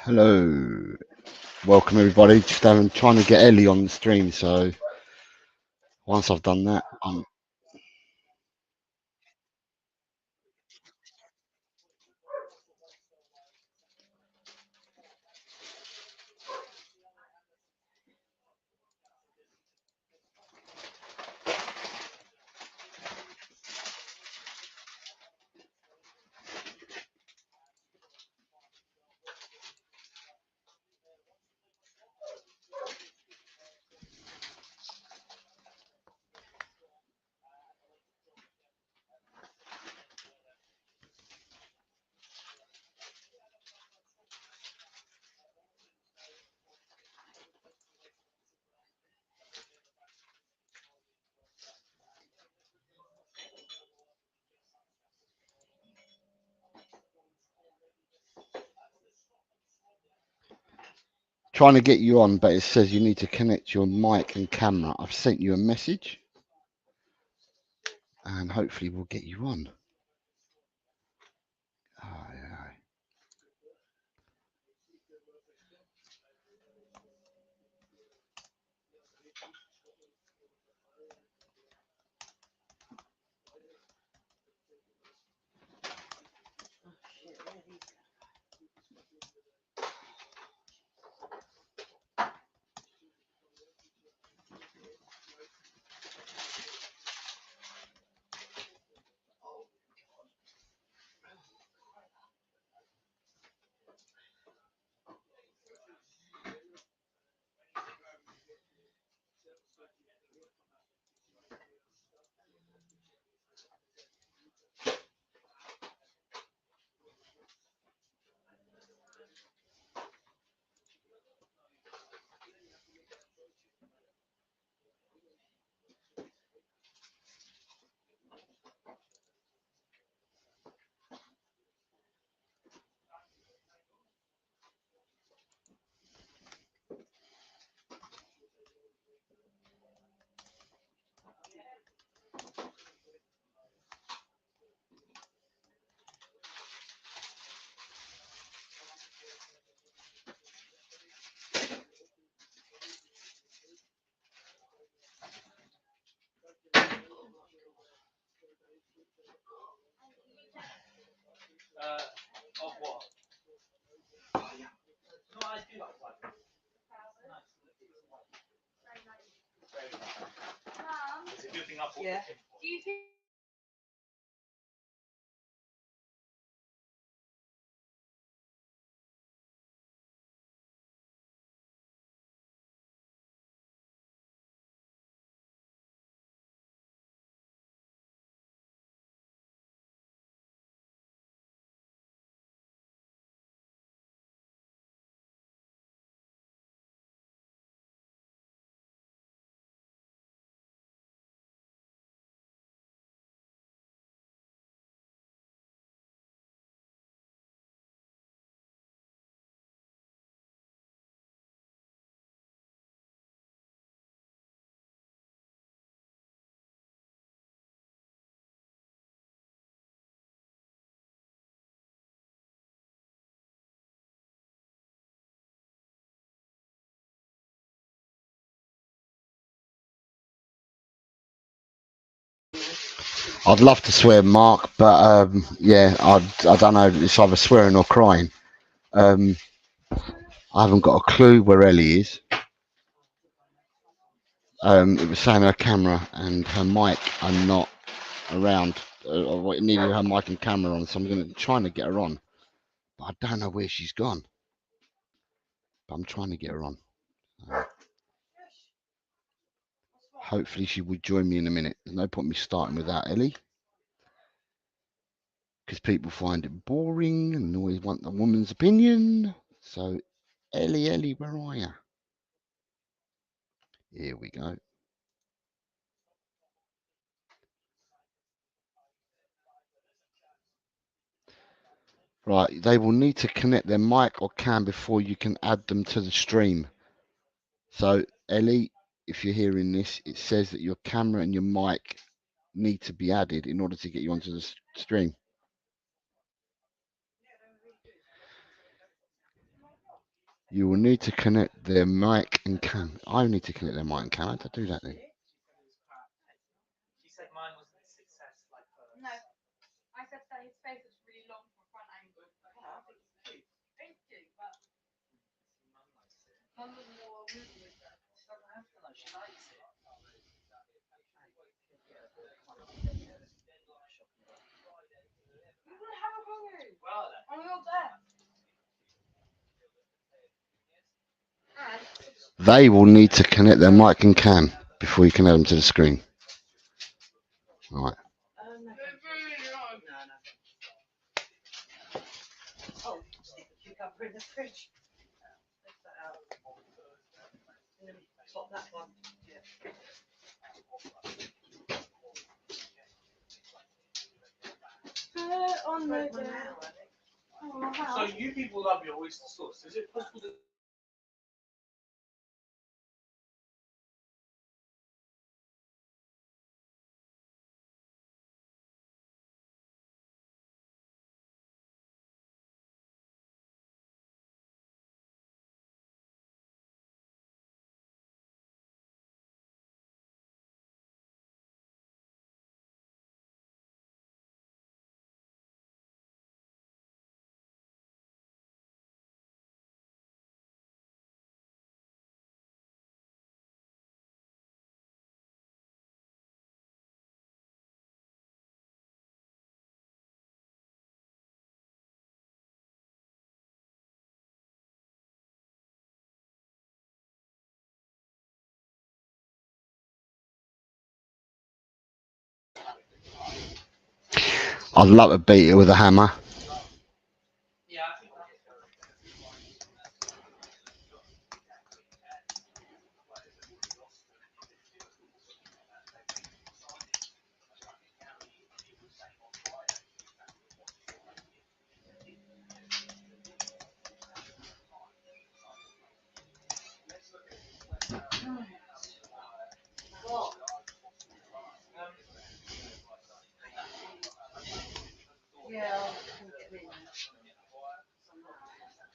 Hello, welcome everybody. Just trying to get Elly on the stream, so once I've done that, I'm trying to get you on, but it says you need to connect your mic and camera. I've sent you a message, and hopefully we'll get you on. Aye, aye. Yeah. I'd love to swear, Mark, but yeah, I don't know. It's either swearing or crying. I haven't got a clue where Elly is. It was saying her camera and her mic are not around. It needed her mic and camera on, so I'm trying to get her on. But I don't know where she's gone. But I'm trying to get her on. Hopefully she would join me in a minute. There's no point me starting without Elly, because people find it boring and always want the woman's opinion. So, Elly, where are you? Here we go. Right, they will need to connect their mic or cam before you can add them to the stream. So, Elly, if you're hearing this, it says that your camera and your mic need to be added in order to get you onto the stream. You will need to connect their mic and cam. I need to connect their mic and cam. How do I do that then? She said mine wasn't a success like hers. No. I said that his face was really long from front angle. Yeah, I think it's cute. Thank you, but Mum likes it. Mum doesn't know what we're doing. She doesn't have to know. She likes it. We're gonna have a hurry. Well then. I'm not there. They will need to connect their mic and cam before you can add them to the screen. All right. Oh, stick the cucumber in the fridge. Take that out. And then pop that one. Yeah. On the So you people love your oyster sauce. Is it possible to I'd love to beat it with a hammer. Yeah, I think that's yeah,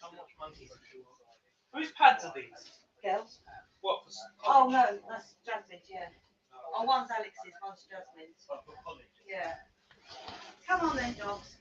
how much monkeys do you want? Whose pads are these? Girls. What? Oh no, that's Jasmine's, yeah. Oh, one's Alex's, one's Jasmine's. Oh, for college. Yeah. Come on then, dogs.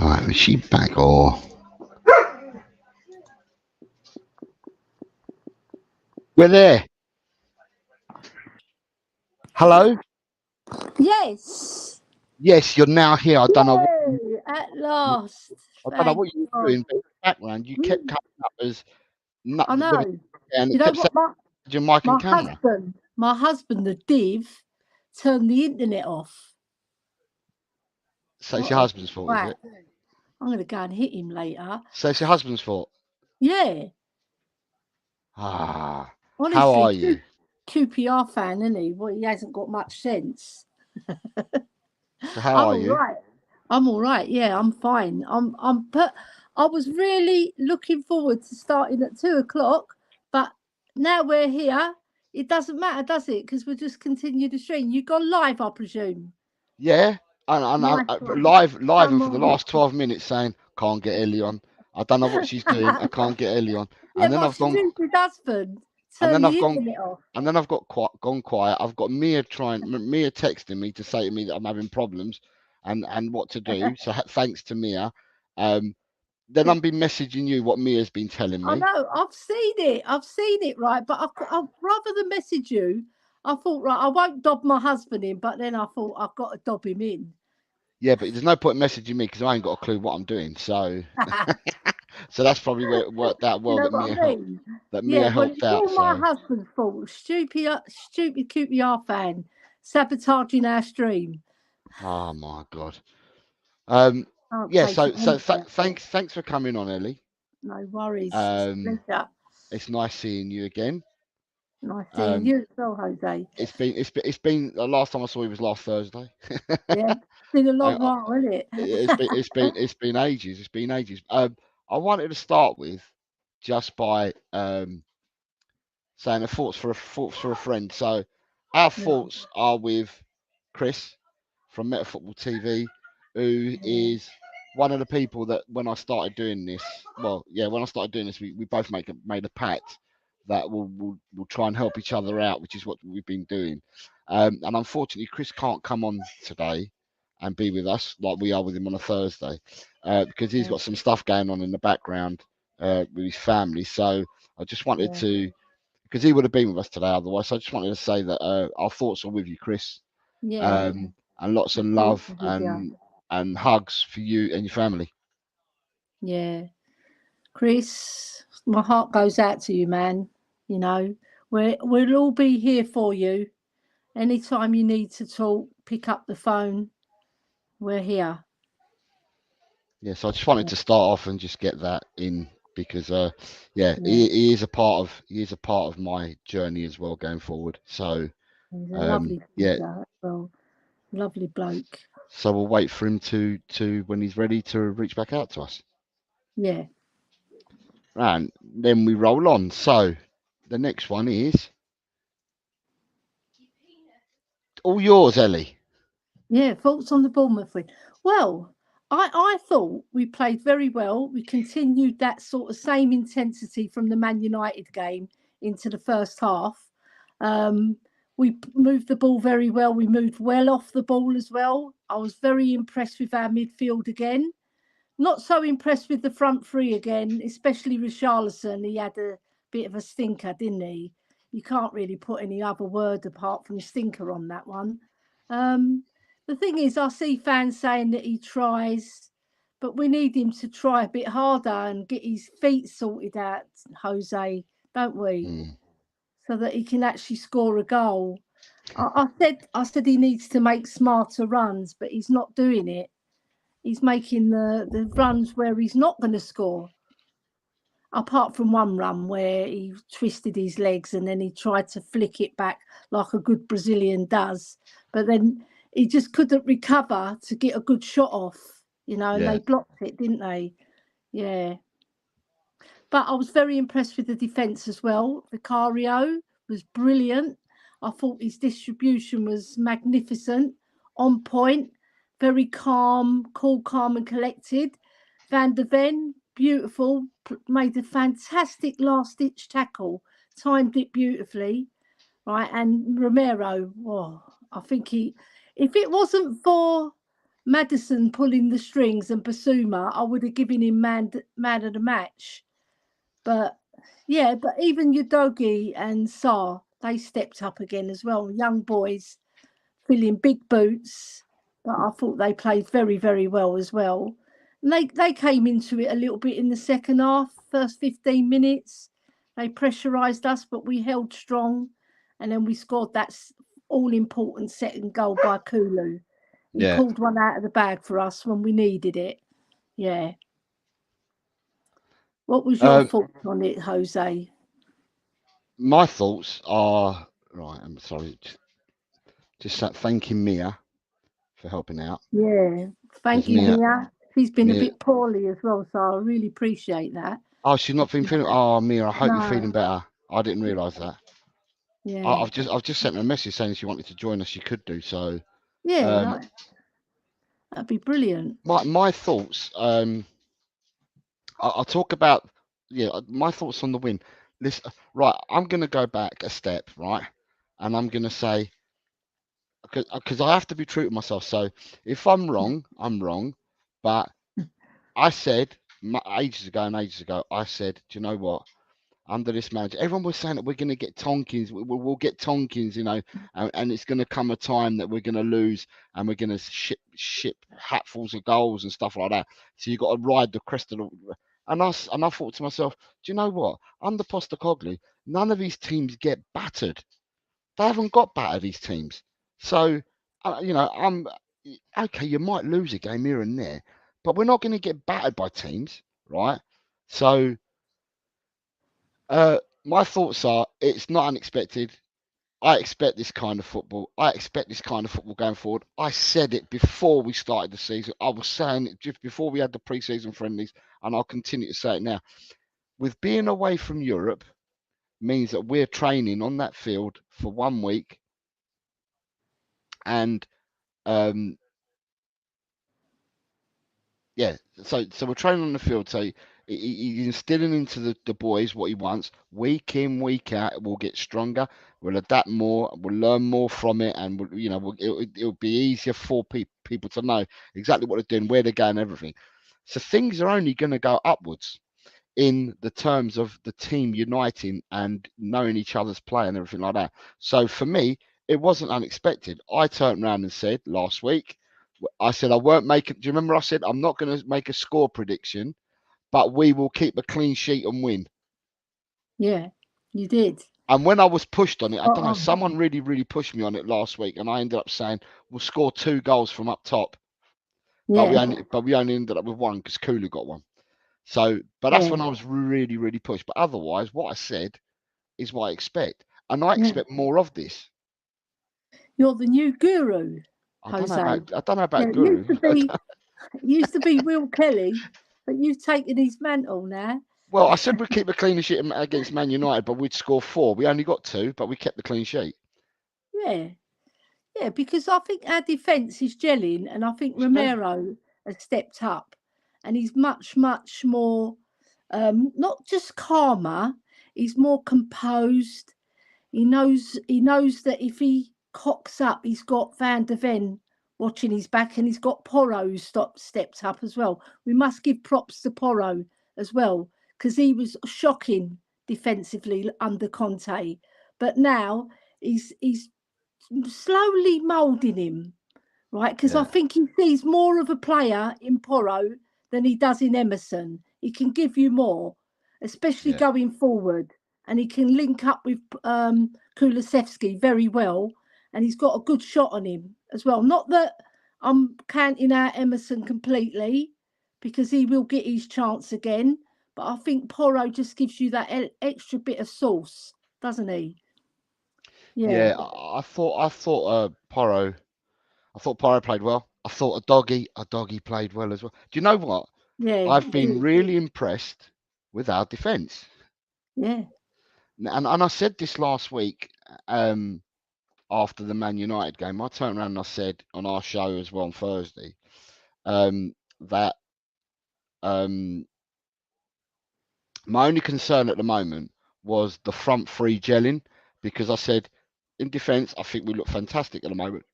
All right, is she back or we're there? Hello. Yes. Yes, you're now here. Yay! At last. I don't know Thank what you were God. doing, but in the background you kept Mm, coming up as not I when know. and You it know kept what? saying your mic and My camera. husband, my husband, the div, turned the internet off. So it's What your a husband's fault, is twat. it? I'm going to go and hit him later. So it's your husband's fault. Yeah. Ah, how Honestly, are you? QPR fan, isn't he? Well, he hasn't got much sense. So how I'm are all you? right. I'm all right. Yeah, I'm fine. But I was really looking forward to starting at 2 o'clock, but now we're here. It doesn't matter, does it? Because we'll just continue the stream. You gone live, I presume. Yeah, and Nice one. live, and Come for the on. last 12 minutes saying can't get Elly on. I don't know what she's doing. I can't get Elly on. Yeah, And then but I've she gone, moved his husband. and Turn then I've the gone, internet off. and then I've gone quiet. I've got Mia texting me to say to me that I'm having problems, and what to do. So thanks to Mia. Um, then I've been messaging you what Mia's been telling I me. know, I've seen it. I've seen it, right? But I'd rather than message you, I thought, right, I won't dob my husband in, but then I thought I've got to dob him in. Yeah, but there's no point messaging me because I ain't got a clue what I'm doing. So, so that's probably where it worked out You well know that what Mia I helped. mean? That Yeah, Mia well, helped it's out. all my So, husband's fault. Stupid QPR fan sabotaging our stream. oh my god. Um, Can't yeah. take So, it anymore. thanks for coming on, Elly. No worries. It's a Um, pleasure. it's nice seeing you again. Nice seeing Um, you as well, Jose. it's been the last time I saw you was last Thursday. Yeah, been a I, long I, while, isn't it? it's been ages. It's been ages. I wanted to start with just by saying a thoughts for a friend. So our Yeah, thoughts are with Chris from Meta Football TV, who yeah, is one of the people that when I started doing this, well, yeah, when I started doing this, we both made a pact that we'll try and help each other out, which is what we've been doing. And unfortunately, Chris can't come on today and be with us like we are with him on a Thursday because he's yeah, got some stuff going on in the background with his family. So I just wanted yeah, to because he would have been with us today otherwise. So I just wanted to say that our thoughts are with you, Chris, yeah. and lots of My thoughts love are with you. and hugs for you and your family. Yeah. Chris, my heart goes out to you, man. You know, we'll all be here for you. Anytime you need to talk, pick up the phone. We're here. Yeah, so I just wanted Yeah, to start off and just get that in because yeah, yeah. he is a part of my journey as well going forward. So He's a lovely yeah, geezer as well. Lovely bloke. so we'll wait for him to when he's ready to reach back out to us. Yeah. And then we roll on. So the next one is all yours, Ellie. Yeah, thoughts on the Bournemouth win. Well, I thought we played very well. We continued that sort of same intensity from the Man United game into the first half. Um, moved the ball very well. We moved well off the ball as well. I was very impressed with our midfield again. Not so impressed with the front three again, especially Richarlison. He had a bit of a stinker, didn't he? You can't really put any other word apart from stinker on that one. Um, the thing is, I see fans saying that he tries, but we need him to try a bit harder and get his feet sorted out, Jose, don't we? Hmm. So that he can actually score a goal. I said he needs to make smarter runs, but he's not doing it. He's making the runs where he's not going to score. Apart from one run where he twisted his legs and then he tried to flick it back like a good Brazilian does, but then he just couldn't recover to get a good shot off, and Yeah. they blocked it, didn't they? Yeah. But I was very impressed with the defence as well. Vicario was brilliant. I thought his distribution was magnificent. on point, very calm, cool, calm, and collected. Van der Ven, beautiful, made a fantastic last ditch tackle, timed it beautifully, right? And Romero, oh, I think if it wasn't for Madison pulling the strings and Basuma, I would have given him man of the match. But yeah, but even Udogi and Sarr, they stepped up again as well. Young boys filling big boots, but I thought they played very, very well as well. And they came into it a little bit in the second half, first 15 minutes. They pressurised us, but we held strong. And then we scored that all important second goal by Kulu. He Yeah. pulled one out of the bag for us when we needed it. Yeah. What was your Um, thoughts on it, Jose? my thoughts are right. I'm sorry. Just thanking Mia for helping out Yeah. because Thank you, Mia, Mia. She's been a Mia. bit poorly as well, so I really appreciate that. Oh, she's not been feeling. Oh, Mia, I hope you're feeling No, better. I didn't realise that. yeah, I've just sent her a message saying she wanted to join us. She could do so. yeah, Um, like that'd be brilliant. my thoughts. I'll talk about my thoughts on the win. Listen, right. I'm gonna go back a step, right, and I'm gonna say because I have to be true to myself. So if I'm wrong, I'm wrong. But I said ages ago and ages ago, I said, do you know what? Under this manager, everyone was saying that we're going to get Tonkins. We'll get Tonkins, and it's going to come a time that we're going to lose and we're going to ship hatfuls of goals and stuff like that. So you've got to ride the crest of the. And I thought to myself, do you know what? Under Postacoglu, none of these teams get battered. They haven't got battered, these teams. So, I'm okay. You might lose a game here and there, but we're not going to get battered by teams, right? So, my thoughts are it's not unexpected. I expect this kind of football. I expect this kind of football going forward. I said it before we started the season. I was saying it just before we had the pre-season friendlies, and I'll continue to say it now. With being away from Europe means that we're training on that field for 1 week, and um, yeah, so we're training on the field. So he's instilling into the boys what he wants. Week in, week out, we'll get stronger. We'll adapt more. We'll learn more from it, and it'll be easier for people to know exactly what they're doing, where they're going, everything. So things are only going to go upwards in the terms of the team uniting and knowing each other's play and everything like that. So for me, it wasn't unexpected. I turned around and said last week, I said I won't make it. Do you remember I said I'm not going to make a score prediction, but we will keep a clean sheet and win. Yeah, you did. And when I was pushed on it, I Spot don't know, on. someone really, really pushed me on it last week, and I ended up saying we'll score 2 goals from up top, but Yeah, we only ended up with one because Kulu got one. So, but that's yeah, when I was really, really pushed. But otherwise, what I said is what I expect, and I yeah. expect more of this. You're the new guru, Jose. I don't know Yeah, about Guru. it used to be Will Kelly, but you've taken his mantle now. Well, I said we'd keep a clean sheet against Man United, but we'd score 4. We only got 2, but we kept the clean sheet. Yeah, yeah, because I think our defence is gelling, and I think It's good. Romero has stepped up, and he's much, much more, not just calmer. He's more composed. He knows that if he cocks up, he's got Van der Ven watching his back, and he's got Porro who stepped up as well. We must give props to Porro as well because he was shocking defensively under Conte, but now he's slowly moulding him, right? Because I Yeah, think he sees more of a player in Porro than he does in Emerson. He can give you more, especially yeah, going forward, and he can link up with Kulusevski very well, and he's got a good shot on him as well. Not that I'm counting out Emerson completely, because he will get his chance again, but I think Porro just gives you that extra bit of sauce, doesn't he? Yeah, yeah. I thought Porro played well. I thought a doggy played well as well. Do you know what? yeah, I've he been did. really impressed with our defence, Yeah, and I said this last week. Um, after the Man United game. I turned around and I said on our show as well on Thursday that um, my only concern at the moment was the front three gelling because I said in defence I think we look fantastic at the moment,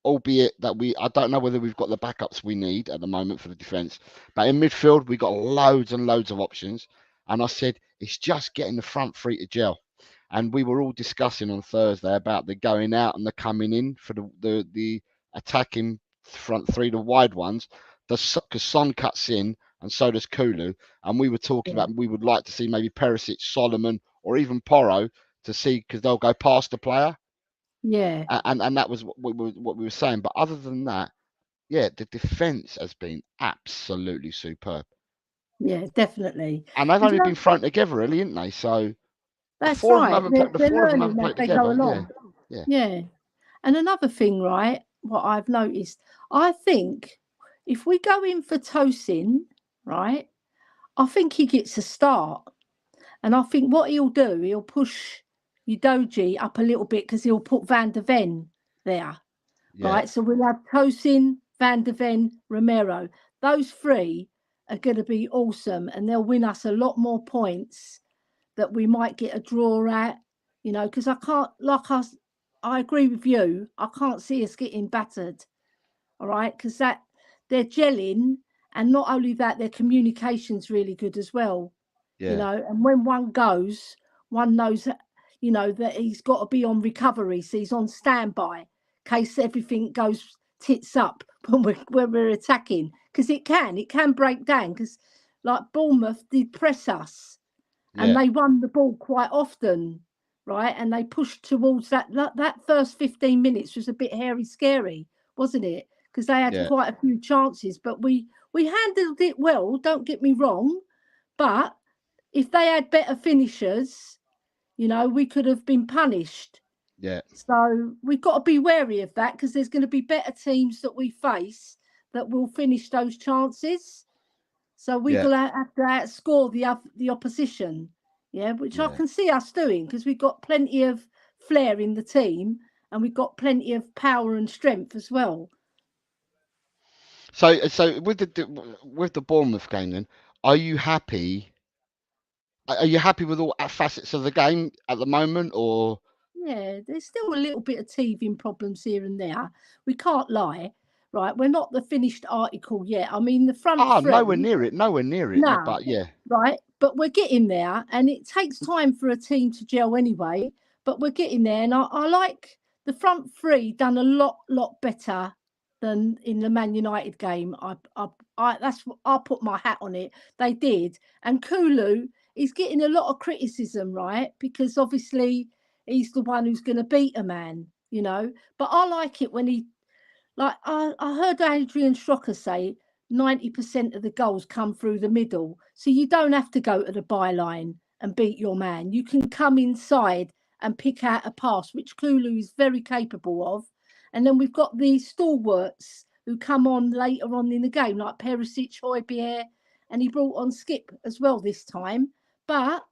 albeit that I don't know whether we've got the backups we need at the moment for the defence. But in midfield, we got loads and loads of options. And I said, it's just getting the front three to gel. And we were all discussing on Thursday about the going out and the coming in for the attacking front three, the wide ones. Because Son cuts in and so does Kulu. And we were talking Yeah. about we would like to see maybe Perisic, Solomon, or even Porro to see because they'll go past the player Yeah. and that was what we were saying. But other than that, yeah, the defence has been absolutely superb, Yeah, definitely. and they've And you only know, been thrown together, really, haven't they? So that's right. the They're four of them learning haven't as played they go together. Yeah, along. yeah, Yeah. And another thing, right, what I've noticed, I think if we go in for Tosin, right, I think he gets a start. And I think what he'll do, he'll push Udoji up a little bit because he'll put Van der Ven there, yeah, right? So we'll have Tosin, Van der Ven, Romero. Those three are going to be awesome and they'll win us a lot more points that we might get a draw at, because I can't, I agree with you. I can't see us getting battered, all right? Because they're gelling, and not only that, their communication's really good as well, yeah, and when one goes, one knows, that he's got to be on recovery, so he's on standby in case everything goes tits up when we're attacking, because it can break down, because like Bournemouth did press us and yeah, they won the ball quite often, right? And they pushed towards that first 15 minutes was a bit hairy scary, wasn't it? Because they had yeah, quite a few chances, but we handled it well, don't get me wrong. But if they had better finishers, we could have been punished. yeah, So we've got to be wary of that, because there's going to be better teams that we face that will finish those chances. So we're yeah, going to have to outscore the opposition, yeah, which I yeah. can see us doing, because we've got plenty of flair in the team and we've got plenty of power and strength as well. So with the Bournemouth game, then, are you happy? Are you happy with all facets of the game at the moment, or? Yeah, there's still a little bit of teething problems here and there. We can't lie, right? We're not the finished article yet. I mean, the front Nowhere three, near it, nowhere near it. nah, But yeah, right? But we're getting there, and it takes time for a team to gel anyway. But we're getting there, and I like the front three done a lot better than in the Man United game. I'll put my hat on it. They did, and Kulu is getting a lot of criticism, right? Because obviously he's the one who's going to beat a man. But I like it when he, like, I heard Adrian Strocker say 90% of the goals come through the middle. So you don't have to go to the byline and beat your man. You can come inside and pick out a pass, which Kulu is very capable of. And then we've got the stalwarts who come on later on in the game, like Perisic, Højbjerg, and he brought on Skip as well this time. But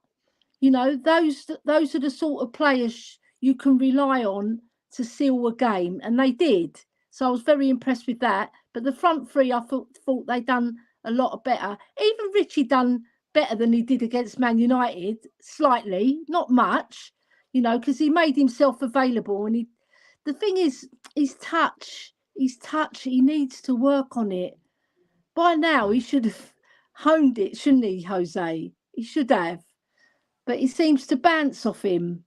those are the sort of players you can rely on to seal a game, and they did. So I was very impressed with that. But the front three, I thought they done a lot better. Even Richie done better than he did against Man United, slightly, not much, because he made himself available. And the thing is, he needs to work on it. By now, he should have honed it, shouldn't he, Jose? He should have, but he seems to bounce off him.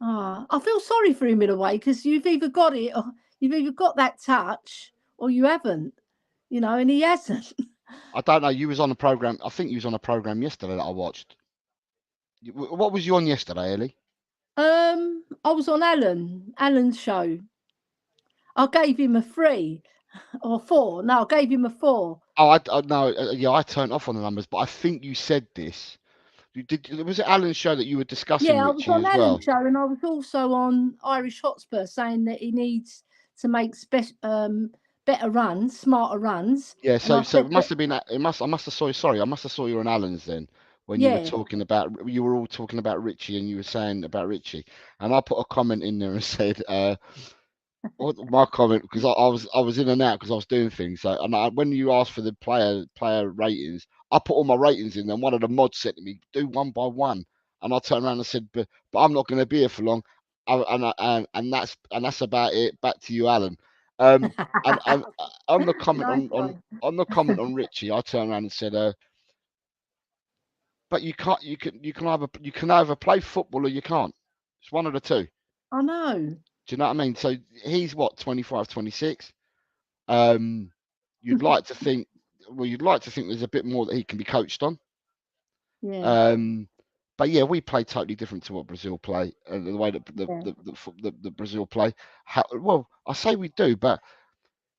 I feel sorry for him in a way, because you've either got it, or you've either got that touch, or you haven't, and he hasn't. I don't know. You was on a program. I think you was on a program yesterday that I watched. What was you on yesterday, Ellie? I was on Alan's show. I gave him a 3 or 4. No, I gave him a 4. Oh, I no, yeah, I turned off on the numbers, but I think you said this. You did. Was it Alan's show that you were discussing Yeah, I was Richie on as Alan's well? show, and I was also on Irish Hotspur, saying that he needs to make better runs, smarter runs. Yeah. And I So said it that, must have been. It must. I must have saw. Sorry, I must have saw you on Alan's then. when you were Yeah. talking about, you were all talking about Richie, and you were saying about Richie, and I put a comment in there and said, my comment, because I was in and out because I was doing things. So, when you asked for the player ratings, I put all my ratings in, and one of the mods said to me, "Do one by one," and I turned around and said, "But I'm not going to be here for long," and that's about it. Back to you, Alan. And on the comment Nice one. on the comment on Richie, I turned around and said, "But you can't. You can either play football or you can't. It's one of the two. I know. Do you know what I mean?" So he's what, 25, 26. Um, you'd like to think, you'd like to think there's a bit more that he can be coached on. Yeah. But yeah, we play totally different to what Brazil play, the way that Yeah. the Brazil play. Well, I say we do, but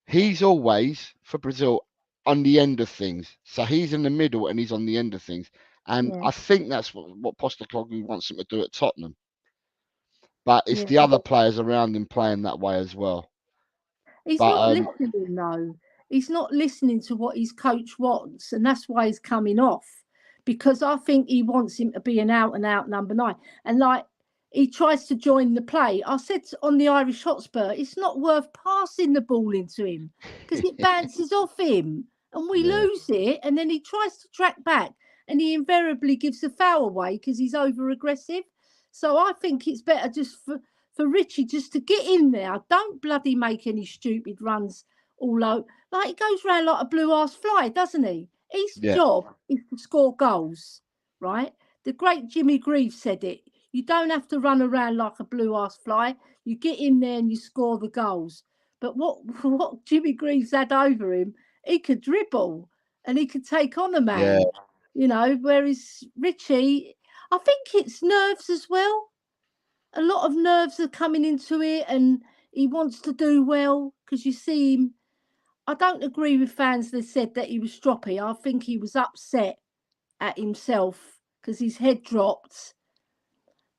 he's always for Brazil on the end of things. So he's in the middle and he's on the end of things. And Yeah. I think that's what Postecoglou wants him to do at Tottenham. But it's Yeah. the other players around him playing that way as well. He's But not listening though. He's not listening to what his coach wants, and that's why he's coming off. Because I think he wants him to be an out and out number 9. And like he tries to join the play. I said on the Irish Hotspur, it's not worth passing the ball into him because it bounces off him and we yeah, lose it. And then he tries to track back and he invariably gives the foul away because he's over aggressive. So I think it's better just for Richie just to get in there. Don't bloody make any stupid runs all out. Like he goes round like a blue ass fly, doesn't he? His yeah, job is to score goals, right? The great Jimmy Greaves said it. You don't have to run around like a blue ass fly. You get in there and you score the goals. But what Jimmy Greaves had over him, he could dribble and he could take on a yeah. man, whereas Richie, I think it's nerves as well. A lot of nerves are coming into it and he wants to do well because you see him. I don't agree with fans that said that he was stroppy. I think he was upset at himself because his head dropped.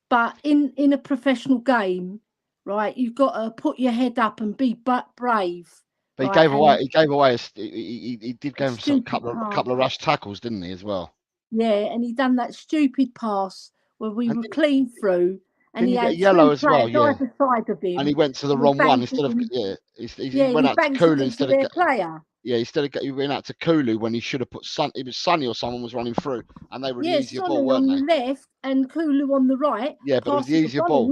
But in a professional game, right, you've got to put your head up and be brave, But he right? gave away. And He gave away. He did a give himself a stupid pass. couple of rush tackles, didn't he, as well? Yeah, and he done that stupid pass where we And were clean through and didn't he he get a had yellow 3 as well? players Yeah. either side of And he him went to the and he wrong one banged it instead of, in. yeah. Yeah, He and went he out to banked it Kulu into instead of their player. yeah. He went out to Kulu when he should have put Sun. It was Sonny or someone was running through, and they were the Yeah, easier ball, Sonny weren't on they? the left and Kulu on the right, Yeah, but it was the passing to easier Sonny. ball.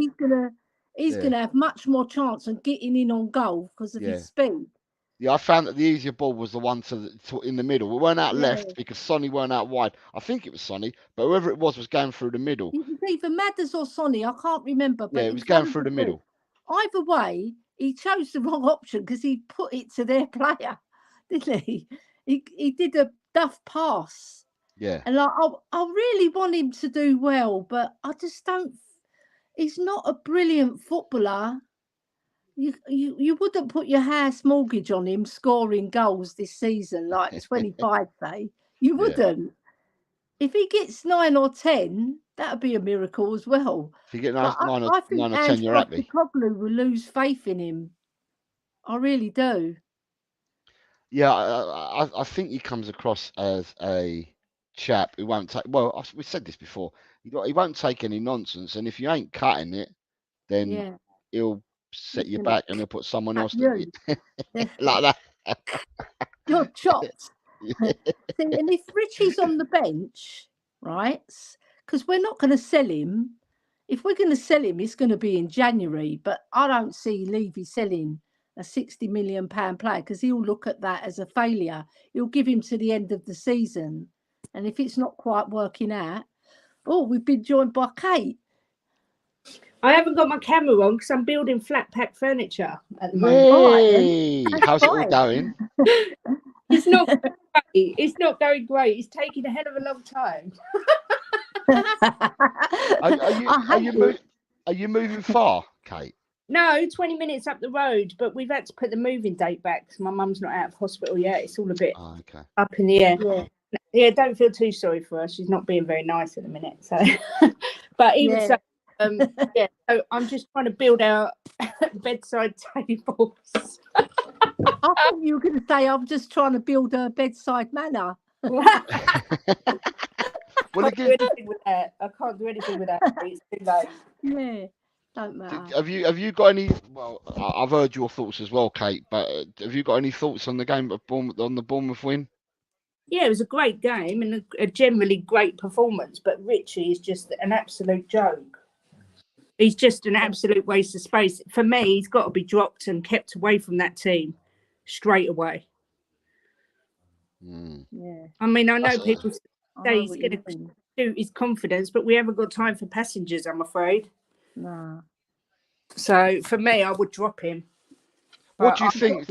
He's Yeah, gonna have much more chance of getting in on goal because of yeah, his speed. yeah. I found that the easier ball was the one in the middle. We weren't out Yeah, left because Sonny weren't out wide. I think it was Sonny, but whoever it was going through the middle. it was either Madders or Sonny. I can't remember, Yeah, but it it was was going one of through the the two. middle. Either way, he chose the wrong option because he put it to their player, didn't he? He did a duff pass, Yeah. and I really want him to do well, but I just don't. He's not a brilliant footballer. You wouldn't put your house mortgage on him scoring goals this season, like 25, say. You Yeah. wouldn't. If he gets 9 or 10, that would be a miracle as well. If you get But I think nine or ten, Ange you're happy. Postecoglou will lose faith in him. I really do. Yeah, I think he comes across as a chap who won't take. Well, we said this before. He won't take any nonsense, and if you ain't cutting it, then Yeah, he'll set he's you gonna back and he'll put someone cut else you. like that. You're chopped. See, and if Richie's on the bench, right? Because we're not going to sell him. If we're going to sell him, it's going to be in January. But I don't see Levy selling a £60 million player because he'll look at that as a failure. He'll give him to the end of the season. And if it's not quite working out, we've been joined by Kate. I haven't got my camera on because I'm building flat pack furniture at the moment. Hey, That's how's it all fine. going? It's not great. It's not going great. It's taking a hell of a long time. Are you moving far, Kate? No, 20 minutes up the road, but we've had to put the moving date back because my mum's not out of hospital yet. It's all a bit Okay. up in the air. Yeah. Yeah, don't feel too sorry for her. She's not being very nice at the minute. So, but even so, yeah. So I'm just trying to build our bedside tables. I thought you were going to say I'm just trying to build a bedside manor. Well, can't do anything with that. I can't do anything with that. It's too late. Yeah, don't matter. have you got any? Well, I've heard your thoughts as well, Kate. But have you got any thoughts on the game of Bournemouth, on the Bournemouth win? Yeah, it was a great game and a generally great performance. But Richie is just an absolute joke. He's just an absolute waste of space. For me, he's got to be dropped and kept away from that team straight away. Yeah, I mean, I know That's people I say know he's what you going to mean. shoot his confidence, but we haven't got time for passengers, I'm afraid. No. So for me, I would drop him. What But do you think?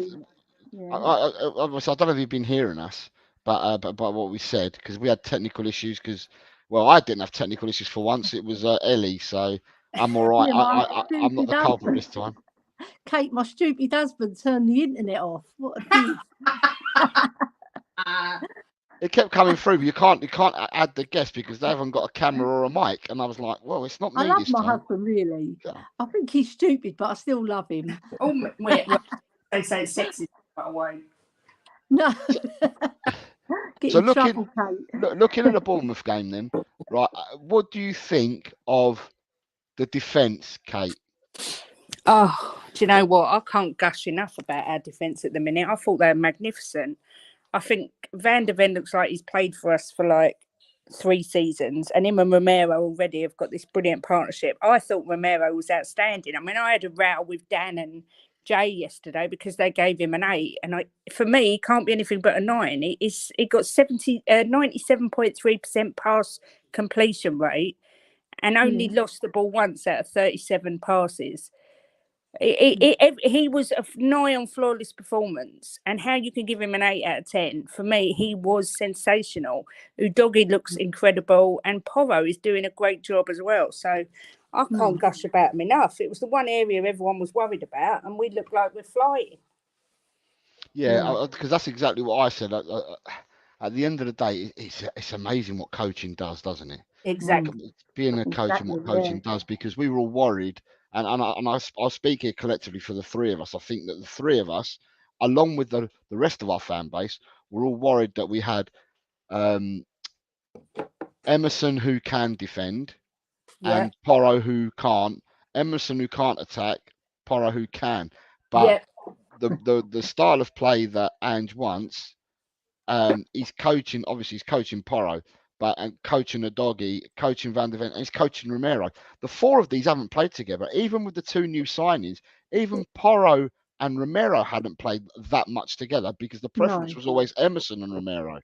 Yeah. Obviously, I don't know if you've been hearing us, but what we said, because we had technical issues. Because well, I didn't have technical issues for once. It was Elly, so I'm all right. Yeah, my I'm not stupid the culprit husband. this time. Kate, my stupid husband turned the internet off. What a div. It kept coming through, but you can't add the guest because they haven't got a camera or a mic. And I was like, well, it's not I me love this my time. husband, really. Yeah. I think he's stupid, but I still love him. oh, wait, they say it's sexy, but I won't. No. Get So in trouble, Kate. looking at the Bournemouth game, then, right? What do you think of the defence, Kate? Oh, do you know what? I can't gush enough about our defence at the minute. I thought they were magnificent. I think Van der Ven looks like he's played for us for like 3 seasons, and him and Romero already have got this brilliant partnership. I thought Romero was outstanding. I mean, I had a row with Dan and Jay yesterday because they gave him an 8, and for me, he can't be anything but a 9. He got 97.3% pass completion rate, and only lost the ball once out of 37 passes. He was a nigh on flawless performance, and how you can give him an 8 out of 10, for me, he was sensational. Udogie looks incredible, and Porro is doing a great job as well. So I can't gush about him enough. It was the one area everyone was worried about, and we look like we're flying. Yeah, because that's exactly what I said. At the end of the day, it's amazing what coaching does, doesn't it? Exactly. Being a coach and what coaching does, because we were all worried, and I'll speak here collectively for the three of us. I think that the three of us, along with the rest of our fan base, were all worried that we had Emerson who can defend Yeah. and Porro who can't. Emerson who can't attack, Porro who can. But Yeah. the style of play that Ange wants, he's coaching. Obviously, he's coaching Porro, but and coaching Udogie, coaching Van der Ven, and he's coaching Romero. The 4 of these haven't played together. Even with the 2 new signings, even Porro and Romero hadn't played that much together because the preference was always Emerson and Romero.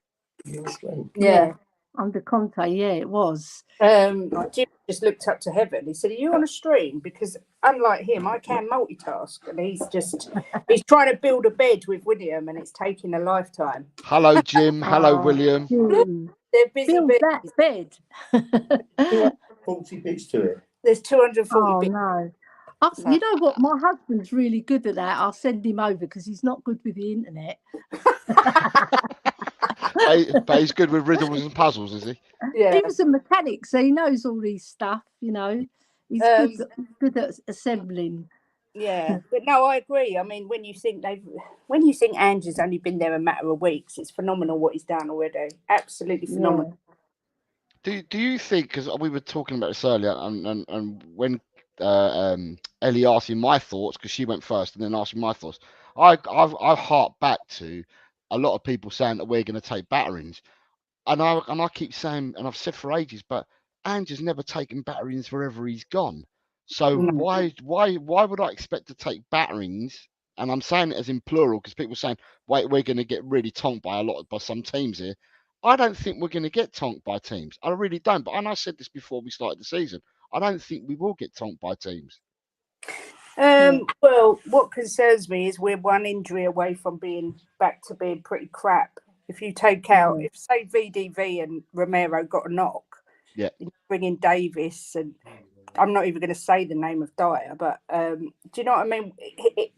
Yeah. Under Conte, yeah, it was. Jim just looked up to heaven. He said, "Are you on a stream?" Because unlike him, I can multitask, and he's trying to build a bed with William, and it's taking a lifetime. Hello, Jim. Hello, William. They're busy. Build that bed. 40 bits to it. There's 240 bits. No. You know what? My husband's really good at that. I'll send him over because he's not good with the internet. But he's good with riddles and puzzles, is he? Yeah. He was a mechanic, so he knows all these stuff, you know. He's good at assembling. Yeah, but no, I agree. I mean, when you think Ange has only been there a matter of weeks, it's phenomenal what he's done already. Absolutely phenomenal. Do you think, because we were talking about this earlier, and when Elly asked me my thoughts, because she went first and then asked me my thoughts, I hark back to a lot of people saying that we're going to take batterings, and I keep saying, and I've said for ages, but Ange has never taken batterings wherever he's gone. So why would I expect to take batterings? And I'm saying it as in plural because people are saying, wait, we're going to get really tonked by some teams here. I don't think we're going to get tonked by teams. I really don't. But and I said this before we started the season. I don't think we will get tonked by teams. Well, what concerns me is we're one injury away from being back to being pretty crap. If you take out, if say VDV and Romero got a knock, yeah, bring in Davis, and I'm not even going to say the name of Dyer, but do you know what I mean?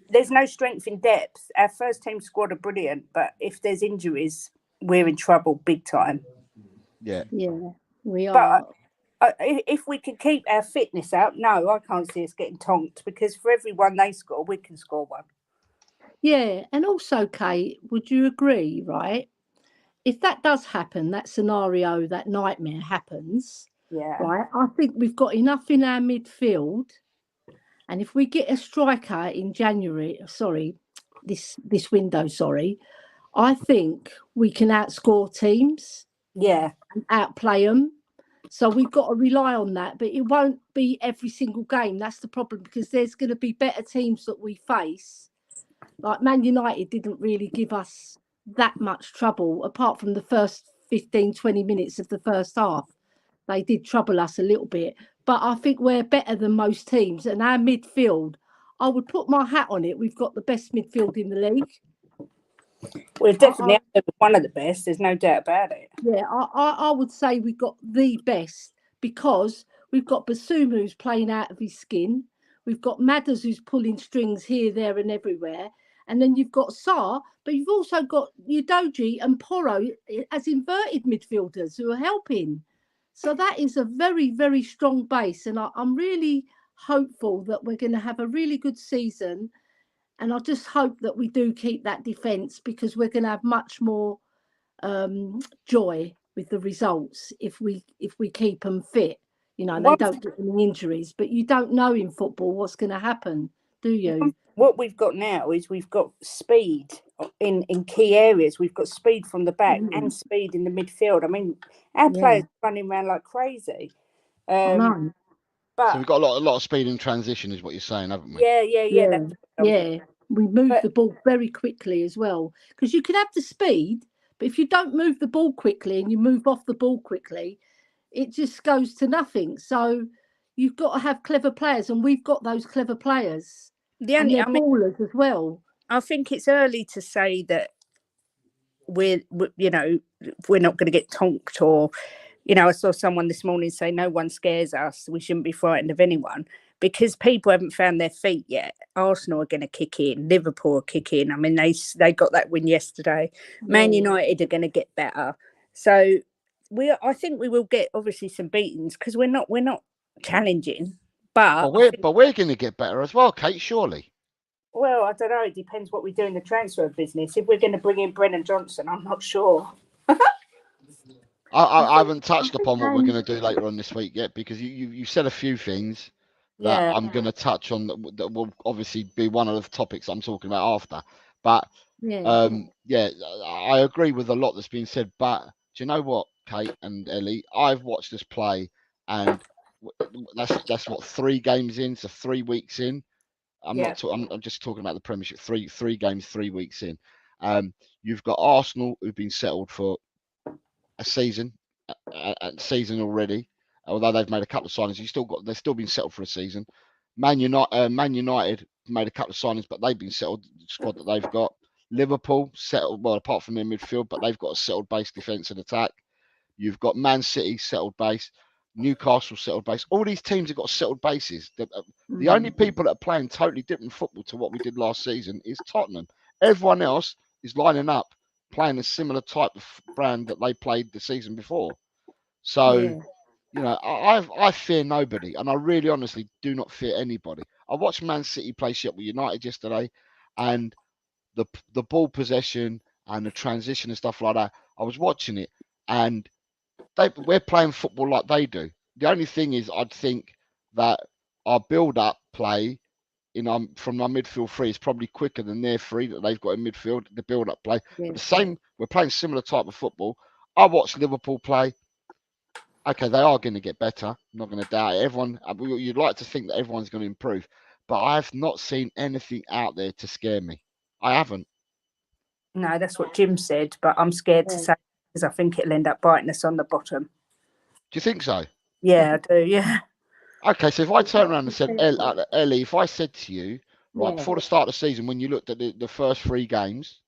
There's no strength in depth. Our first team squad are brilliant, but if there's injuries, we're in trouble big time. Yeah, we are. But if we can keep our fitness out, no, I can't see us getting tonked because for every one they score, we can score one. Yeah, and also, Kate, would you agree, right? if that does happen, that scenario, that nightmare happens, Yeah. right? I think we've got enough in our midfield, and if we get a striker in January, this window, I think we can outscore teams Yeah. and outplay them. So we've got to rely on that, but it won't be every single game. That's the problem, because there's going to be better teams that we face. Like Man United didn't really give us that much trouble, apart from the first 15, 20 minutes of the first half. They did trouble us a little bit, but I think we're better than most teams. And our midfield, I would put my hat on it. We've got the best midfield in the league. We're definitely one of the best. There's no doubt about it. Yeah, I would say we've got the best, because we've got Basuma who's playing out of his skin. We've got Madders who's pulling strings here, there, and everywhere. And then you've got Sarr, but you've also got Udogie and Porro as inverted midfielders who are helping. So that is a very, very strong base. And I'm really hopeful that we're going to have a really good season. And I just hope that we do keep that defence, because we're going to have much more joy with the results if we keep them fit. You know, they don't get any injuries, but you don't know in football what's going to happen, do you? What we've got now is we've got speed in key areas. We've got speed from the back and speed in the midfield. I mean, our players are running around like crazy. I know. But so we've got a lot of speed in transition, is what you're saying, haven't we? Yeah. We move the ball very quickly as well, because you can have the speed, but if you don't move the ball quickly and you move off the ball quickly, it just goes to nothing. So you've got to have clever players, and we've got those clever players. And they're ballers as well. I think it's early to say that we're not going to get tonked, or, I saw someone this morning say no one scares us. We shouldn't be frightened of anyone, because people haven't found their feet yet. Arsenal are going to kick in. Liverpool are kick in. I mean, they got that win yesterday. Man United are going to get better. So I think we will get obviously some beatings, because we're not challenging. But we're going to get better as well, Kate, surely. Well, I don't know. It depends what we do in the transfer business. If we're going to bring in Brennan Johnson, I'm not sure. I haven't touched upon what we're going to do later on this week yet, because you said a few things that I'm going to touch on that will obviously be one of the topics I'm talking about after. But I agree with a lot that's been said. But do you know what, Kate and Ellie? I've watched this play, and that's what, 3 games in, so 3 weeks in. I'm just talking about the Premiership. 3 games, 3 weeks in. You've got Arsenal, who've been settled for a season already. Although they've made a couple of signings, they're still been settled for a season. Man United made a couple of signings, but they've been settled. The squad that they've got. Liverpool settled, well, apart from their midfield, but they've got a settled base, defence and attack. You've got Man City settled base, Newcastle settled base. All these teams have got settled bases. The only people that are playing totally different football to what we did last season is Tottenham. Everyone else is lining up playing a similar type of brand that they played the season before. So, I fear nobody, and I really honestly do not fear anybody. I watched Man City play Sheffield United yesterday, and the ball possession and the transition and stuff like that, I was watching it, and we're playing football like they do. The only thing is, I'd think that our build-up play from our midfield 3 is probably quicker than their 3 that they've got in midfield, the build-up play. But the same, we're playing similar type of football. I watched Liverpool play. Okay, they are going to get better. I'm not going to doubt it. You'd like to think that everyone's going to improve, but I've not seen anything out there to scare me. I haven't. No, that's what Jim said, but I'm scared to say, because I think it'll end up biting us on the bottom. Do you think so? Yeah, I do, yeah. Okay, so if I turn around and said, Ellie, if I said to you, right, before the start of the season, when you looked at the first 3 games,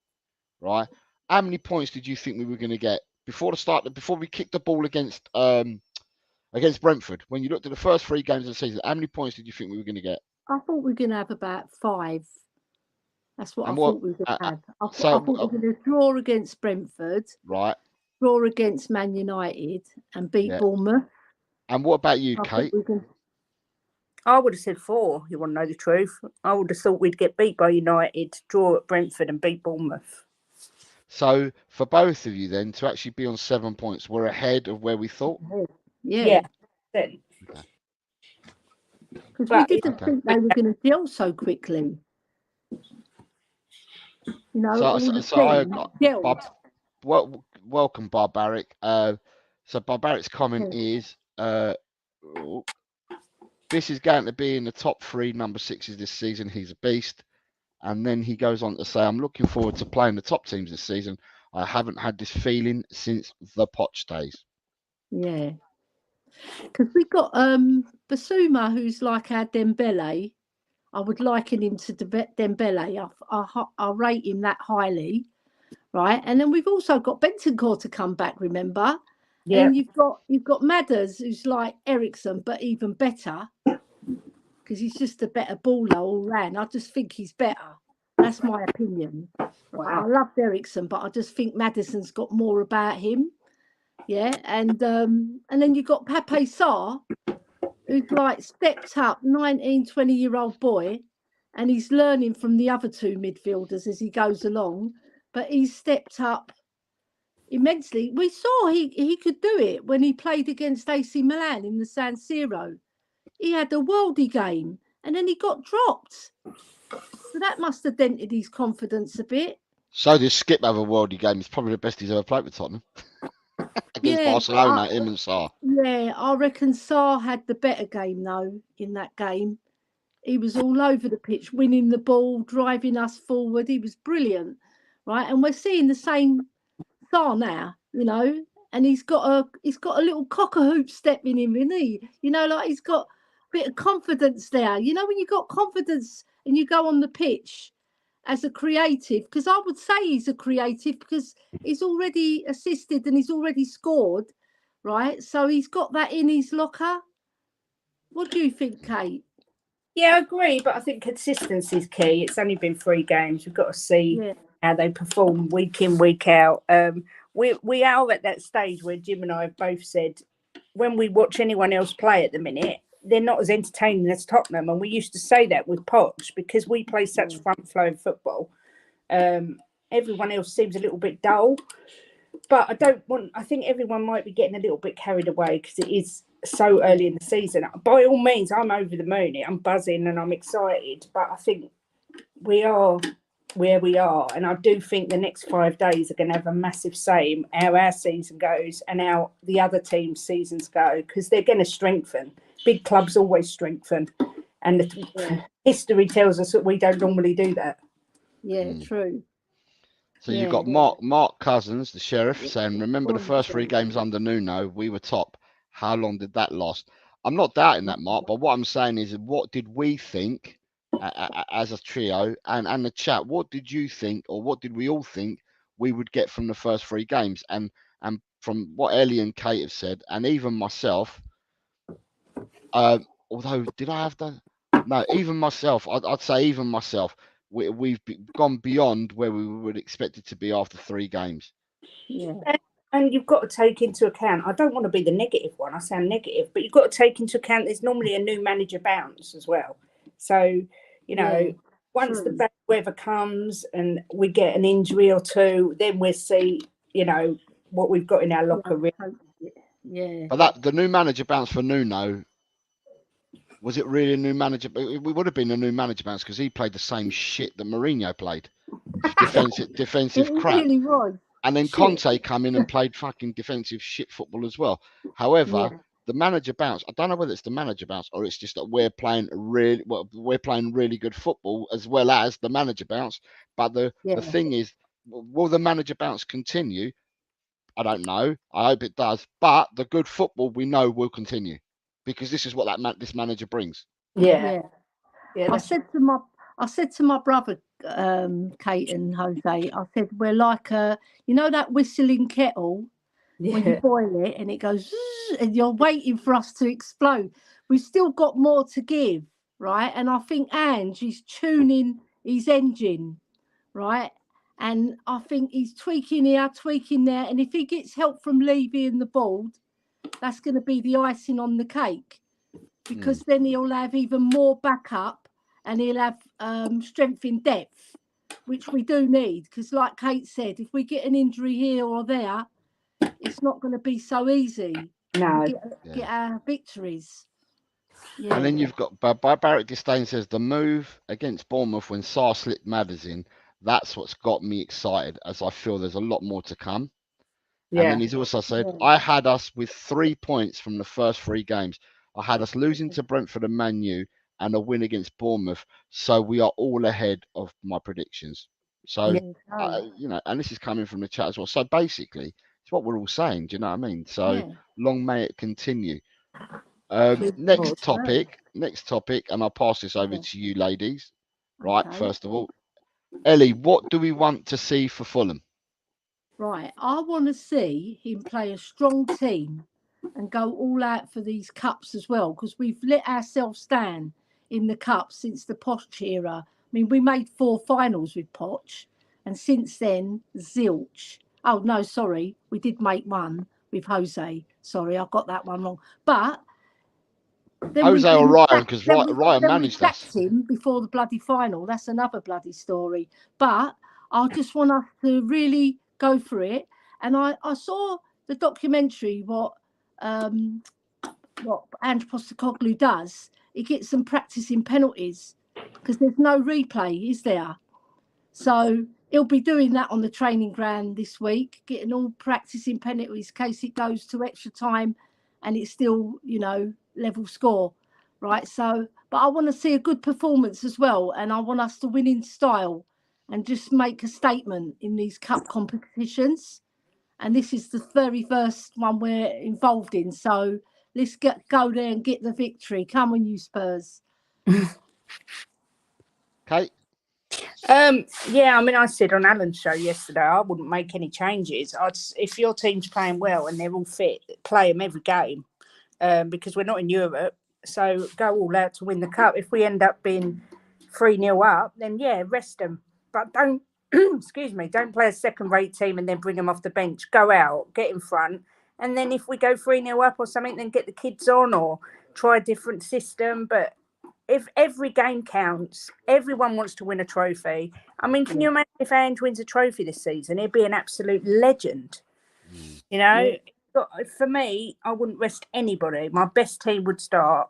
right, how many points did you think we were going to get before we kicked the ball against Brentford? When you looked at the first 3 games of the season, how many points did you think we were going to get? I thought we were going to have about 5. That's what I thought we would have. I thought we were going to draw against Brentford, right? Draw against Man United, and beat Bournemouth. And what about you, Kate? I would have said 4. You want to know the truth? I would have thought we'd get beat by United, draw at Brentford, and beat Bournemouth. So for both of you then to actually be on 7 points, we're ahead of where we thought. Yeah. Then. Okay. Because we But didn't Okay. think they were going to gel so quickly. You know, So all so, the so I teams got gelled. welcome Barbaric. So Barbaric's comment is oh, this is going to be in the top 3 number 6s this season. He's a beast. And then he goes on to say, I'm looking forward to playing the top teams this season. I haven't had this feeling since the Poch days. Yeah. Because we got Basuma, who's like our Dembele. I would liken him to Dembele. I rate him that highly, right? And then we've also got Bentancur to come back, remember? yeah, And you've got Madders, who's like Ericsson, but even better, because he's just a better baller all round. I just think he's better. That's my opinion. Right? I love Ericsson, but I just think Maddison's got more about him. Yeah, and then you've got Pape Sarr, who's like stepped up, 19, 20-year-old boy, and he's learning from the other 2 midfielders as he goes along. But he's stepped up immensely. We saw he could do it when he played against AC Milan in the San Siro. He had a worldie game, and then he got dropped. So that must have dented his confidence a bit. So did Skip have a worldie game. It's probably the best he's ever played with Tottenham. Against Barcelona, him and Sarr. Yeah, I reckon Sarr had the better game, though, in that game. He was all over the pitch, winning the ball, driving us forward. He was brilliant, right? And we're seeing the same Sarr now, you know, and he's got a little cock-a-hoop step in him, isn't he? You know, like he's got a bit of confidence there. You know, when you got confidence and you go on the pitch as a creative, because I would say he's a creative because he's already assisted and he's already scored, right? So he's got that in his locker. What do you think, Kate? yeah, I agree. But I think consistency is key. It's only been 3 games. We've got to see how they perform week in, week out. We are at that stage where Jim and I have both said when we watch anyone else play at the minute, they're not as entertaining as Tottenham. And we used to say that with Poch because we play such front-flowing football. Everyone else seems a little bit dull. But I think everyone might be getting a little bit carried away because it is so early in the season. By all means, I'm over the moon. I'm buzzing and I'm excited. But I think we are where we are. And I do think the next 5 days are going to have a massive say in how our season goes and how the other team's seasons go because they're going to strengthen. Big clubs always strengthen. And history tells us that we don't normally do that. Yeah, true. So you've got Mark Cousins, the sheriff, saying, remember the first 3 games under Nuno, we were top. How long did that last? I'm not doubting that, Mark, but what I'm saying is, what did we think as a trio and the chat? What did you think, or what did we all think we would get from the first 3 games? And from what Elly and Kate have said, and even myself, although did I have that? No, even myself, I'd say even myself, we've gone beyond where we would expect it to be after 3 games. Yeah. And you've got to take into account, I don't want to be the negative one, I sound negative, but you've got to take into account there's normally a new manager bounce as well. So, you know, once the bad weather comes and we get an injury or 2, then we'll see, you know, what we've got in our locker room. Yeah. But the new manager bounce for Nuno, was it really a new manager? It would have been a new manager bounce because he played the same shit that Mourinho played. Defensive crap. Really was. And then Conte come in and played fucking defensive shit football as well. However, the manager bounce, I don't know whether it's the manager bounce or it's just that we're playing really good football as well as the manager bounce. But the thing is, will the manager bounce continue? I don't know. I hope it does. But the good football we know will continue because this is what this manager brings. Yeah. I said to my brother, Kate and Jose, I said, we're like that whistling kettle when you boil it and it goes and you're waiting for us to explode. We've still got more to give, right? And I think Ange is tuning his engine, right? And I think he's tweaking here, tweaking there. And if he gets help from Levy and the board, that's going to be the icing on the cake because then he'll have even more backup and he'll have strength in depth. which we do need, because like Kate said, if we get an injury here or there, it's not going to be so easy No. to get our victories. Yeah. And then you've got Barrett Disdain says the move against Bournemouth when Sarr slipped Madders in. That's what's got me excited, as I feel there's a lot more to come. And then he's also said, I had us with 3 points from the first 3 games. I had us losing to Brentford and Man U and a win against Bournemouth. So we are all ahead of my predictions. So, and this is coming from the chat as well. So basically, it's what we're all saying. Do you know what I mean? So long may it continue. Next topic, and I'll pass this over to you ladies. Right, first of all, Elly, what do we want to see for Fulham? Right, I want to see him play a strong team and go all out for these cups as well, because we've let ourselves down in the cups since the Poch era. I mean, we made 4 finals with Poch, and since then, zilch. Oh, no, sorry, we did make 1 with Jose. Sorry, I got that one wrong. But then Jose or Ryan, because Ryan managed us. him before the bloody final. That's another bloody story. But I just want us to really go for it. And I saw the documentary what Ange Postecoglou does. He gets some practice in penalties because there's no replay, is there? So he'll be doing that on the training ground this week, getting all practice in penalties in case it goes to extra time and it's still, level score, right? So, but I want to see a good performance as well, and I want us to win in style and just make a statement in these cup competitions. And this is the very first one we're involved in, so let's go there and get the victory. Come on, you Spurs. Kate? I mean, I said on Alan's show yesterday, I wouldn't make any changes. If your team's playing well and they're all fit, play them every game. Because we're not in Europe, so go all out to win the cup. If we end up being 3-0 up, then rest them. But don't, don't play a second-rate team and then bring them off the bench. Go out, get in front, and then if we go 3-0 up or something, then get the kids on or try a different system. But if every game counts, everyone wants to win a trophy. I mean, can you imagine if Ange wins a trophy this season? He'd be an absolute legend. For me, I wouldn't rest anybody. My best team would start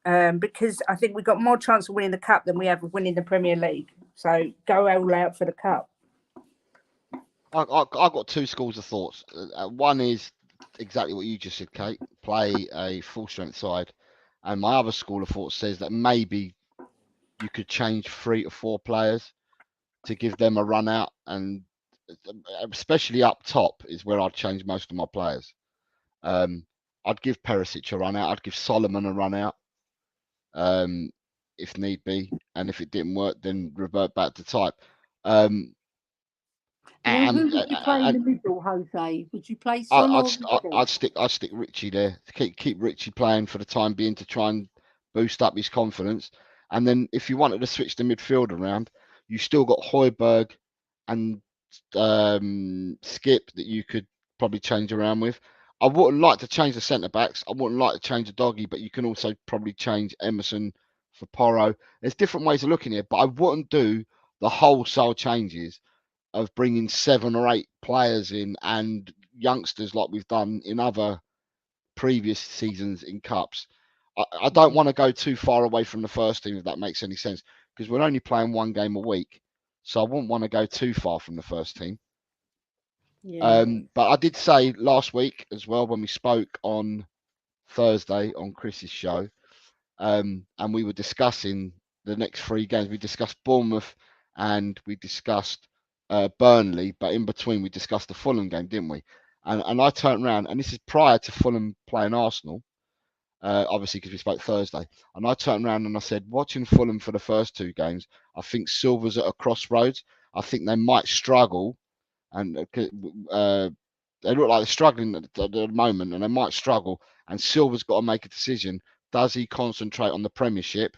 because I think we've got more chance of winning the cup than we have of winning the Premier League. So go all out for the cup. I've got 2 schools of thoughts. One is exactly what you just said, Kate. Play a full strength side, and my other school of thought says that maybe you could change 3 to 4 players to give them a run out, and especially up top is where I'd change most of my players. I'd give Perisic a run out. I'd give Solomon a run out, if need be. And if it didn't work, then revert back to type. Who would you play in the middle, Jose? Would you play Son I'd stick Richie there. Keep Richie playing for the time being to try and boost up his confidence. And then if you wanted to switch the midfield around, you still got Højbjerg and Skip that you could probably change around with. I wouldn't like to change the centre backs. I wouldn't like to change the doggy, but you can also probably change Emerson for Porro. There's different ways of looking at it, but I wouldn't do the wholesale changes of bringing 7 or 8 players in and youngsters like we've done in other previous seasons in cups. I don't want to go too far away from the first team, if that makes any sense, because we're only playing 1 game a week. So I wouldn't want to go too far from the first team. But I did say last week as well, when we spoke on Thursday on Chris's show, and we were discussing the next 3 games. We discussed Bournemouth and we discussed Burnley, but in between we discussed the Fulham game, didn't we? And I turned around, and this is prior to Fulham playing Arsenal, obviously because we spoke Thursday. And I turned around and I said, watching Fulham for the first 2 games, I think Silva's at a crossroads. I think they might struggle, and they look like they're struggling at the moment, and they might struggle. And Silva's got to make a decision. Does he concentrate on the Premiership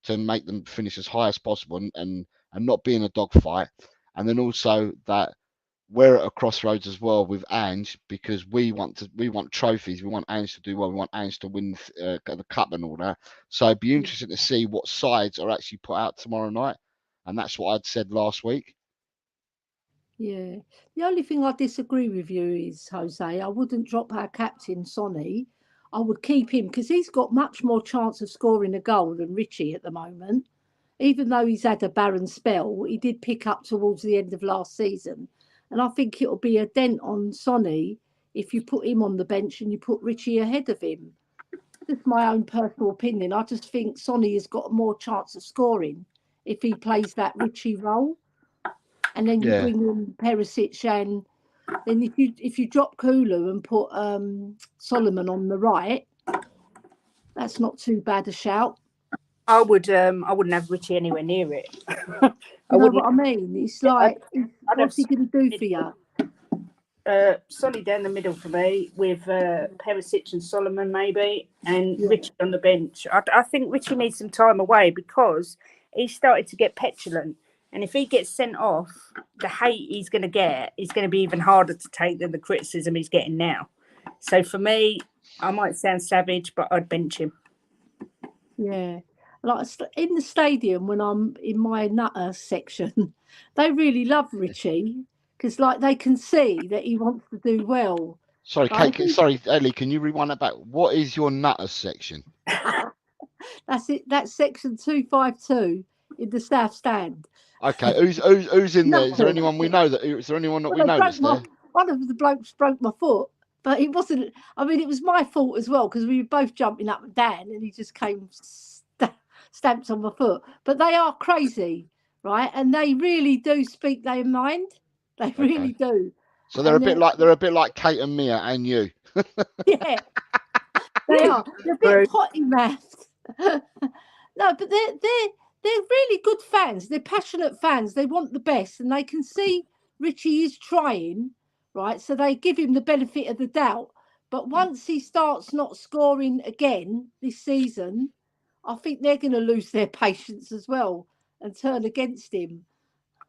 to make them finish as high as possible and not be in a dogfight? And then also that we're at a crossroads as well with Ange, because we want trophies. We want Ange to do well. We want Ange to win the cup and all that. So it'd be interesting to see what sides are actually put out tomorrow night. and that's what I'd said last week. Yeah. The only thing I disagree with you is, Jose, I wouldn't drop our captain, Sonny. I would keep him because he's got much more chance of scoring a goal than Richie at the moment. Even though he's had a barren spell, he did pick up towards the end of last season. And I think it'll be a dent on Sonny if you put him on the bench and you put Richie ahead of him. Just my own personal opinion. I just think Sonny has got more chance of scoring if he plays that Richie role. And then you Yeah. bring in Perisic, and then if you drop Kulu and put Solomon on the right, that's not too bad a shout. I wouldn't have Richie anywhere near it. You know what I mean? It's like, what's he going to do for you? Solly down the middle for me with Perisic and Solomon maybe, and Richie on the bench. I think Richie needs some time away because he's started to get petulant. And if he gets sent off, the hate he's going to get is going to be even harder to take than the criticism he's getting now. So for me, I might sound savage, but I'd bench him. Yeah. Like in the stadium when I'm in my nutter section, they really love Richie because like they can see that he wants to do well. Sorry, Right? Kate. Sorry, Ellie. Can you rewind that back? What is your nutter section? That's it. That's section 252 in the south stand. Okay, who's in there? Is there Nothing. anyone we know that? Is there anyone that Well, we know that's there? one of the blokes broke my foot, but it wasn't. I mean, it was my fault as well because we were both jumping up and down, and he just came stamped on my foot. But they are crazy, right? And they really do speak their mind. They really do. So they're a bit like Kate and Mia and you. Yeah, they are. They're a bit potty mouthed. No, but they're really good fans. They're passionate fans. They want the best, and they can see Richie is trying, right? So they give him the benefit of the doubt. But once he starts not scoring again this season, I think they're going to lose their patience as well and turn against him.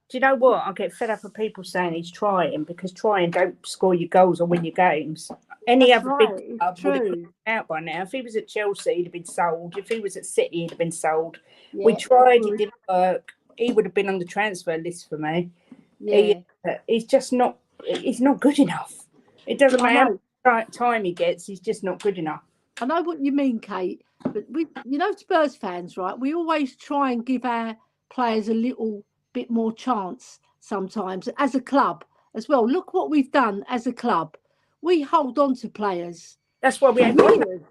Do you know what? I get fed up of people saying he's trying because trying don't score your goals or win your games. Any That's other right, big club would have put him out by now. If he was at Chelsea, he'd have been sold. If he was at City, he'd have been sold. Yeah, we tried, it didn't work. He would have been on the transfer list for me. Yeah. He's just not. He's not good enough. It doesn't matter how much time he gets. He's just not good enough. I know what you mean, Kate. But Spurs fans, right? We always try and give our players a little bit more chance sometimes as a club as well. Look what we've done as a club. We hold on to players. That's why we have years.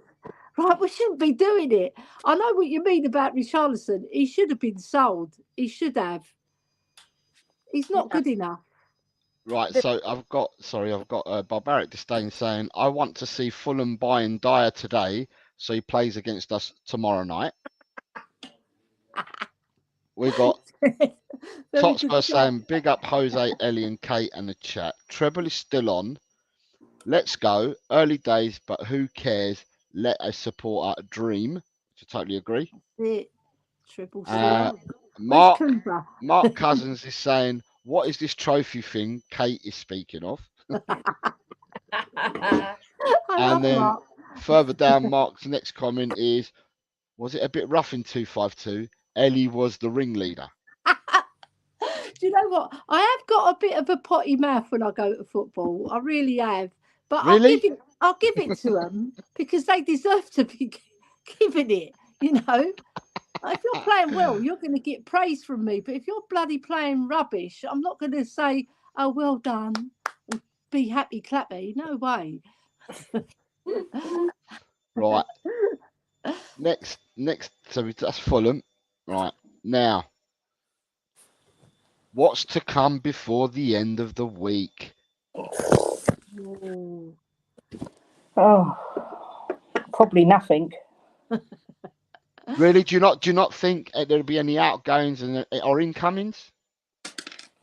Right, we shouldn't be doing it. I know what you mean about Richarlison. He should have been sold. He should have. He's not good enough. Right, so I've got Barbaric Disdain saying, I want to see Fulham buying Dyer today so he plays against us tomorrow night. We got Totspur saying, big up Jose, Ellie and Kate and the chat. Treble is still on. Let's go. Early days, but who cares? Let a supporter dream. Which I totally agree. Triple still on. Mark Cousins is saying, what is this trophy thing Kate is speaking of? And then Mark. Further down, Mark's next comment is, was it a bit rough in 252? Ellie was the ringleader. Do you know what? I have got a bit of a potty mouth when I go to football. I really have. But really? I'll give it to them because they deserve to be given it, you know. If you're playing well, you're going to get praise from me. But if you're bloody playing rubbish, I'm not going to say, oh, well done, and be happy clappy. No way. Right. Next, so that's Fulham. Right. Now, what's to come before the end of the week? Oh, probably nothing. Really? Do you not think there'll be any outgoings or incomings?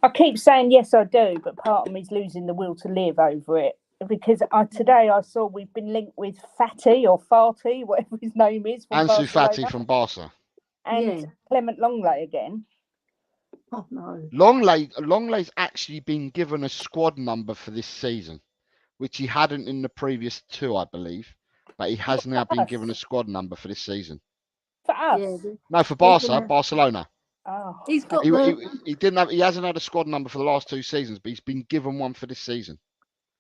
I keep saying yes, I do, but part of me's losing the will to live over it. Because today I saw we've been linked with Fati or Fati, whatever his name is. Ansu Fati from Barca. And Clement Longley again. Oh, no. Longley's actually been given a squad number for this season, which he hadn't in the previous two, I believe. But he has now been given a squad number for this season. For us? No, for Barcelona. Oh, He's got He, the he didn't have. He hasn't had a squad number for the last 2 seasons, but he's been given one for this season.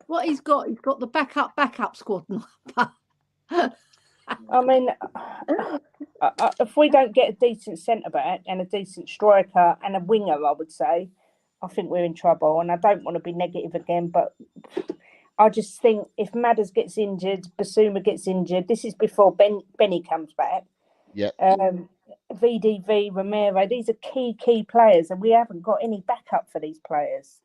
what he's got. He's got the backup squad number. I mean, if we don't get a decent centre back and a decent striker and a winger, I would say, I think we're in trouble. And I don't want to be negative again, but I just think if Madders gets injured, Basuma gets injured. This is before Benny comes back. Yeah. VDV, Romero, these are key players, and we haven't got any backup for these players.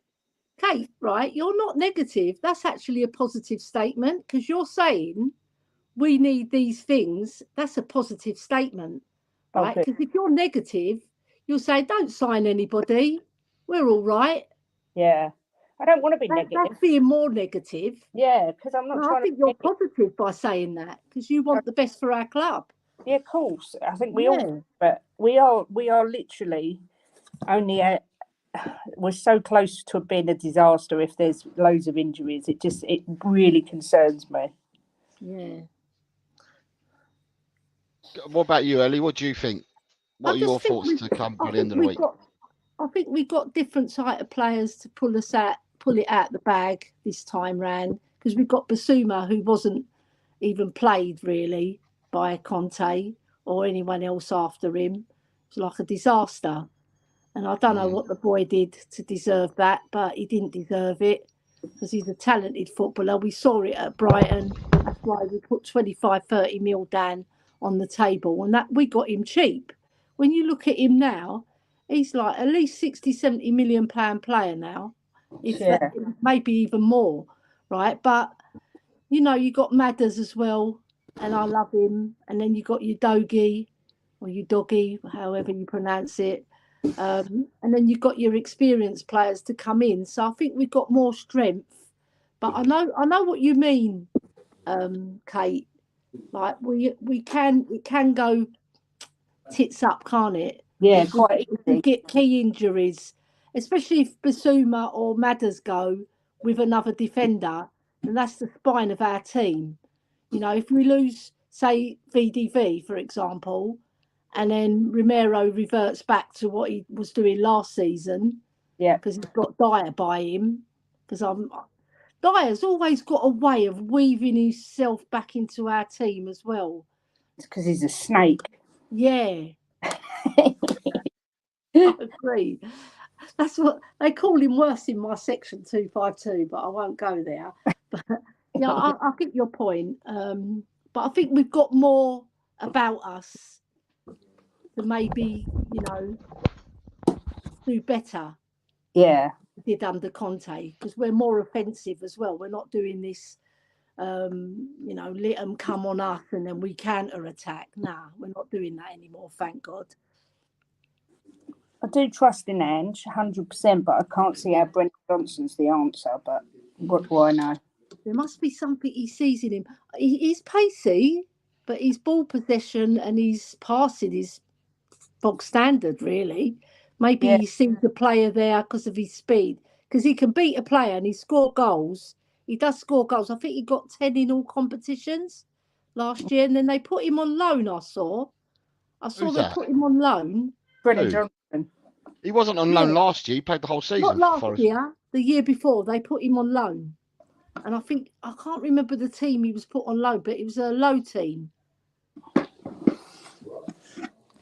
Kate, right? You're not negative. That's actually a positive statement because you're saying we need these things. That's a positive statement, right? Okay. Because if you're negative, you'll say, don't sign anybody. We're all right. Yeah. I don't want to be negative. That's being more negative. Yeah, because I'm not No, trying I think you're positive by saying that because you want the best for our club. Yeah, of course. I think we all, but we are literally only we're so close to being a disaster if there's loads of injuries. It really concerns me. Yeah. What about you, Ellie? What do you think? What are your thoughts to come by the end of the week? I think we got different type of players to pull it out the bag this time round because we've got Basuma, who wasn't even played really by Conte or anyone else after him. It's like a disaster. And I don't know what the boy did to deserve that, but he didn't deserve it because he's a talented footballer. We saw it at Brighton. That's why we put 25, 30 mil down on the table and that we got him cheap. When you look at him now, he's like at least 60, 70 million pound player now. Maybe even more, right? But, you know, you got Madders as well, and I love him. And then you got your Doggy, or your Doggy, however you pronounce it. And then you've got your experienced players to come in. So I think we've got more strength. But I know what you mean, Kate. Like it can go tits up, can't it? Yeah, if quite we get key injuries, especially if Basuma or Madders go with another defender, then that's the spine of our team. You know, if we lose, say, VDV, for example, and then Romero reverts back to what he was doing last season, because he's got Dyer by him, because Dyer's always got a way of weaving himself back into our team as well. It's because he's a snake. Yeah. I agree. That's what they call him worse in my section 252, but I won't go there. But yeah, I get your point. But I think we've got more about us to maybe, you know, do better. Yeah. Did under Conte, because we're more offensive as well. We're not doing this, you know, let them come on us and then we counter attack. Nah, we're not doing that anymore, thank God. I do trust in Ange 100%, but I can't see how Brendan Johnson's the answer. But what do I know? There must be something he sees in him. He's pacey, but his ball possession and his passing is bog standard, really. Maybe he sees the player there because of his speed, because he can beat a player and he score goals. He does score goals. I think he got 10 in all competitions last year, and then they put him on loan. I saw they put him on loan. Brendan Johnson. He wasn't on loan last year. He played the whole season. Not last year. The year before, they put him on loan. And I think, I can't remember the team he was put on loan, but it was a low team.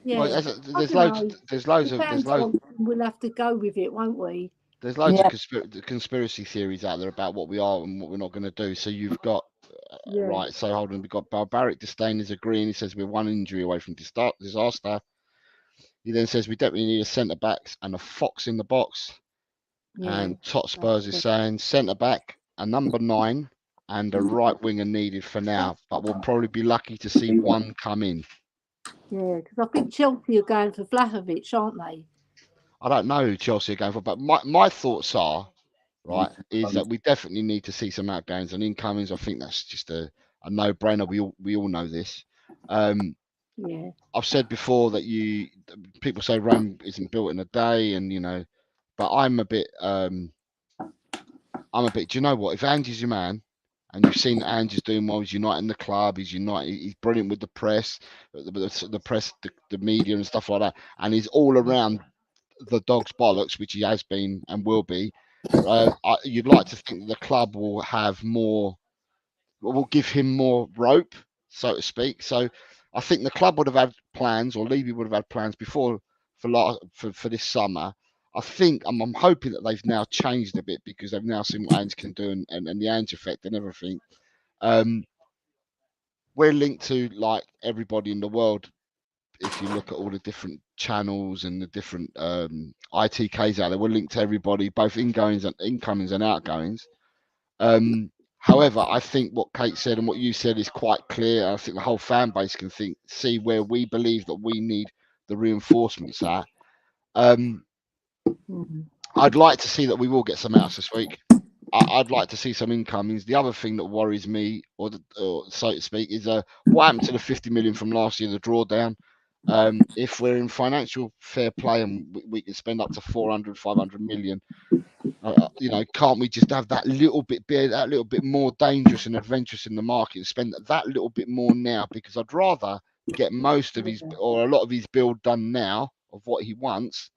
Yeah. Well, there's loads of. We'll have to go with it, won't we? There's loads of conspiracy theories out there about what we are and what we're not going to do. So you've got, right, so hold on, we've got Barbaric Disdain is agreeing. He says we're one injury away from disaster. He then says we definitely need a centre-back and a fox in the box. Yeah, and Tot Spurs is saying centre-back, a number 9 and a right winger needed for now. But we'll probably be lucky to see one come in. Yeah, because I think Chelsea are going for Vlahovic, aren't they? I don't know who Chelsea are going for, but my thoughts are, right, is that we definitely need to see some outgoings and incomings. I think that's just a no-brainer. We all know this. Yeah. I've said before that people say Rome isn't built in a day, and you know, but I'm a bit. Do you know what? If Andy's your man, And you've seen Ange's doing well. He's uniting the club. He's brilliant with the press, the press, the media, and stuff like that. And he's all around the dog's bollocks, which he has been and will be. You'd like to think that the club will have more, will give him more rope, so to speak. So I think the club would have had plans, or Levy would have had plans before for this summer. I think I'm hoping that they've now changed a bit because they've now seen what Ange can do and the Ange effect and everything. We're linked to like everybody in the world. If you look at all the different channels and the different ITKs out there, we're linked to everybody, both incomings and outgoings. However, I think what Kate said and what you said is quite clear. I think the whole fan base can see where we believe that we need the reinforcements at. I'd like to see that we will get some outs this week. I'd like to see some incomings. The other thing that worries me, or so to speak, is what happened to the 50 million from last year, the drawdown. If we're in financial fair play and we can spend up to 400, 500 million, can't we just have that little bit more dangerous and adventurous in the market and spend that little bit more now? Because I'd rather get most of his or a lot of his build done now of what he wants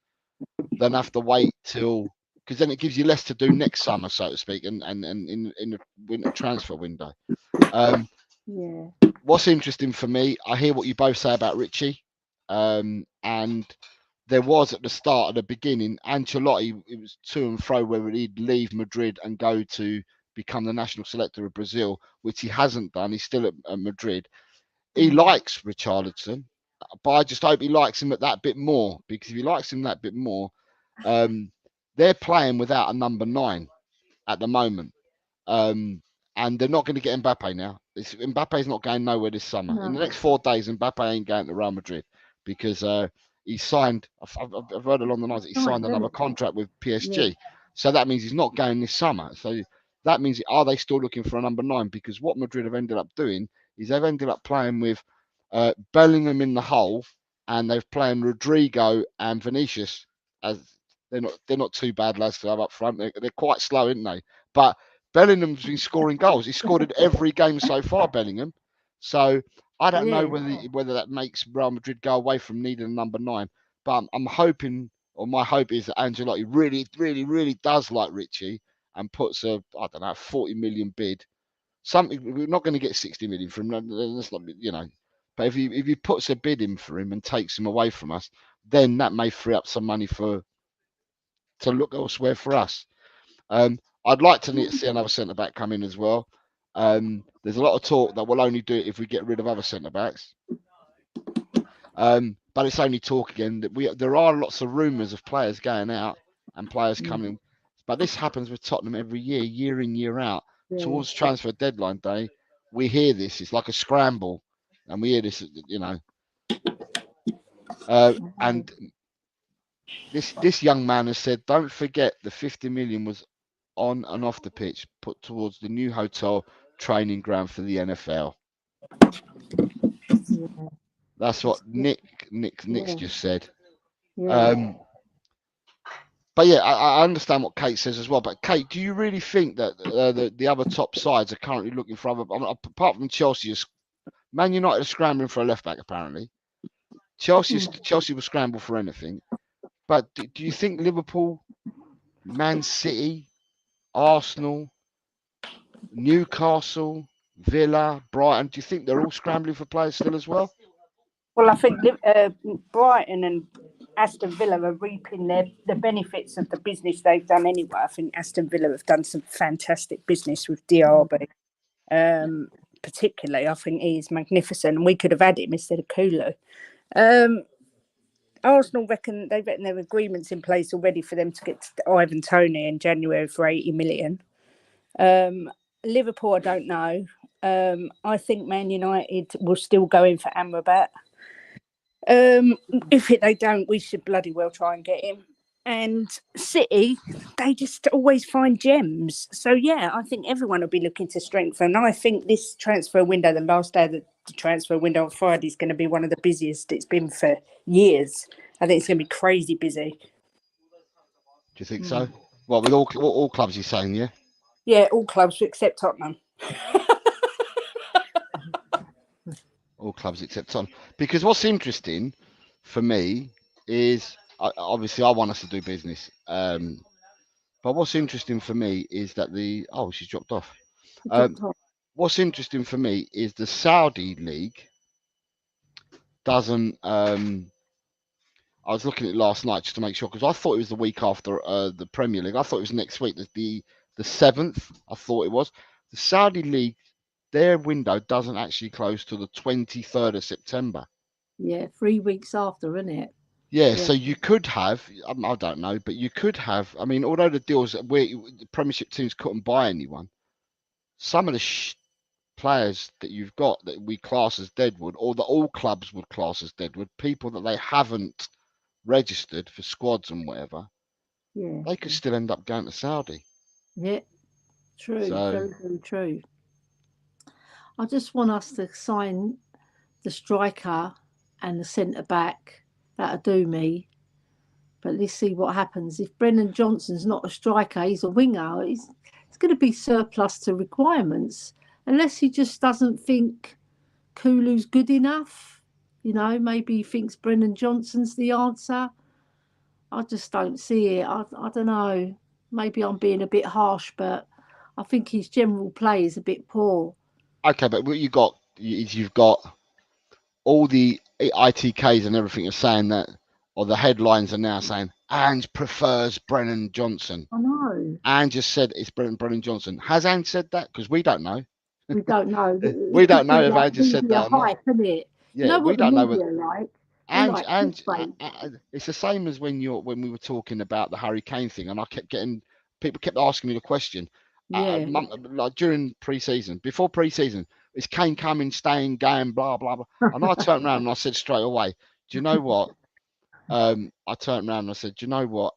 than have to wait till, because then it gives you less to do next summer, so to speak, and in the winter transfer window. What's interesting for me, I hear what you both say about Richie, and there was at the start, at the beginning, Ancelotti, it was to and fro whether he'd leave Madrid and go to become the national selector of Brazil, which he hasn't done. He's still at Madrid. He likes Richarlison, but I just hope he likes him at that bit more, because if he likes him that bit more, they're playing without a number 9 at the moment. And they're not going to get Mbappe now. Mbappe's not going nowhere this summer. No. In the next 4 days, Mbappe ain't going to Real Madrid because he signed. I've heard along the lines that he signed another contract with PSG. Yeah. So that means he's not going this summer. So that means, are they still looking for a number 9? Because what Madrid have ended up doing is they've ended up playing with Bellingham in the hole, and they've playing Rodrigo and Vinicius as they're not too bad lads to have up front. They're quite slow, aren't they? But Bellingham's been scoring goals. He's scored in every game so far, Bellingham. So I don't know whether that makes Real Madrid go away from needing a number 9. But I'm hoping, or my hope is that Ancelotti really, really, really does like Richie and puts a 40 million bid. Something we're not going to get 60 million from him. That's not, But if he puts a bid in for him and takes him away from us, then that may free up some money to look elsewhere for us. I'd like to see another centre back come in as well. There's a lot of talk that we'll only do it if we get rid of other centre backs. But it's only talk again. There are lots of rumours of players going out and players coming. But this happens with Tottenham every year, year in, year out. Yeah. Towards transfer deadline day, we hear this. It's like a scramble, and we hear this, and this young man has said, don't forget the 50 million was on and off the pitch, put towards the new hotel training ground for the NFL. Yeah. That's what Nick's just said. Yeah. But yeah, I understand what Kate says as well. But Kate, do you really think that the other top sides are currently looking for other? Apart from Chelsea, Man United are scrambling for a left back apparently. Chelsea will scramble for anything. But do you think Liverpool, Man City, Arsenal, Newcastle, Villa, Brighton, do you think they're all scrambling for players still as well? Well, I think Brighton and Aston Villa are reaping the benefits of the business they've done anyway. I think Aston Villa have done some fantastic business with Diaby. Particularly, I think he is magnificent, and we could have had him instead of Kulu. Arsenal reckon their agreements in place already for them to get to Ivan Toney in January for 80 million. Liverpool, I don't know. I think Man United will still go in for Amrabat. If they don't, we should bloody well try and get him. And City, they just always find gems. So yeah, I think everyone will be looking to strengthen. I think this transfer window, the last day of the transfer window on Friday, is going to be one of the busiest it's been for years. I think it's going to be crazy busy. Do you think so? Well, with all clubs, you're saying, yeah? Yeah, all clubs except Tottenham. All clubs except Tottenham. Because what's interesting for me is obviously I want us to do business. But what's interesting for me is that she's dropped off. What's interesting for me is the Saudi league doesn't. I was looking at it last night just to make sure because I thought it was the week after the Premier League. I thought it was next week, the 7th. I thought it was the Saudi league. Their window doesn't actually close till the 23rd of September. Yeah, 3 weeks after, isn't it? Yeah, so you could have, I don't know, but you could have. I mean, although the deals where the Premiership teams couldn't buy anyone, some of the players that you've got that we class as deadwood, or that all clubs would class as deadwood, people that they haven't registered for squads and whatever, they could still end up going to Saudi. Yeah, true, So, very, very true. I just want us to sign the striker and the centre back. That'll do me. But let's see what happens. If Brennan Johnson's not a striker, he's a winger. He's going to be surplus to requirements unless he just doesn't think Kulu's good enough. You know, maybe he thinks Brennan Johnson's the answer. I just don't see it. I don't know. Maybe I'm being a bit harsh, but I think his general play is a bit poor. okay, but what you've got all the ITKs and everything are saying that, or the headlines are now saying, Ange prefers Brennan Johnson. I know. Ange just said it's Brennan Johnson. Has Ange said that? Because we don't know. We don't know. We don't know if Ange has said that or not. Hype, isn't it? Yeah, you know we don't know what like. Ange, it's the same as when we were talking about the Harry Kane thing, and I kept getting people kept asking me the question. Like during pre-season, before pre-season, is Kane coming, staying, going, blah blah blah. And I turned around and I said straight away, do you know what? I turned around and I said, do you know what?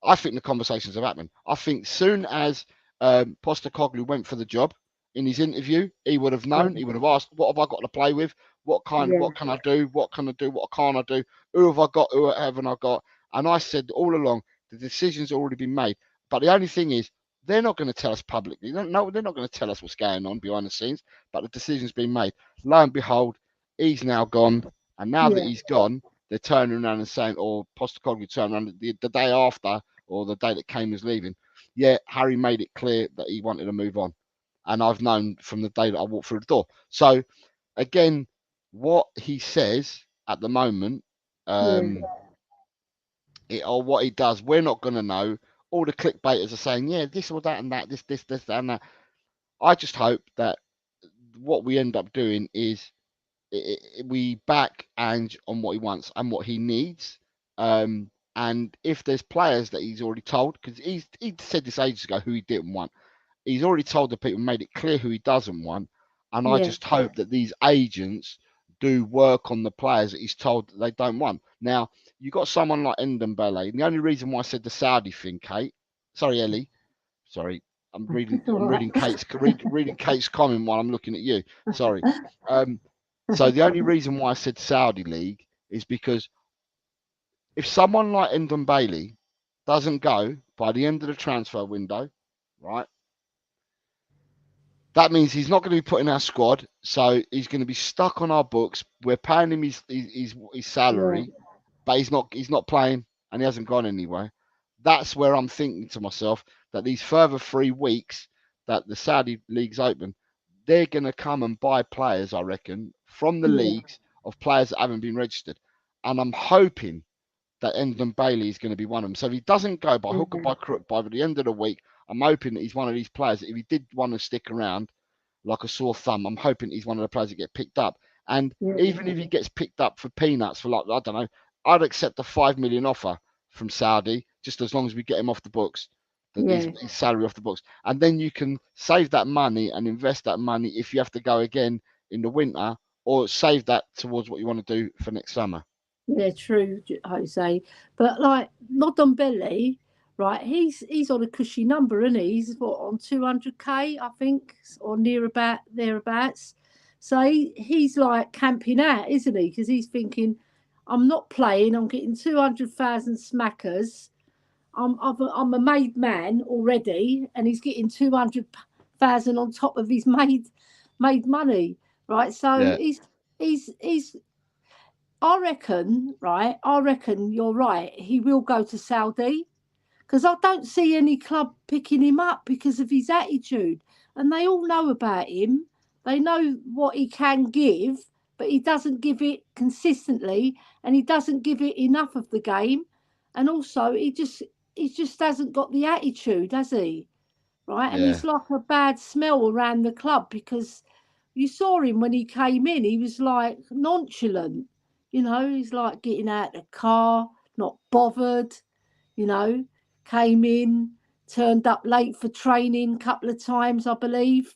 I think the conversations have happened. I think soon as Postecoglou went for the job in his interview, he would have known. He would have asked, "What have I got to play with? What can I do? What can I do? What can't I do? Who have I got? Who haven't I got?" And I said all along, the decision's already been made. But the only thing is, they're not going to tell us publicly. They're not going to tell us what's going on behind the scenes. But the decision's been made. Lo and behold, he's now gone. And now that he's gone, they're turning around and saying, or Postecoglou turned around the day after, or the day that Kane was leaving. Yeah, Harry made it clear that he wanted to move on. And I've known from the day that I walked through the door. So, again, what he says at the moment, or what he does, we're not going to know. All the clickbaiters are saying, yeah, this or that and that, this, that and that. I just hope that what we end up doing is we back Ange on what he wants and what he needs. And if there's players that he's already told, because he said this ages ago who he didn't want. He's already told the people, made it clear who he doesn't want. And I just hope that these agents do work on the players that he's told that they don't want. Now, you got someone like Ndombele. And the only reason why I said the Saudi thing, Elly. Sorry, I'm reading Kate's comment while I'm looking at you. Sorry. So the only reason why I said Saudi League is because if someone like Ndombele doesn't go by the end of the transfer window, right? That means he's not going to be put in our squad, so he's going to be stuck on our books. We're paying him his salary, but he's not playing, and he hasn't gone anywhere. That's where I'm thinking to myself that these further 3 weeks that the Saudi league's open, they're going to come and buy players, I reckon, from the leagues of players that haven't been registered, and I'm hoping that Ndombele is going to be one of them. So if he doesn't go by hook or by crook by the end of the week, I'm hoping that he's one of these players that if he did want to stick around like a sore thumb, I'm hoping he's one of the players that get picked up. And even if he gets picked up for peanuts, for like, I don't know, I'd accept a 5 million offer from Saudi just as long as we get him off the books, his salary off the books. And then you can save that money and invest that money if you have to go again in the winter, or save that towards what you want to do for next summer. Yeah, true, Jose. But like Ndombele, right? He's on a cushy number, isn't he? He's on 200k, I think, or thereabouts. So he's like camping out, isn't he? Because he's thinking, I'm not playing. I'm getting 200,000 smackers. I'm a made man already, and he's getting 200,000 100,000 on top of his made money, right? So Yeah. he's. I reckon, right? I reckon you're right. He will go to Saudi because I don't see any club picking him up because of his attitude, and they all know about him. They know what he can give, but he doesn't give it consistently, and he doesn't give it enough of the game, and also he just hasn't got the attitude, has he? Right, and Yeah. he's like a bad smell around the club because you saw him when he came in. He was like nonchalant, he's like getting out of the car, not bothered, you know, came in, turned up late for training a couple of times, I believe.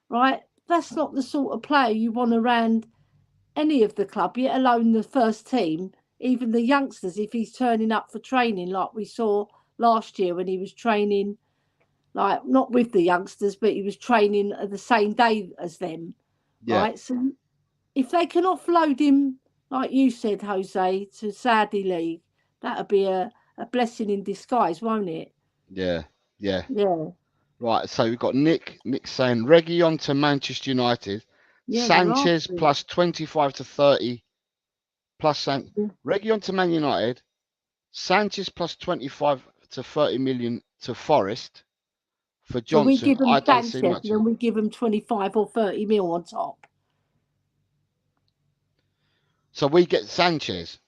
Right, that's not the sort of player you want around any of the club, yet alone the first team. Even the youngsters, if he's turning up for training, like we saw last year when he was training, like not with the youngsters, but he was training the same day as them, Yeah. right? So if they can offload him, like you said, Jose, to Saudi League, that'll be a blessing in disguise, won't it? Yeah. Yeah. Yeah, Right. So we've got Nick saying Reguilon to Manchester United, yeah, you're Sanchez after it. plus 25 to 30 plus Reguilon to Man United, Sanchez plus 25 to 30 million to Forest. For So we Johnson, give them I don't see Sanchez, much. and then we give them 25 or 30 mil on top. So we get Sanchez.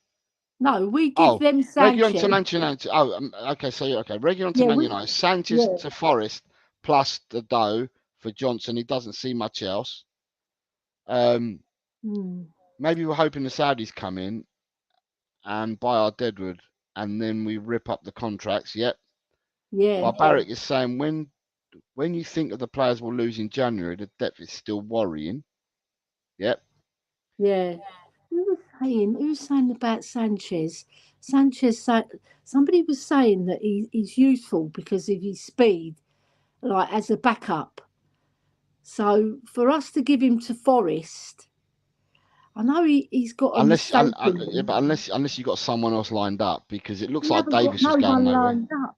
No, we give Oh, them Reguilon to Sanchez. Manchester United. Oh, okay. So okay, Reguilon to Yeah, Man United, Sanchez yeah, to Forest plus the dough for Johnson. He doesn't see much else. mm, Maybe we're hoping the Saudis come in and buy our Deadwood, and then we rip up the contracts. Yep. yeah, Barbaric is saying when you think of the players we'll lose in January, the depth is still worrying. Yep. yeah. Who was saying about Sanchez? Somebody was saying that he's useful because of his speed, like as a backup. So for us to give him to Forest, I know he's got a mistake in Yeah, him. but unless you got someone else lined up, because it looks We like haven't got Davis was no going one nowhere. lined up.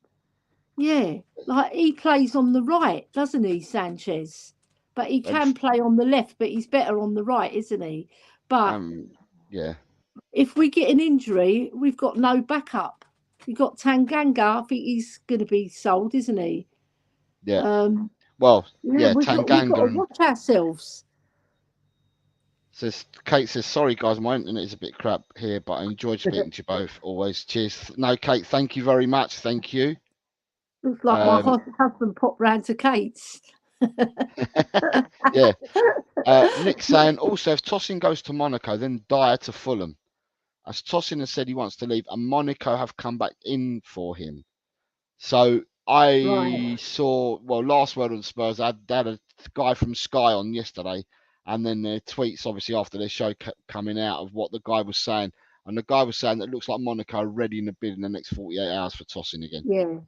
Yeah, like he plays on the right, doesn't he, Sanchez? But he can play on the left, but he's better on the right, isn't he? But Yeah, if we get an injury, we've got no backup. We've got Tanganga. I think he's going to be sold, isn't he? yeah. Um, Well, yeah, yeah, we've got to Tanganga watch ourselves. says Kate says sorry guys, my internet is a bit crap here, but I enjoyed speaking to you both. Always, cheers. No, Kate, thank you very much. Thank you. Looks like my husband popped round to Kate's. Yeah. Nick saying also if Tosin goes to Monaco, then Dyer to Fulham. As Tosin has said he wants to leave, and Monaco have come back in for him. So Right. I saw, well, last word on Spurs, I had a guy from Sky on yesterday, and then their tweets, obviously, after their show kept coming out of what the guy was saying. And the guy was saying that it looks like Monaco are ready in the bid in the next 48 hours for tossing again. Yeah.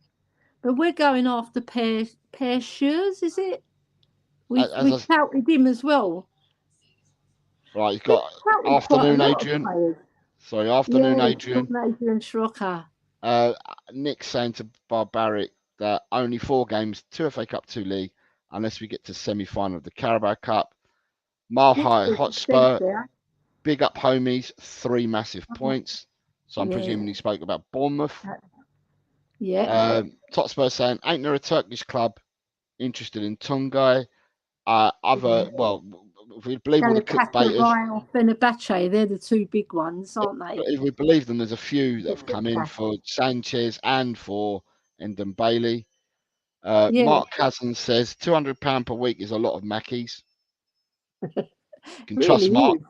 But we're going after Pear Shures, is it? We've As touted him as well. right, he's We've got touted quite a afternoon, lot of Adrian. players. Sorry, afternoon, Yeah, Adrian. Adrian Schrocker. Nick saying to Barbaric that only 4 games, 2 FA Cup, 2 League, unless we get to semi-final of the Carabao Cup. Mile Next High week, Hotspur, there. big up homies, 3 massive points. So I'm Yeah. presuming he spoke about Bournemouth. Yeah. Hotspur saying, ain't there a Turkish club interested in Tungay? Well, if we believe all the clickbaiters, Galatasaray or Fenerbahce, they're the 2 big ones, aren't they? if we believe them, there's a few that have come in for Sanchez and for Endon Bailey. Yeah. Mark Cousin says £200 per week is a lot of Mackies. You can trust Really Mark. is.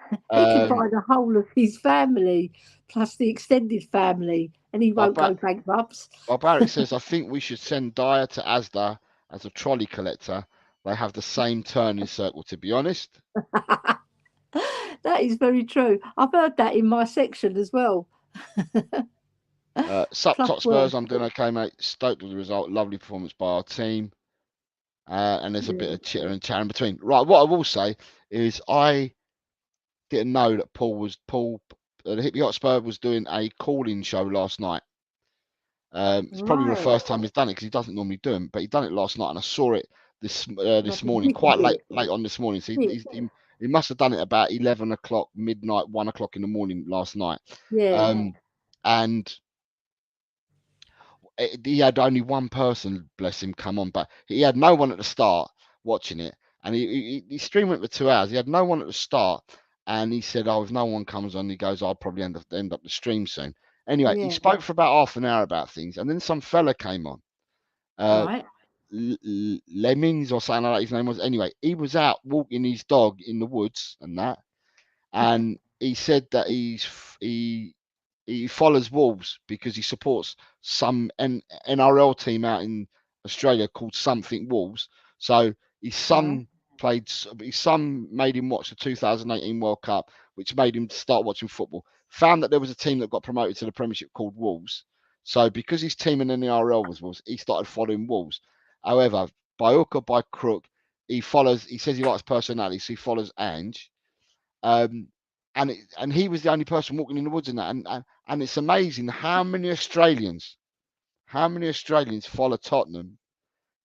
He could buy the whole of his family plus the extended family, and he won't go bankrupt. Barbaric says, I think we should send Dyer to Asda as a trolley collector. They have the same turning circle, to be honest. That is very true. I've heard that in my section as well. Sup top Spurs, words. I'm doing okay, mate. Stoked with the result. Lovely performance by our team. And there's a bit of chitter and chatter in between. Right, what I will say is I didn't know that the Hippie Hotspur was doing a call-in show last night. It's probably the first time he's done it because he doesn't normally do them, but he done it last night and I saw it. this Like a morning, big quite bit. late on this morning. So Bit. he must have done it about 11 o'clock, midnight, 1 o'clock in the morning last night. Yeah. And he had only one person, bless him, come on, but he had no one at the start watching it, and he streamed it for 2 hours. He had no one at the start, and he said, "Oh, if no one comes on," he goes, "I'll probably end up the stream soon." Anyway, he Yeah. spoke for about half an hour about things, and then some fella came on, Right. Lemmings or something like that. His name was. Anyway, he was out walking his dog in the woods and that, and he said that he follows Wolves because he supports some NRL team out in Australia called something Wolves. So his son his son made him watch the 2018 World Cup, which made him start watching football. Found that there was a team that got promoted to the Premiership called Wolves. So because his team in the NRL was Wolves, he started following Wolves. However, by hook or by crook, he says he likes personality, so he follows Ange. Um, and he was the only person walking in the woods in that. And it's amazing how many Australians follow Tottenham,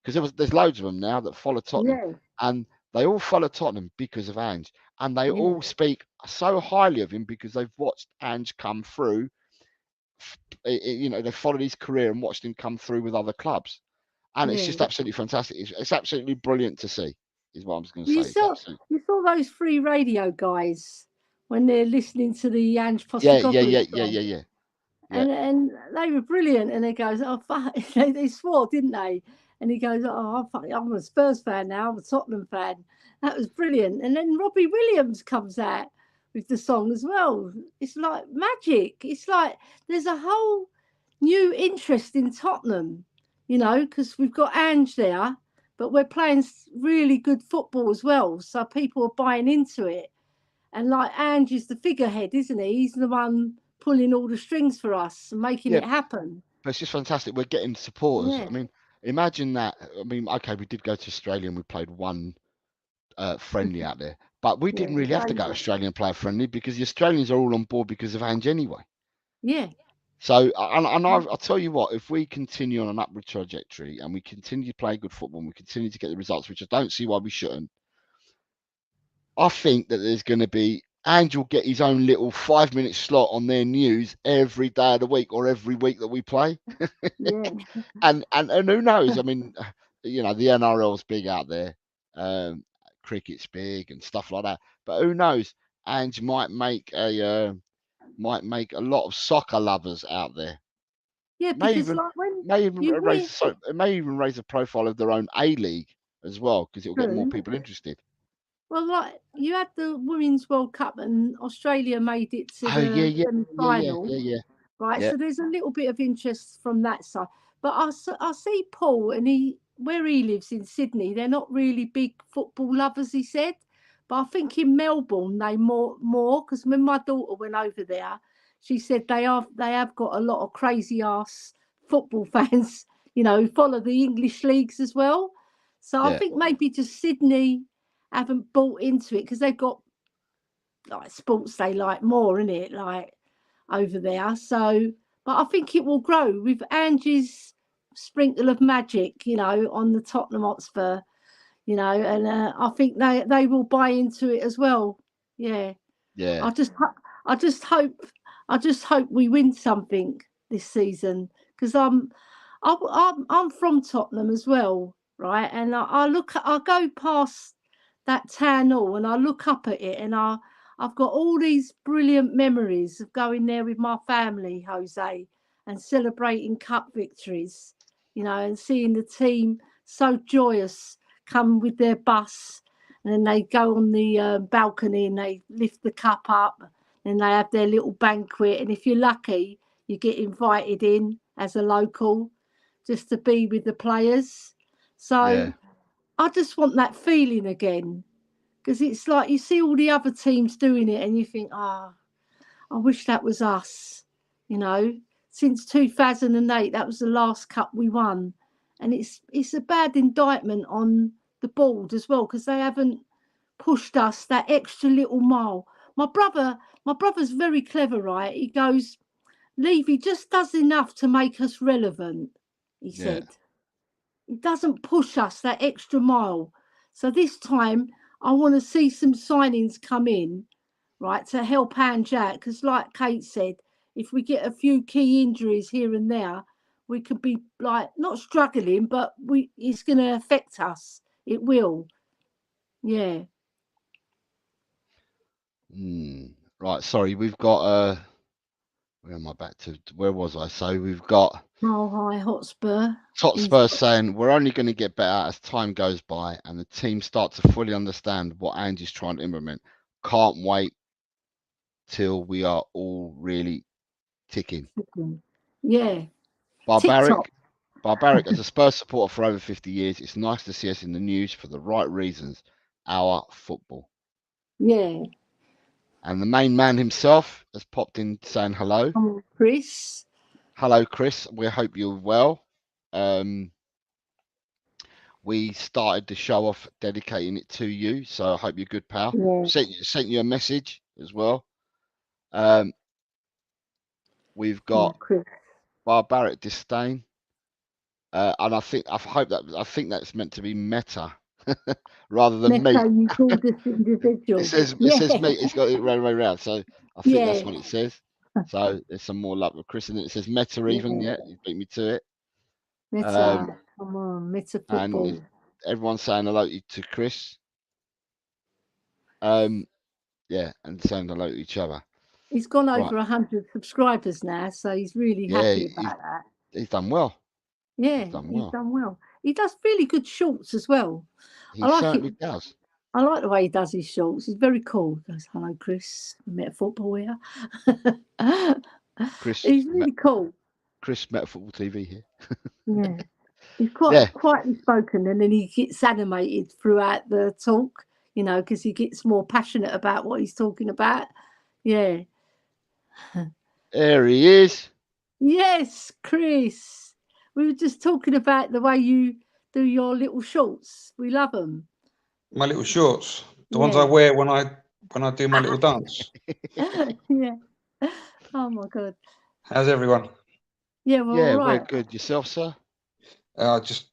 because there's loads of them now that follow Tottenham, Yeah. and they all follow Tottenham because of Ange, and they Yeah. all speak so highly of him because they've watched Ange come through. They followed his career and watched him come through with other clubs, and it's Yeah. just absolutely fantastic. It's absolutely brilliant to see, is what I'm going to You say. It's saw absolutely. you saw those free radio guys when they're listening to the Ange Yeah, Postecoglou song, yeah. and they were brilliant. And they goes, "Oh fuck," they swore, didn't they? And he goes, "Oh, I'm a Spurs fan now. I'm a Tottenham fan." That was brilliant. And then Robbie Williams comes out with the song as well. It's like magic. It's like there's a whole new interest in Tottenham, because we've got Ange there, but we're playing really good football as well. So people are buying into it. And like Ange is the figurehead, isn't he? He's the one pulling all the strings for us and making Yeah, it happen. but it's just fantastic. We're getting supporters. Yeah, I mean, imagine that. I mean, okay, we did go to Australia and we played one friendly out there, but we yeah, didn't really have to go to Australia and play a friendly because the Australians are all on board because of Ange anyway. yeah, So, and I'll tell you what, if we continue on an upward trajectory and we continue to play good football and we continue to get the results, which I don't see why we shouldn't, I think that there's going to be Ange will get his own little 5 minute slot on their news every day of the week or every week that we play. yeah. And who knows? I mean, the NRL's big out there, cricket's big and stuff like that. But who knows? Ange might make a lot of soccer lovers out there. Yeah, May because even like when may even you hear raise the profile of their own A League as well because it'll get more true, people interested. well, like you had the Women's World Cup and Australia made it to Oh yeah, the yeah, semi-final. yeah. Right, Yeah, so there's a little bit of interest from that side. But I see Paul, and where he lives in Sydney, they're not really big football lovers, he said. But I think in Melbourne they more because when my daughter went over there, she said they have got a lot of crazy ass football fans, who follow the English leagues as well. So I yeah, think maybe just Sydney haven't bought into it because they've got like sports they like more, in it, like over there. So, but I think it will grow with Angie's sprinkle of magic, on the Tottenham Hotspur, and I think they will buy into it as well. Yeah, yeah, I just I just hope I just hope we win something this season because I'm from Tottenham as well, right? And I go past that town hall and I look up at it and I've got all these brilliant memories of going there with my family, Jose, and celebrating cup victories, and seeing the team so joyous come with their bus and then they go on the balcony and they lift the cup up and they have their little banquet. And if you're lucky, you get invited in as a local just to be with the players. So yeah, I just want that feeling again because it's like you see all the other teams doing it and you think, I wish that was us. Since 2008, that was the last cup we won. And it's a bad indictment on the board as well because they haven't pushed us that extra little mile. My brother's very clever, right? He goes, Levy just does enough to make us relevant, he yeah, said. It doesn't push us that extra mile. So this time, I want to see some signings come in, right, to help hand Jack. Because, like Kate said, if we get a few key injuries here and there, we could be like not struggling, but it's going to affect us. It will. Yeah. Right, sorry, we've got where am I back to? Where was I? So we've got Mile High Hotspur. Hotspur saying we're only going to get better as time goes by and the team start to fully understand what Andy's trying to implement. Can't wait till we are all really ticking. Yeah. Barbaric, TikTok. as a Spurs supporter for over 50 years, it's nice to see us in the news for the right reasons. Our football. Yeah. And the main man himself has popped in saying hello. Chris. Hello, Chris. We hope you're well. We started the show off dedicating it to you, so I hope you're good, pal. Yeah. Sent you a message as well. We've got Chris. Barbaric Disdain, and I think that's meant to be meta rather than me. Meta, you call this individual. It says me. It's got it right way around. So I think that's what it says. So there's some more luck with Chris, and it says meta even. Yeah, you beat me to it. Meta, come on, Meta football. And everyone's saying hello to Chris. Yeah, and saying hello to each other. He's gone over 100 subscribers now, so he's really happy about that. He's done well. Yeah, he's done well. He does really good shorts as well. He certainly does. I like the way he does his shorts. He's very cool. He goes, hello, Chris. I met a football here. Chris, he's really cool. Chris met a football TV here. Yeah. He's quite quietly spoken, and then he gets animated throughout the talk, you know, because he gets more passionate about what he's talking about. Yeah. There he is. Yes, Chris. We were just talking about the way you do your little shorts. We love them. My little shorts, the ones I wear when I do my little dance. Yeah. Oh my God. How's everyone? Yeah, well, we're good. Yourself, sir? Just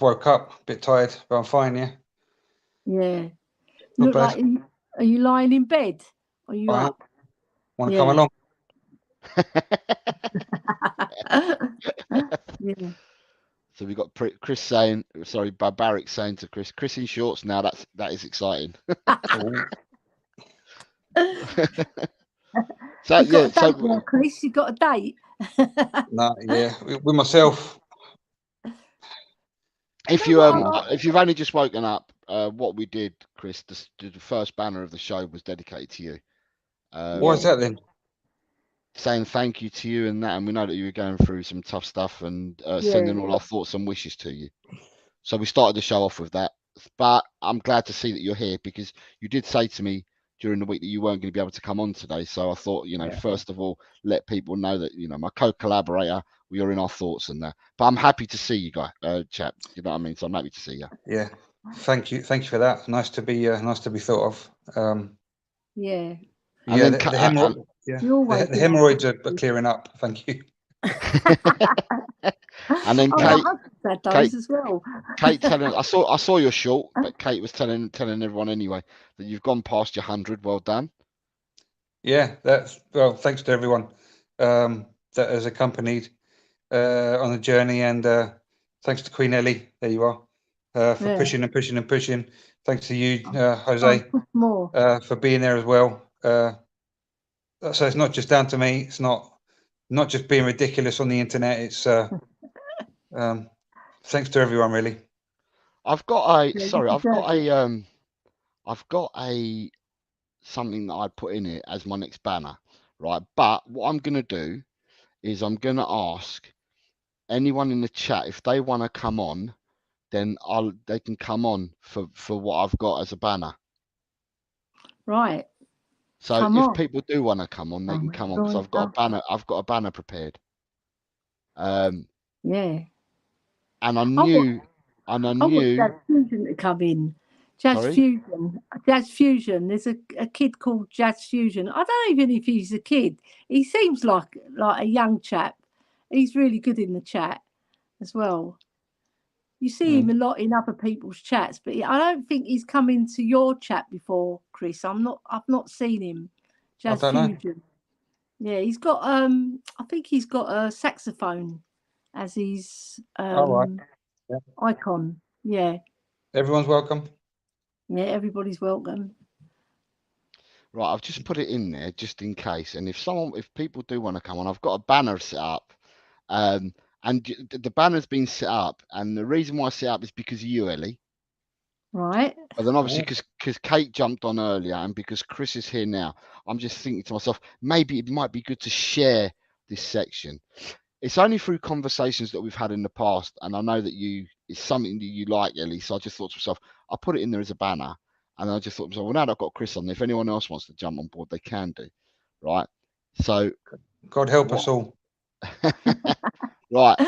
woke up, a bit tired, but I'm fine. Yeah. Yeah. Not bad. Like, are you lying in bed? Are you up? Want to come along? Yeah. So we got Chris saying, sorry, Barbaric saying to Chris in shorts now. That is exciting. So Chris, you got a date? No, yeah, with myself. If you've only just woken up, what we did, Chris, the first banner of the show was dedicated to you. Why is that then? Saying thank you to you and that, and we know that you were going through some tough stuff, and sending all our thoughts and wishes to you. So we started the show off with that. But I'm glad to see that you're here, because you did say to me during the week that you weren't going to be able to come on today. So I thought, first of all, let people know that, my co-collaborator, we are in our thoughts and that. But I'm happy to see you, chap. You know what I mean? So I'm happy to see you. Yeah, thank you for that. Nice to be thought of. Yeah. Yeah, the hemorrhoids are clearing up. Thank you. And then Kate as well. Kate telling, I saw your short, but Kate was telling everyone anyway that you've gone past your 100. Well done. Yeah, thanks to everyone that has accompanied on the journey, and thanks to Queen Elly. There you are, for pushing and pushing and pushing. Thanks to you, Jose, for being there as well. So it's not just down to me. It's not just being ridiculous on the internet. It's thanks to everyone, really. I've got a something that I put in it as my next banner, right? But what I'm gonna do is I'm gonna ask anyone in the chat if they want to come on, then they can come on for what I've got as a banner. Right. So if people do want to come on, they can come on, because I've got a banner prepared. Yeah. And I knew Jazz Fusion to come in. Jazz Fusion. There's a kid called Jazz Fusion. I don't even know if he's a kid. He seems like a young chap. He's really good in the chat as well. You see him a lot in other people's chats, but I don't think he's come into your chat before, Chris. I've not seen him. Jazz don't know. Fusion. Yeah, he's got I think he's got a saxophone as his All right. Yeah. icon. Yeah. Everyone's welcome. Yeah, everybody's welcome. Right, I've just put it in there just in case. And if people do want to come on, I've got a banner set up. And the banner's been set up, and the reason why I set up is because of you, Elly. Right. But then obviously because Kate jumped on earlier and because Chris is here now, I'm just thinking to myself, maybe it might be good to share this section. It's only through conversations that we've had in the past, and I know that it's something that you like, Elly. So I just thought to myself, I'll put it in there as a banner, and I just thought to myself, well, now that I've got Chris on there, if anyone else wants to jump on board, they can do, right? So, God help us all. right,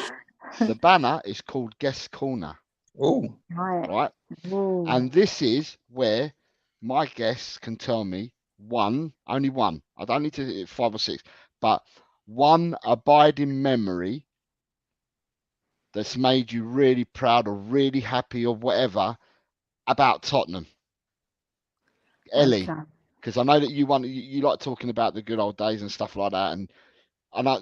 the banner is called Guest Corner. Oh, right, Ooh. and this is where my guests can tell me only one. I don't need to 5 or 6, but one abiding memory that's made you really proud or really happy or whatever about Tottenham. Elly, because I know that you like talking about the good old days and stuff like that, and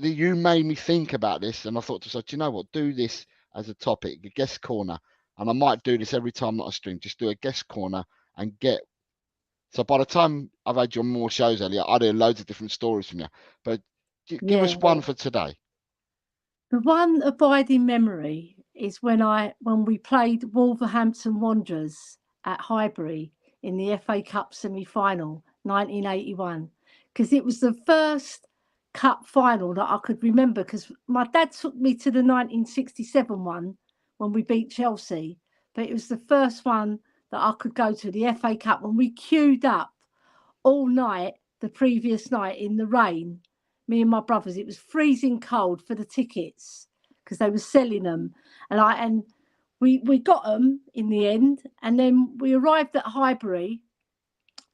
you made me think about this, and I thought to myself, do you know what? Do this as a topic, a guest corner, and I might do this every time that I stream. Just do a guest corner and get. So by the time I've had you on more shows, Elly, I'll do loads of different stories from you. But give us one for today. The one abiding memory is when we played Wolverhampton Wanderers at Highbury in the FA Cup semi-final, 1981, because it was the first cup final that I could remember, because my dad took me to the 1967 one when we beat Chelsea, but it was the first one that I could go to, the FA Cup, when we queued up all night the previous night in the rain, me and my brothers. It was freezing cold for the tickets because they were selling them, and we got them in the end, and then we arrived at Highbury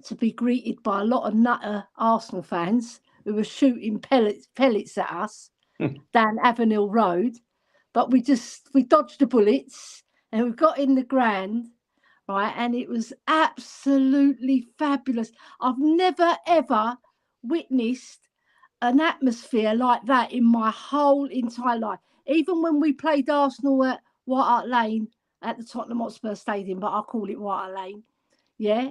to be greeted by a lot of nutter Arsenal fans who were shooting pellets at us down Avenel Road, but we dodged the bullets and we got in the ground, right, and it was absolutely fabulous. I've never ever witnessed an atmosphere like that in my whole entire life. Even when we played Arsenal at White Hart Lane at the Tottenham Hotspur Stadium, but I call it White Hart Lane, yeah,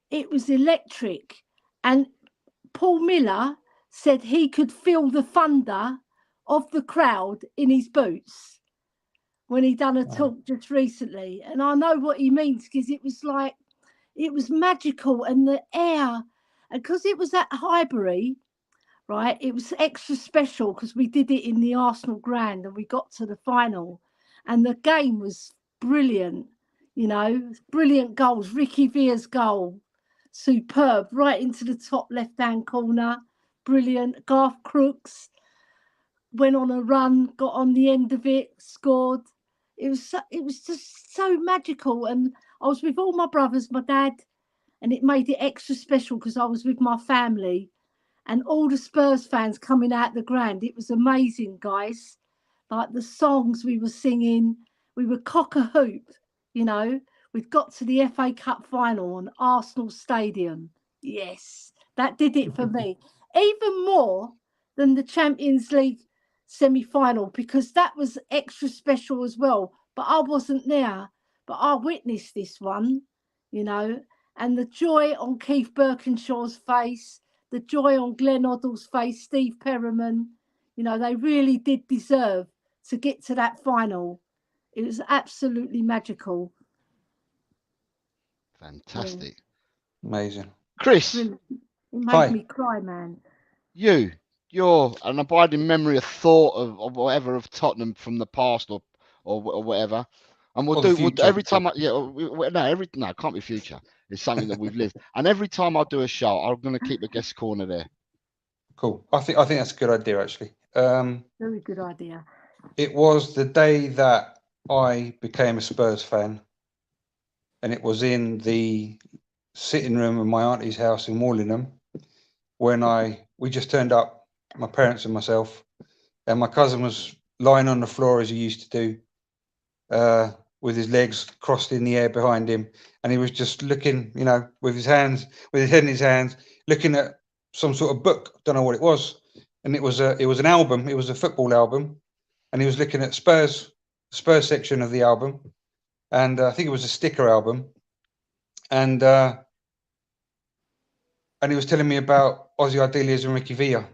it was electric. And Paul Miller said he could feel the thunder of the crowd in his boots when he done a talk just recently. And I know what he means, because it was magical, and the air, and because it was at Highbury, right, it was extra special because we did it in the Arsenal ground and we got to the final, and the game was brilliant, brilliant goals. Ricky Villa's goal, superb, right into the top left-hand corner, brilliant. Garth Crooks went on a run, got on the end of it, scored. It was just so magical, and I was with all my brothers, my dad, and it made it extra special because I was with my family and all the Spurs fans coming out the ground. It was amazing, guys. Like the songs we were singing, we were cock a hoop, We'd got to the FA Cup final on Arsenal Stadium. Yes, that did it for me. Even more than the Champions League semi-final, because that was extra special as well. But I wasn't there, but I witnessed this one, and the joy on Keith Birkinshaw's face, the joy on Glenn Hoddle's face, Steve Perriman, they really did deserve to get to that final. It was absolutely magical. Fantastic. Yeah. Amazing. Chris. Brilliant. It made me cry, man. You're an abiding memory, a thought of whatever of Tottenham from the past or whatever. And we'll every time it can't be future. It's something that we've lived. And every time I do a show, I'm going to keep a guest corner there. Cool. I think that's a good idea, actually. Very good idea. It was the day that I became a Spurs fan, and it was in the sitting room of my auntie's house in Wallingham when we just turned up, my parents and myself, and my cousin was lying on the floor as he used to do, with his legs crossed in the air behind him, and he was just looking, you know, with his head in his hands, looking at some sort of book. Don't know what it was, and it was an album. It was a football album, and he was looking at Spurs section of the album, and I think it was a sticker album, and he was telling me about Ozzy Ardelias and Ricky Villa,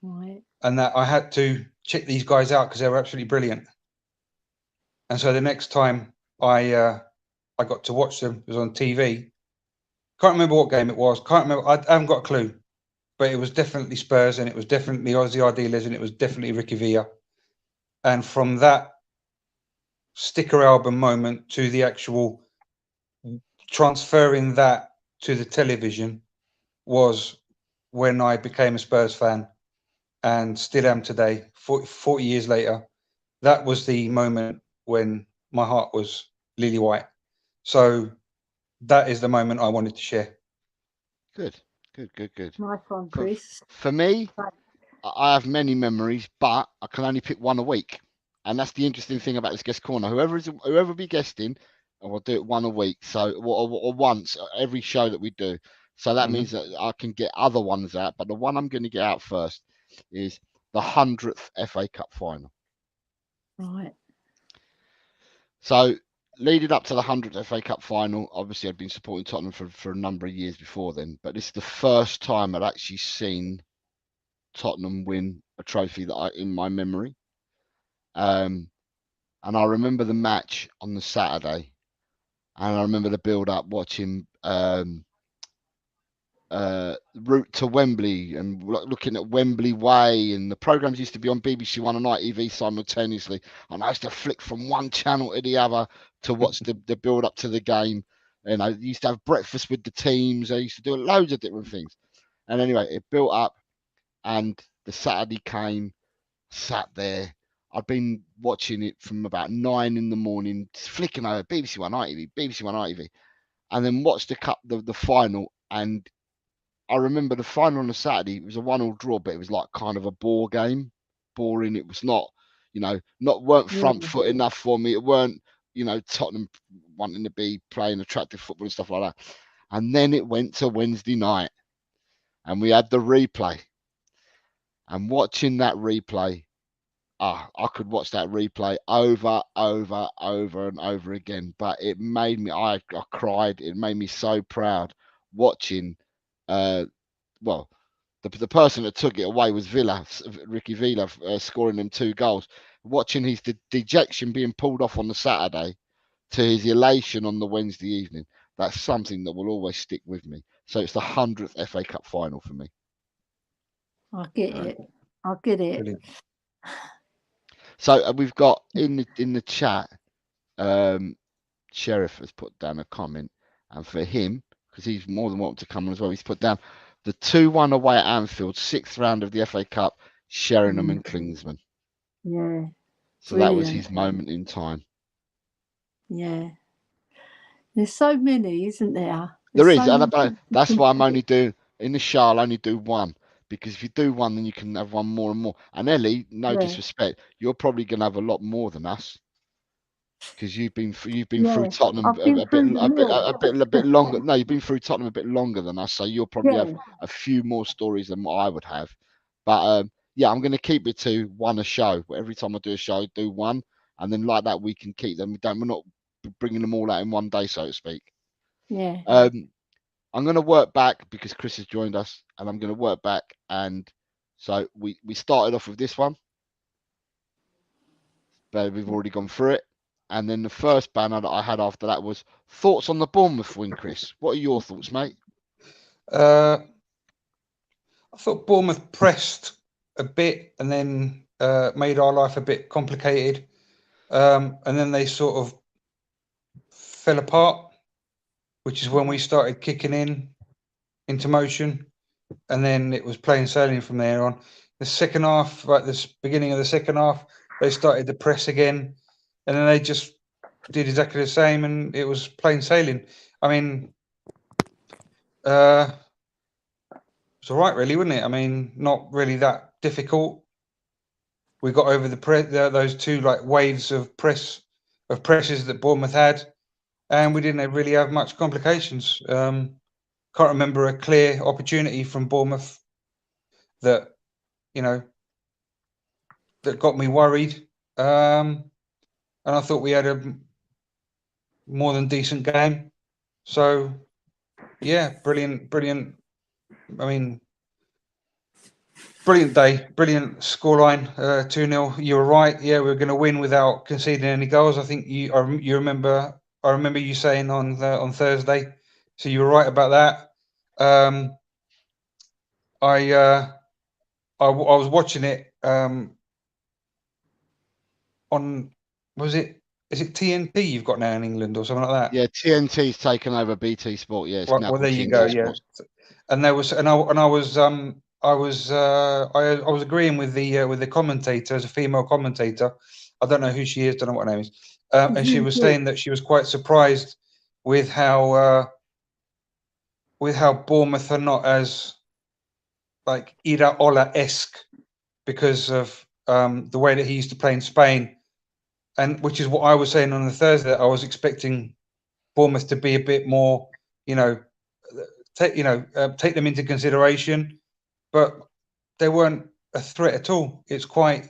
Right. and that I had to check these guys out because they were absolutely brilliant. And so the next time I got to watch them, it was on TV. Can't remember what game it was. Can't remember. I haven't got a clue, but it was definitely Spurs, and it was definitely Ozzy Ardelias, and it was definitely Ricky Villa. And from that sticker album moment to the actual transferring that to the television was when I became a Spurs fan, and still am today, 40 years later. That was the moment when my heart was lily white. So that is the moment I wanted to share. Good. Nice one, For, Chris. for me, Right. I have many memories, but I can only pick one a week. And that's the interesting thing about this guest corner. Whoever be guesting, and we'll do it one a week. So or once every show that we do. So that means that I can get other ones out. But the one I'm going to get out first is the 100th FA Cup final. Right. So leading up to the 100th FA Cup final, obviously I'd been supporting Tottenham for a number of years before then. But this is the first time I'd actually seen Tottenham win a trophy that in my memory. And I remember the match on the Saturday, and I remember the build up watching Route to Wembley and looking at Wembley Way, and the programs used to be on BBC One and ITV simultaneously, and I used to flick from one channel to the other to watch the build up to the game. And I used to have breakfast with the teams. I used to do loads of different things. And anyway, it built up, and the Saturday came. Sat there. I'd been watching it from about 9 in the morning, flicking over BBC One ITV, and then watched the final. And I remember the final on the Saturday. It was a 1-1 draw, but it was like kind of a bore game, boring. It was not, weren't front foot enough for me. It weren't, Tottenham wanting to be playing attractive football and stuff like that. And then it went to Wednesday night, and we had the replay. And watching that replay, I could watch that replay over and over again. But it made me, I cried. It made me so proud watching, the person that took it away was Ricky Villa, scoring them 2 goals. Watching his dejection being pulled off on the Saturday to his elation on the Wednesday evening, that's something that will always stick with me. So it's the 100th FA Cup final for me. I get it. Brilliant. So we've got in the chat, Sheriff has put down a comment, and for him, because he's more than welcome to come on as well, he's put down the 2-1 away at Anfield, 6th round of the FA Cup, Sheringham and Klinsmann. Yeah. So that was his moment in time. Yeah. There's so many, isn't there? There is, and that's why I'm only doing in the show. I'll only do one, because if you do one, then you can have one more and more. And Elly, no disrespect, you're probably going to have a lot more than us, because you've been through Tottenham a bit longer. No, you've been through Tottenham a bit longer than us, so you'll probably have a few more stories than what I would have. But yeah, I'm going to keep it to one a show. Every time I do a show, I do one, and then like that we can keep them. We're not bringing them all out in one day, so to speak. Yeah. I'm going to work back because Chris has joined us, and I'm going to work back. And so we started off with this one, but we've already gone through it. And then the first banner that I had after that was thoughts on the Bournemouth win, Chris. What are your thoughts, mate? I thought Bournemouth pressed a bit and then made our life a bit complicated. And then they sort of fell apart, which is when we started kicking into motion. And then it was plain sailing from there on. The second half, like this beginning of the second half, they started to press again. And then they just did exactly the same, and it was plain sailing. I mean, it's all right, really, wasn't it? I mean, not really that difficult. We got over those 2 like waves of press pressures that Bournemouth had, and we didn't really have much complications. Can't remember a clear opportunity from Bournemouth that, you know, that got me worried. And I thought we had a more than decent game. So, yeah, brilliant. I mean, brilliant day, brilliant scoreline, 2-0. You were right. Yeah, we were going to win without conceding any goals. I think you remember. I remember you saying on Thursday. So you were right about that. I was watching it on, is it TNT you've got now in England or something like that? Yeah, TNT's taken over BT Sport. Yeah, it's now Well, there called you TNT go. Yeah, Sport. and there was, and I was agreeing with the commentator, as a female commentator. I don't know who she is. Don't know what her name is. And she was saying that she was quite surprised with how Bournemouth are not as like Iraola-esque because of the way that he used to play in Spain, and which is what I was saying on the Thursday. I was expecting Bournemouth to be a bit more, take them into consideration, but they weren't a threat at all. It's quite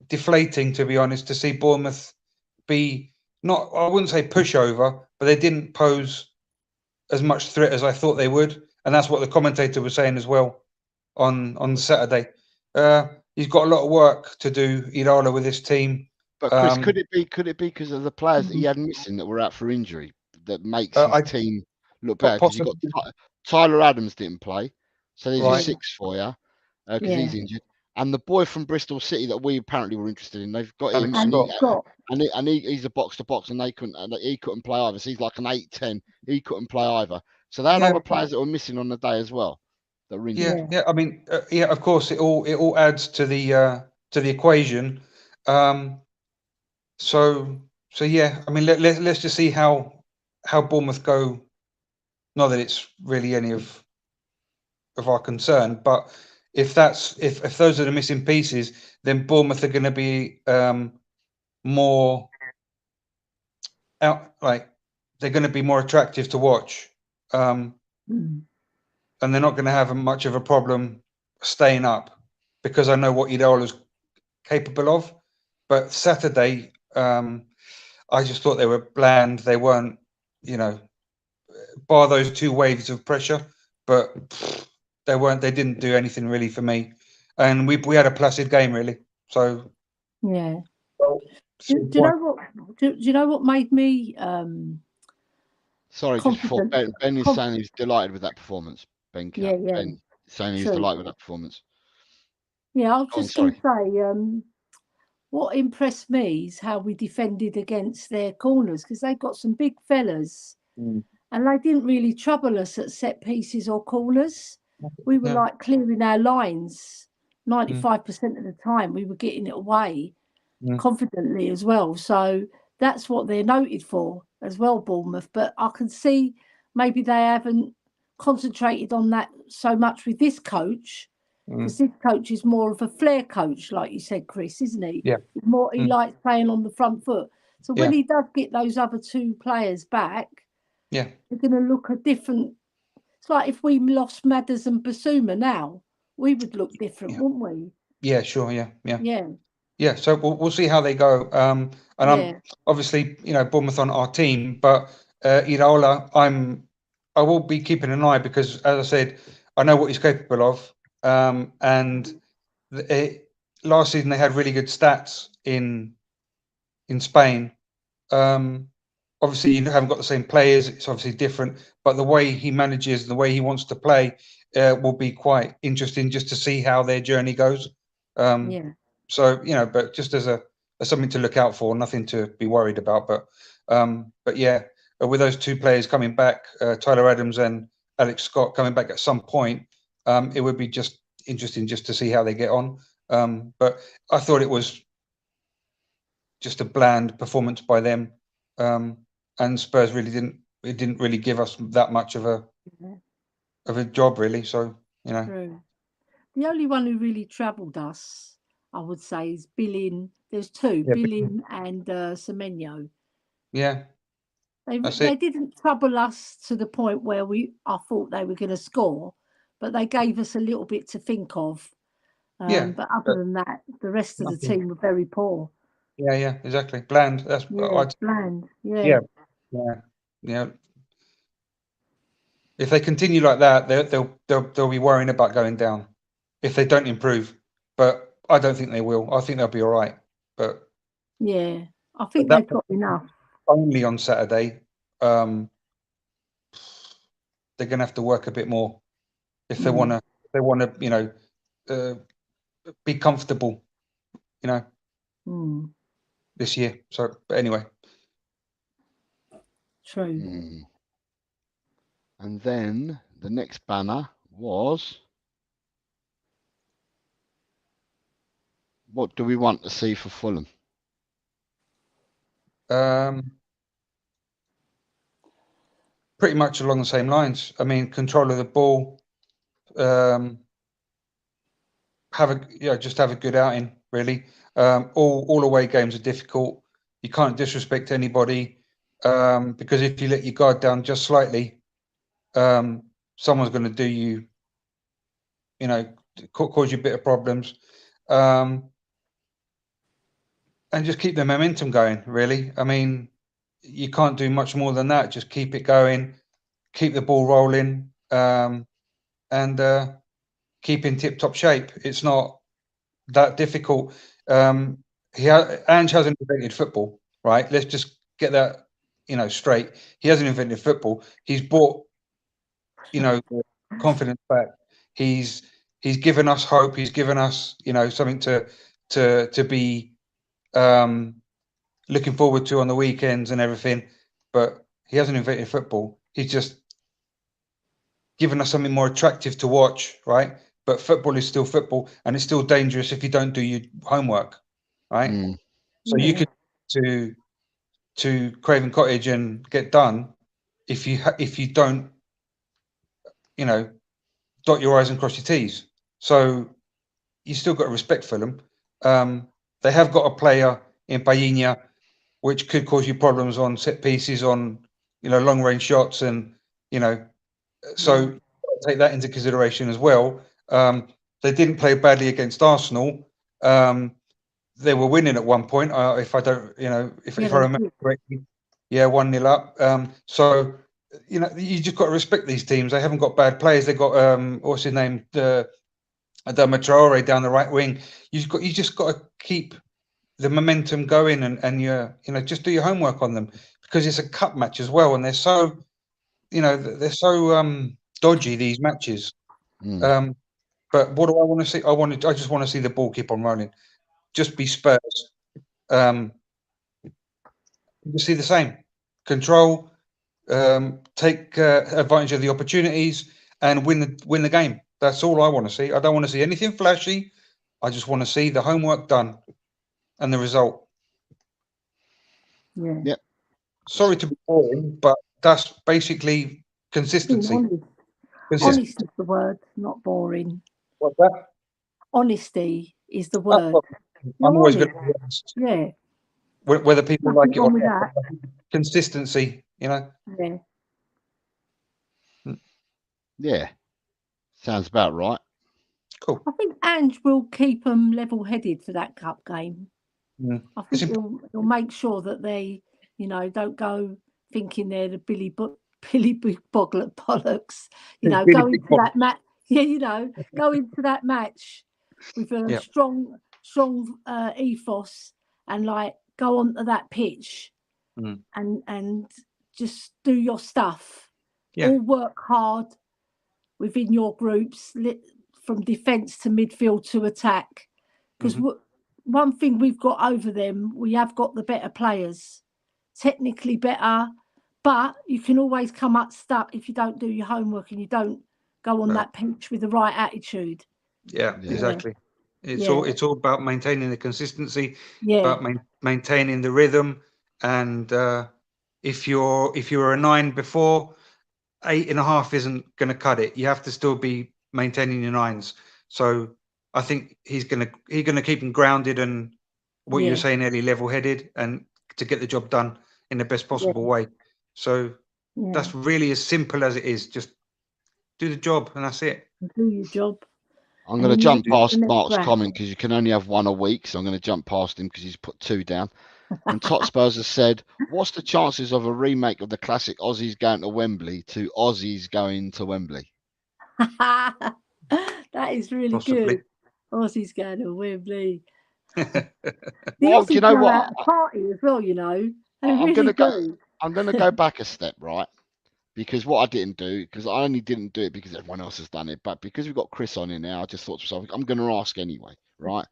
deflating, to be honest, to see Bournemouth be not, I wouldn't say pushover, but they didn't pose as much threat as I thought they would, and that's what the commentator was saying as well on Saturday. He's got a lot of work to do, Iraola, with this team. But Chris, could it be because of the players that he had missing that were out for injury that makes his team look better? Because you got Tyler Adams didn't play, so there's a 6 for you because he's injured, and the boy from Bristol City that we apparently were interested in, they've got him, and he's a box to box, and he couldn't play either. So he's like an 8-10. He couldn't play either. So they had other players that were missing on the day as well. That were injured. Yeah. I mean, of course, it all adds to the equation. So yeah, I mean, let's just see how Bournemouth go. Not that it's really any of our concern, but if those are the missing pieces, then Bournemouth are going to be more out, like they're going to be more attractive to watch, and they're not going to have much of a problem staying up, because I know what Iraola's capable of. But Saturday, I just thought they were bland. They weren't, bar those 2 waves of pressure, but they didn't do anything really for me. And we had a placid game, really. So yeah. Do you know what made me sorry, just before Ben is saying he's delighted with that performance. Ben saying he's delighted with that performance. Yeah, I was just going to say, what impressed me is how we defended against their corners, because they've got some big fellas, and they didn't really trouble us at set pieces or corners. We were like clearing our lines 95% of the time. We were getting it away confidently as well. So that's what they're noted for as well, Bournemouth. But I can see maybe they haven't concentrated on that so much with this coach, because this coach is more of a flair coach, like you said, Chris, isn't he? Yeah. He likes playing on the front foot. So when he does get those other 2 players back, they're going to look a different. It's like if we lost Madders and Basuma now, we would look different, wouldn't we? Yeah, sure. Yeah. So we'll see how they go. And I'm obviously, Bournemouth on our team, but Iraola, I will be keeping an eye, because, as I said, I know what he's capable of. And last season they had really good stats in Spain. Obviously, you haven't got the same players. It's obviously different, but the way he manages, the way he wants to play, will be quite interesting just to see how their journey goes. So, but just as something to look out for, nothing to be worried about. But yeah, with those 2 players coming back, Tyler Adams and Alex Scott coming back at some point, it would be just interesting just to see how they get on. But I thought it was just a bland performance by them, and Spurs really didn't really give us that much of a job, really. So True. The only one who really troubled us, I would say, is Billing. There's 2, Billing and Semenyo. Yeah. They didn't trouble us to the point where I thought they were going to score, but they gave us a little bit to think of. Yeah. But other than that, the rest of the team were very poor. Yeah, exactly. Bland. That's bland. Yeah. If they continue like that, they'll be worrying about going down if they don't improve. But I don't think they will. I think they'll be all right. But yeah, I think they've got enough. Only on Saturday, they're going to have to work a bit more if they want to. They want to, be comfortable, this year. So, but anyway. True. And then the next banner was, what do we want to see for Fulham? Pretty much along the same lines. I mean, control of the ball, just have a good outing, really. All away games are difficult. You can't disrespect anybody, because if you let your guard down just slightly, someone's going to do you, cause you a bit of problems. And just keep the momentum going, really. I mean, you can't do much more than that. Just keep it going, keep the ball rolling, and keep in tip-top shape. It's not that difficult. Ange hasn't invented football, right? Let's just get that, straight. He hasn't invented football. He's brought, confidence back. He's given us hope. He's given us, something to be looking forward to on the weekends and everything. But he hasn't invented football. He's just given us something more attractive to watch, right? But football is still football, and it's still dangerous if you don't do your homework, right? So you could to Craven Cottage and get done if you don't, dot your I's and cross your T's. So you still got to respect Fulham. They have got a player in Painha, which could cause you problems on set pieces, on long range shots, and so take that into consideration as well. They didn't play badly against Arsenal. They were winning at one point, if I don't, if I remember correctly. Yeah, 1-0 up. So you just got to respect these teams. They haven't got bad players. They got what's his name, the Traore down the right wing. You just got to keep the momentum going, and just do your homework on them, because it's a cup match as well, and they're so dodgy, these matches. But what do I want to see? I just want to see the ball keep on rolling. Just be Spurs. You see the same control, take advantage of the opportunities, and win the game. That's all I want to see. I don't want to see anything flashy. I just want to see the homework done and the result. Yeah. Yep. Sorry to be boring, but that's basically consistency. Honesty is the word, not boring. What's that? Honesty is the word. I'm always going to be honest. Yeah. Whether people like it or not. Consistency, Yeah. Yeah. Sounds about right. Cool. I think Ange will keep them level-headed for that cup game. I think he'll make sure that they, don't go thinking they're the Billy Bogglet bollocks. Go into that match. Yeah, go into that match with a strong ethos, and go onto that pitch and just do your stuff. All work hard within your groups, from defence to midfield to attack. Because one thing we've got over them, we have got the better players, technically better, but you can always come up stuck if you don't do your homework and you don't go on that pitch with the right attitude. Yeah, exactly. It's all about maintaining the consistency, about maintaining the rhythm, and if you're a 9 before, 8.5 isn't going to cut it. You have to still be maintaining your 9s. So I think he's gonna keep him grounded, and what you're saying, Elly, level-headed, and to get the job done in the best possible way. So that's really as simple as it is. Just do the job, and that's it. Do your job. I'm going to jump past Mark's comment because you can only have one a week. So I'm going to jump past him because he's put 2 down. And Tot Spurs has said, what's the chances of a remake of the classic Aussies going to Wembley to Aussies going to Wembley? That is really Possibly. good. Aussies going to Wembley. Well, do you know what? A party as well, you know. I'm going to go back a step, right? Because what I didn't do, because I only didn't do it because everyone else has done it, but because we've got Chris on here now, I just thought to myself, I'm going to ask anyway, right?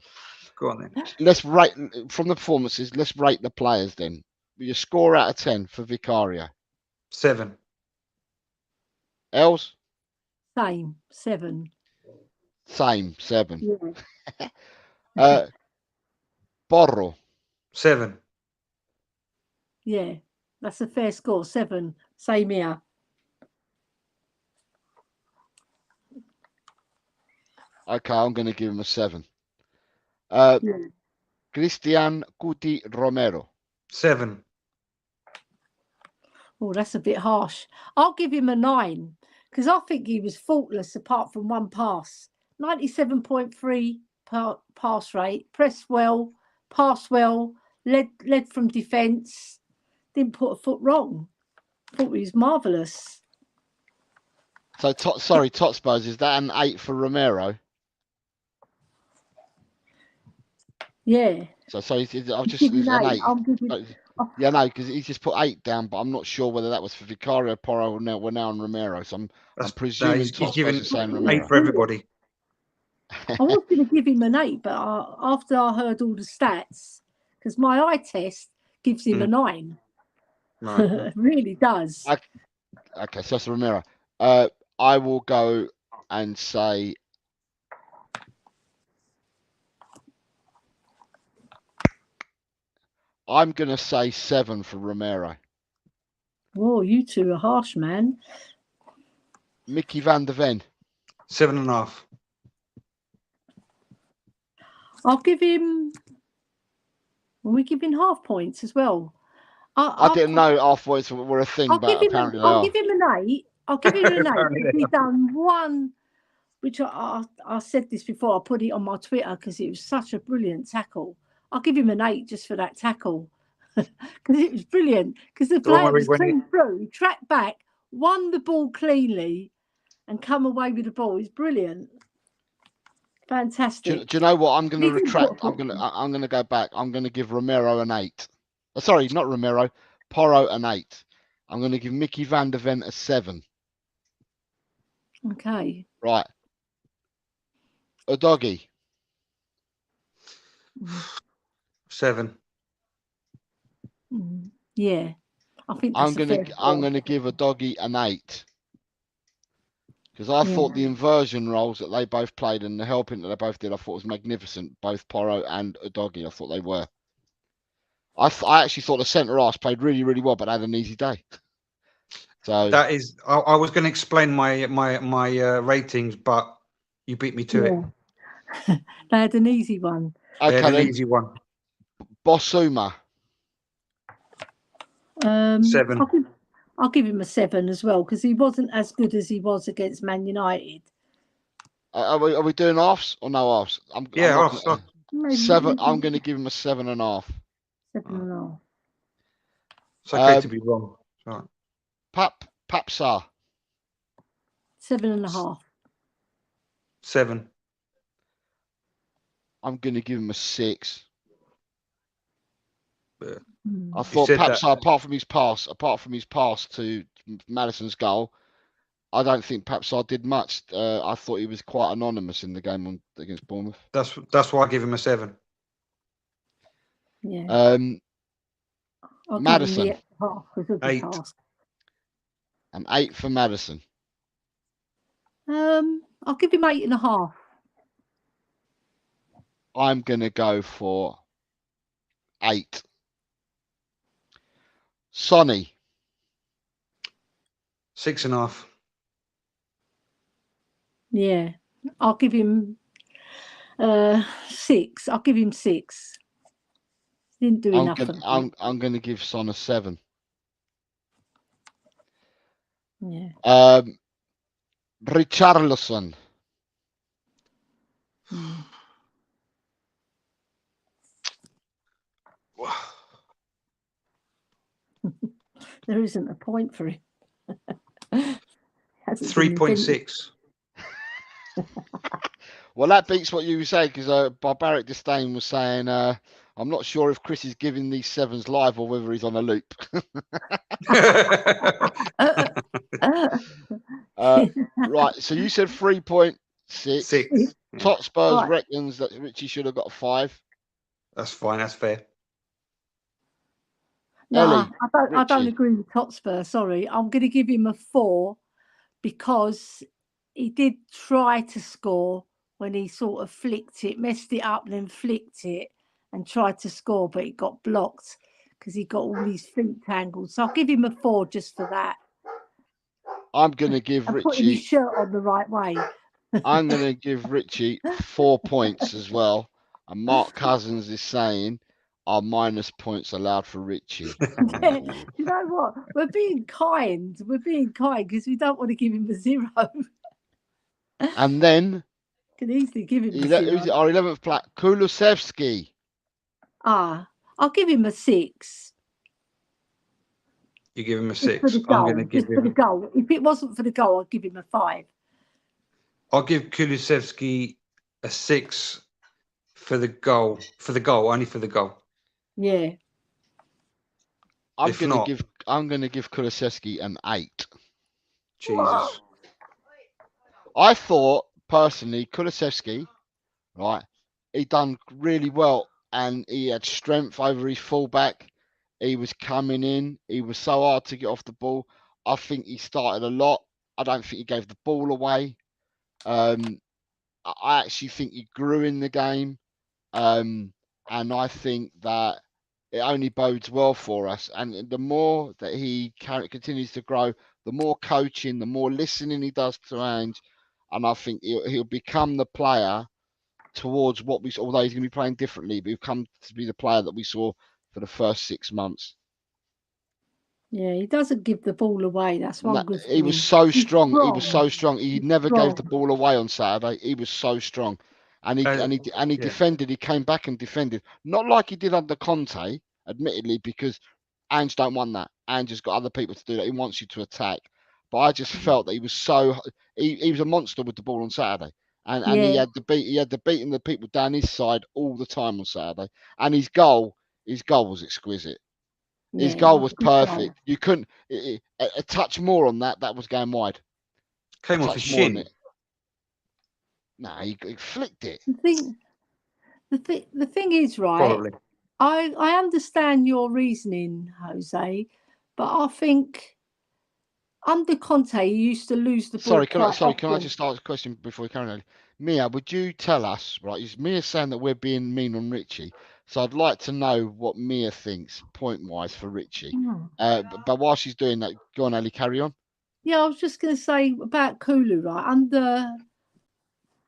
Go on then. Let's rate from the performances. Let's rate the players then. Your score out of 10 for Vicario. 7. Els? Same, 7. Same, 7. Yeah. Borro? 7. Yeah, that's a fair score. 7. Same here. Okay, I'm going to give him a 7. Christian Cuti Romero? 7. Oh, that's a bit harsh. I'll give him a 9 because I think he was faultless apart from one pass. 97.3 pass rate, pressed well, passed well, led from defence, didn't put a foot wrong. Thought he was marvellous. So, Tot Spurs, is that an 8 for Romero? Yeah. So I've just it's an 8. Yeah, no, because he's just put 8 down, but I'm not sure whether that was for Vicario, Porro, or now on Romero. So I'm presuming he's given saying Romero. 8 for everybody. I was going to give him an 8, but after I heard all the stats, because my eye test gives him a 9. Right. It really does. Okay, so that's Romero. I will go and say I'm going to say 7 for Romero. Oh, you two are harsh, man. Mickey van der Ven? 7.5. I'll give him. Well, we give him half points as well. I didn't know half points were a thing, but apparently I'll give him an 8. I'll give him an 8. He's done one, which I said this before. I put it on my Twitter because it was such a brilliant tackle. I'll give him an 8 just for that tackle because it was brilliant. Because the player was clean through, he tracked back, won the ball cleanly, and come away with the ball. It's brilliant. Fantastic. Do you know what? I'm going to retract. I'm going to go back. I'm going to give Romero an 8. Sorry, not Romero. Porro an 8. I'm going to give Mickey van der Ven a 7. Okay. Right. Udogie? 7. Yeah. I think that's I'm going to give Udogie an 8. Because I thought the inversion roles that they both played and the helping that they both did, I thought was magnificent. Both Porro and Udogie, I thought they were. I actually thought the centre halves played really, really well, but had an easy day. So that is, I was going to explain my ratings, but you beat me to it. They had an easy one. Okay, they had an easy one. Bossuma? 7. I'll give him a 7 as well because he wasn't as good as he was against Man United. Are we doing halves or no halves? Halves. 7. I'm going to give him a 7.5. 7.5. It's okay to be wrong. Right. Papsar? 7.5. 7. I'm going to give him a 6. I thought Papsar, apart from his pass to Maddison's goal, I don't think Papsar did much. I thought he was quite anonymous in the game against Bournemouth. That's why I give him a 7. Yeah. Maddison? 8. An 8 for Maddison. I'll give him 8.5. I'm going to go for 8. Sonny? 6.5. Yeah. I'll give him 6. I'll give him 6. Didn't do enough. I'm going to give Son a 7. Yeah. Richarlison. Mm. There isn't a point for him. Hasn't been invented. 3.6. Well, that beats what you were saying because Barbaric Disdain was saying, I'm not sure if Chris is giving these sevens live or whether he's on a loop. Right, so you said 3.6. 6. Top Spurs Right. reckons that Richie should have got a 5. That's fine. That's fair. Nah, Elly, I don't Richie. agree with Hotspur. Sorry, I'm going to give him a 4 because he did try to score when he sort of flicked it, messed it up, and then flicked it and tried to score, but it got blocked because he got all these feet tangled. So I'll give him a 4 just for that. I'm going to give And putting his Richie. shirt on the right way. I'm going to give Richie 4 points as well. And Mark Cousins is saying, are minus points allowed for Richie? Yeah, you know what? We're being kind. We're being kind because we don't want to give him a 0. And then Can easily give him a 0. who's our 11th player? Kulusevski. I'll give him a 6. You give him a Just for 6. the I'm going goal. to give Just for the him. goal. If it wasn't for the goal, I'd give him a 5. I'll give Kulusevski a 6 for the goal. For the goal, only for the goal. Yeah. I'm If going to not, give Kulusevski an 8. Jesus. I thought personally Kulusevski, right, he done really well and he had strength over his fullback. He was coming in. He was so hard to get off the ball. I think he started a lot. I don't think he gave the ball away. I actually think he grew in the game. And I think that it only bodes well for us. And the more that he continues to grow, the more coaching, the more listening he does to Ange, and I think he'll become the player towards what we saw. Although he's going to be playing differently, but he'll come to be the player that we saw for the first 6 months. Yeah, he doesn't give the ball away. That's one good thing. He was so He's strong. He was so strong. He never gave the strong. ball away on Saturday. He was so strong, and he Yeah. defended. He came back and defended, not like he did under Conte, admittedly, because Ange don't want that. Ange has got other people to do that. He wants you to attack. But I just felt that he was so he was a monster with the ball on Saturday, and Yeah, he had the beating the people down his side all the time on Saturday, and his goal was exquisite. yeah. His It goal was was a good goal. perfect. You couldn't a touch more on that. That was going wide. Came off his Touch more on shin. it. No, he flicked it. The thing is, right? Probably. I understand your reasoning, Jose, but I think under Conte, he used to lose the ball quite often. Can I just start a question before we carry on? Mia, would you tell us, right? Is Mia saying that we're being mean on Richie? So I'd like to know what Mia thinks point wise for Richie. But while she's doing that, go on, Elly, carry on. Yeah, I was just going to say about Kulu, right?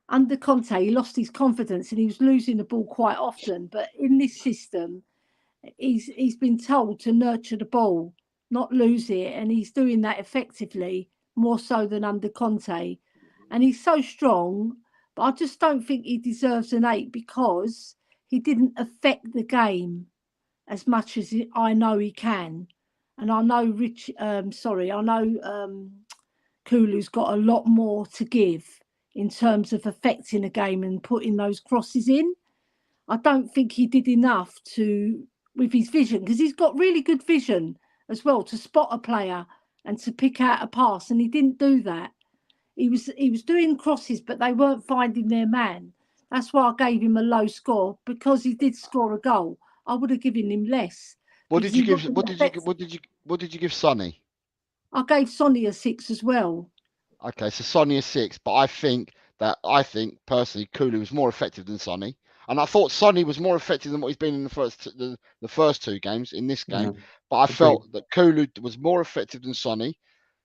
Under Conte, he lost his confidence and he was losing the ball quite often. But in this system, he's been told to nurture the ball, not lose it, and he's doing that effectively, more so than under Conte. And he's so strong, but I just don't think he deserves an 8 because he didn't affect the game as much as I know he can. And I know Kulu's got a lot more to give in terms of affecting a game and putting those crosses in. I don't think he did enough with his vision, because he's got really good vision as well to spot a player and to pick out a pass, and he didn't do that. He was doing crosses, but they weren't finding their man. That's why I gave him a low score, because he did score a goal. I would have given him less. What did you give? What did you give Sonny? I gave Sonny a 6 as well. Okay, so Sonny is 6, but I think personally Kulu was more effective than Sonny, and I thought Sonny was more effective than what he's been in the first 2 games in this game. Yeah. But I felt that Kulu was more effective than Sonny,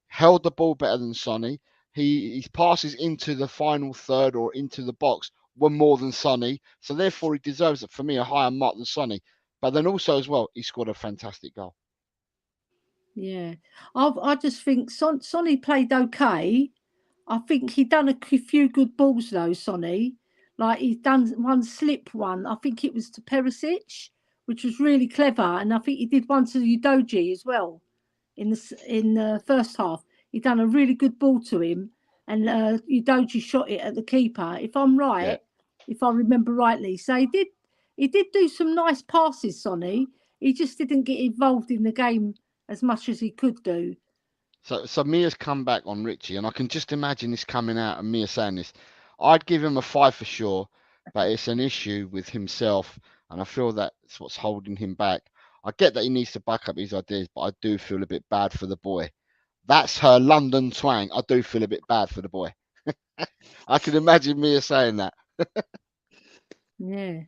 held the ball better than Sonny. His passes into the final third or into the box were more than Sonny, so therefore he deserves, for me, a higher mark than Sonny. But then also as well, he scored a fantastic goal. Yeah, I just think Sonny played okay. I think he done a few good balls though, Sonny. Like he's done one slip one. I think it was to Perisic, which was really clever, and I think he did one to Udoji as well in the first half. He done a really good ball to him, and Udoji shot it at the keeper. If I'm Yeah. right, if I remember rightly, so he did do some nice passes, Sonny. He just didn't get involved in the game as much as he could do. So Mia's come back on Richie, and I can just imagine this coming out and Mia saying this. I'd give him a 5 for sure, but it's an issue with himself, and I feel that's what's holding him back. I get that he needs to back up his ideas, but I do feel a bit bad for the boy. That's her London twang. I do feel a bit bad for the boy. I can imagine Mia saying that. Yeah.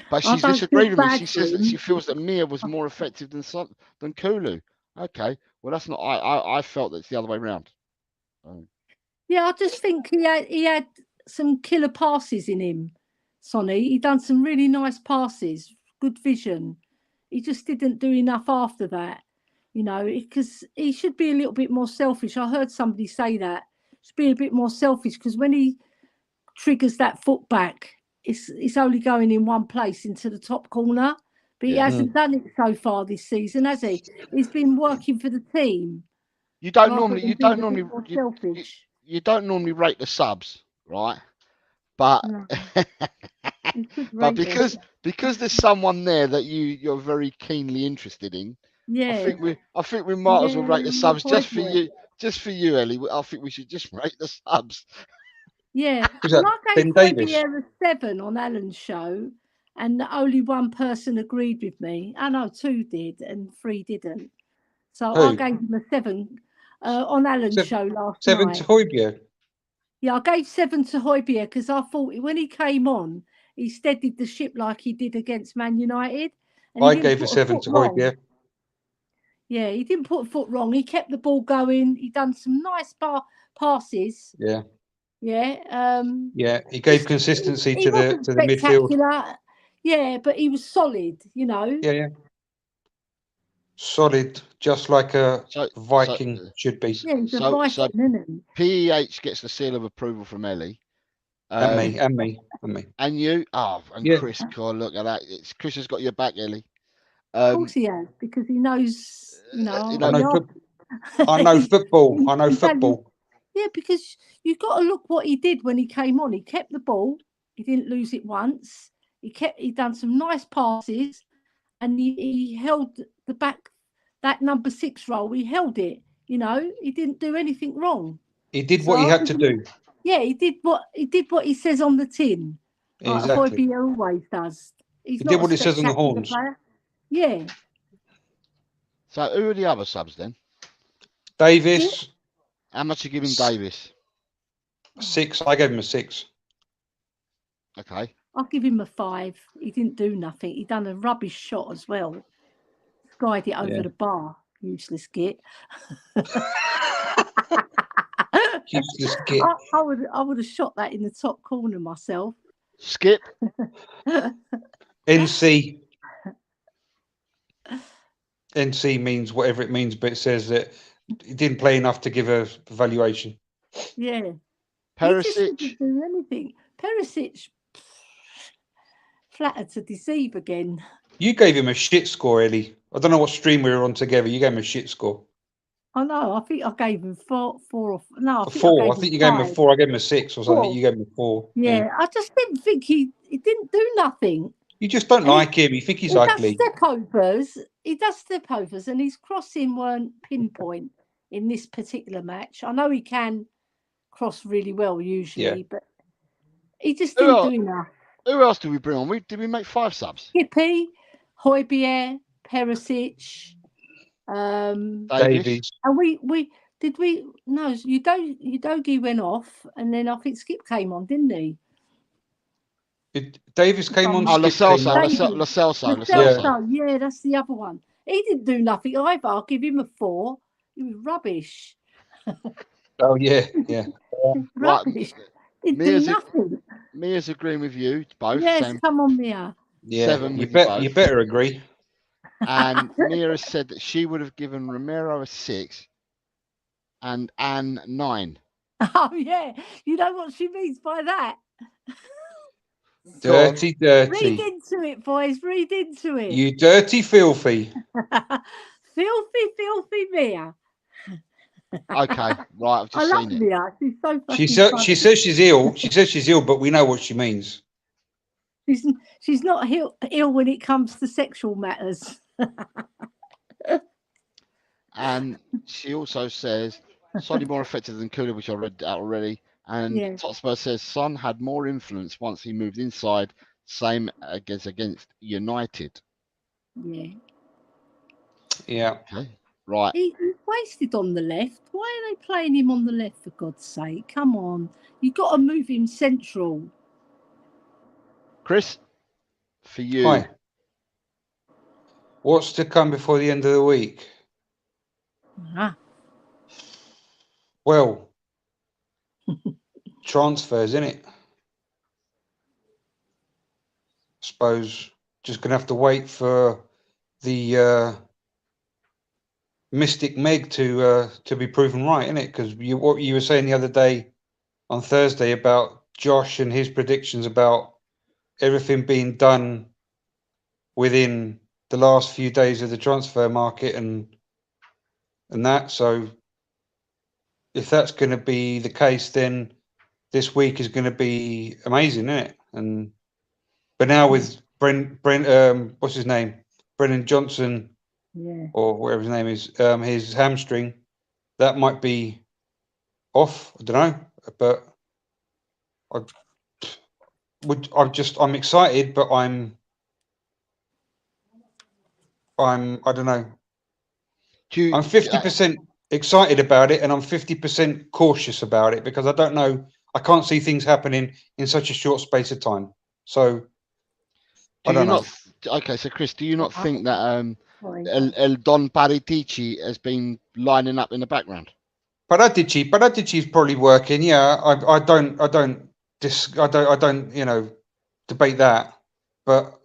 But I she's don't feel disagreed with me. bad She for says that she him. feels that Mia was more effective than Kulu. Okay, well that's not. I felt that it's the other way around. Yeah, I just think he had some killer passes in him, Sonny. He done some really nice passes, good vision. He just didn't do enough after that, because he should be a little bit more selfish. I heard somebody say that. Should be a bit more selfish because when he triggers that foot back, it's only going in one place into the top corner. But he Yeah. hasn't done it so far this season, has he? He's been working for the team You don't rather normally. than You being don't a bit normally. more You, you, selfish. you don't normally rate the subs, right? But No, you could but rate them. because there's someone there that you're very keenly interested in. I Yeah, think we might as well rate the subs just for Hojbjerg. you. Just for you, Ellie. I think we should just rate the subs. Yeah. Who's Well, that? I gave Ben Davis. Hojbjerg a 7 on Alan's show, and only one person agreed with me. I know 2 did, and 3 didn't. So I Who? gave him a 7 on Alan's show last Seven to night. Hojbjerg. Yeah, I gave 7 to Hojbjerg because I thought when he came on, he steadied the ship like he did against Man United, and he I didn't gave a put a 7 foot to wrong. Hojbjerg. Yeah, he didn't put a foot wrong. He kept the ball going. He done some nice passes. Yeah. Yeah. Yeah. He gave consistency He to the wasn't midfield. spectacular. Yeah, but he was solid. Yeah, yeah. Solid, just like a Viking should be. Yeah, he's a So Viking, isn't he? PEH gets the seal of approval from Ellie. And me. And you? Oh, and Yeah. Chris, God, look at that. Chris has got your back, Ellie. Of course he has, because he knows, you know, I know football. I know football. Yeah, because you've got to look what he did when he came on. He kept the ball. He didn't lose it once. He done some nice passes, and he held the back, that number 6 role. He held it. He didn't do anything wrong. He did what he had to do. Yeah, he did what he says on the tin. Exactly. Like Hojbjerg always does. He did what it says on the horns. Player. Yeah. So who are the other subs then? Davis. How much are you giving Davis? 6. I gave him a 6. Okay. I'll give him a 5. He didn't do nothing. He done a rubbish shot as well. Skied it over the bar. Useless git. Useless git. I would have shot that in the top corner myself. Skip. NC. NC means whatever it means, but it says that he didn't play enough to give a valuation. Yeah. Perisic. He just didn't do anything. Perisic flattered to deceive again. You gave him a shit score, Ellie. I don't know what stream we were on together. You gave him a shit score. I know. I think I gave him 4 or no. I think you gave him a 4. I gave him a 6 or something. 4. You gave him a 4. Yeah, I just didn't think he didn't do nothing. You just don't like him. You think he's ugly. He does step overs, and his crossing weren't pinpoint in this particular match. I know he can cross really well usually, but he just didn't do enough. Who else did we bring on? Did we make 5 subs? Skippy, Hojbjerg, Perisic, Davis. and Udogi went off, and then I think Skip came on, didn't he? Davis came on. Lo Celso. Yeah, that's the other one. He didn't do nothing either. I'll give him a 4. He was rubbish. Oh yeah. Rubbish. Didn't do nothing. Mia's agreeing with you both. Yes, come on, Mia. Yeah, 7 you better agree. And Mira said that she would have given Romero a 6 and Anne 9. Oh yeah, you know what she means by that. Dirty, Read dirty. into it, boys. Read into it. You dirty, filthy. filthy Mia. Okay, right, I've I just love seen it. Mia. She's so fucking She funny. says she's ill. She says she's ill, but we know what she means. She's not ill when it comes to sexual matters. And she also says slightly more effective than Cooler, which I read out already. And Yeah. Totspur says Son had more influence once he moved inside, same against United. Yeah. Yeah. Okay, right. He's wasted on the left. Why are they playing him on the left, for God's sake? Come on. You've got to move him central. Chris, for you. Hi. What's to come before the end of the week? Ah. Well, transfers, innit? Suppose just gonna have to wait for the Mystic Meg to be proven right, innit? Because what you were saying the other day on Thursday about Josh and his predictions about everything being done within the last few days of the transfer market and that. So if that's going to be the case, then this week is going to be amazing, isn't it? And but now with Brent, what's his name, Brennan Johnson, Yeah. or whatever his name is, his hamstring, that might be off. I don't know, but I'm excited, but I don't know. I'm 50% excited about it, and I'm 50% cautious about it because I don't know. I can't see things happening in such a short space of time. So I don't know. Okay, so Chris, do you not think that El Don Paratici has been lining up in the background? Paratici is probably working. Yeah, I don't debate that, but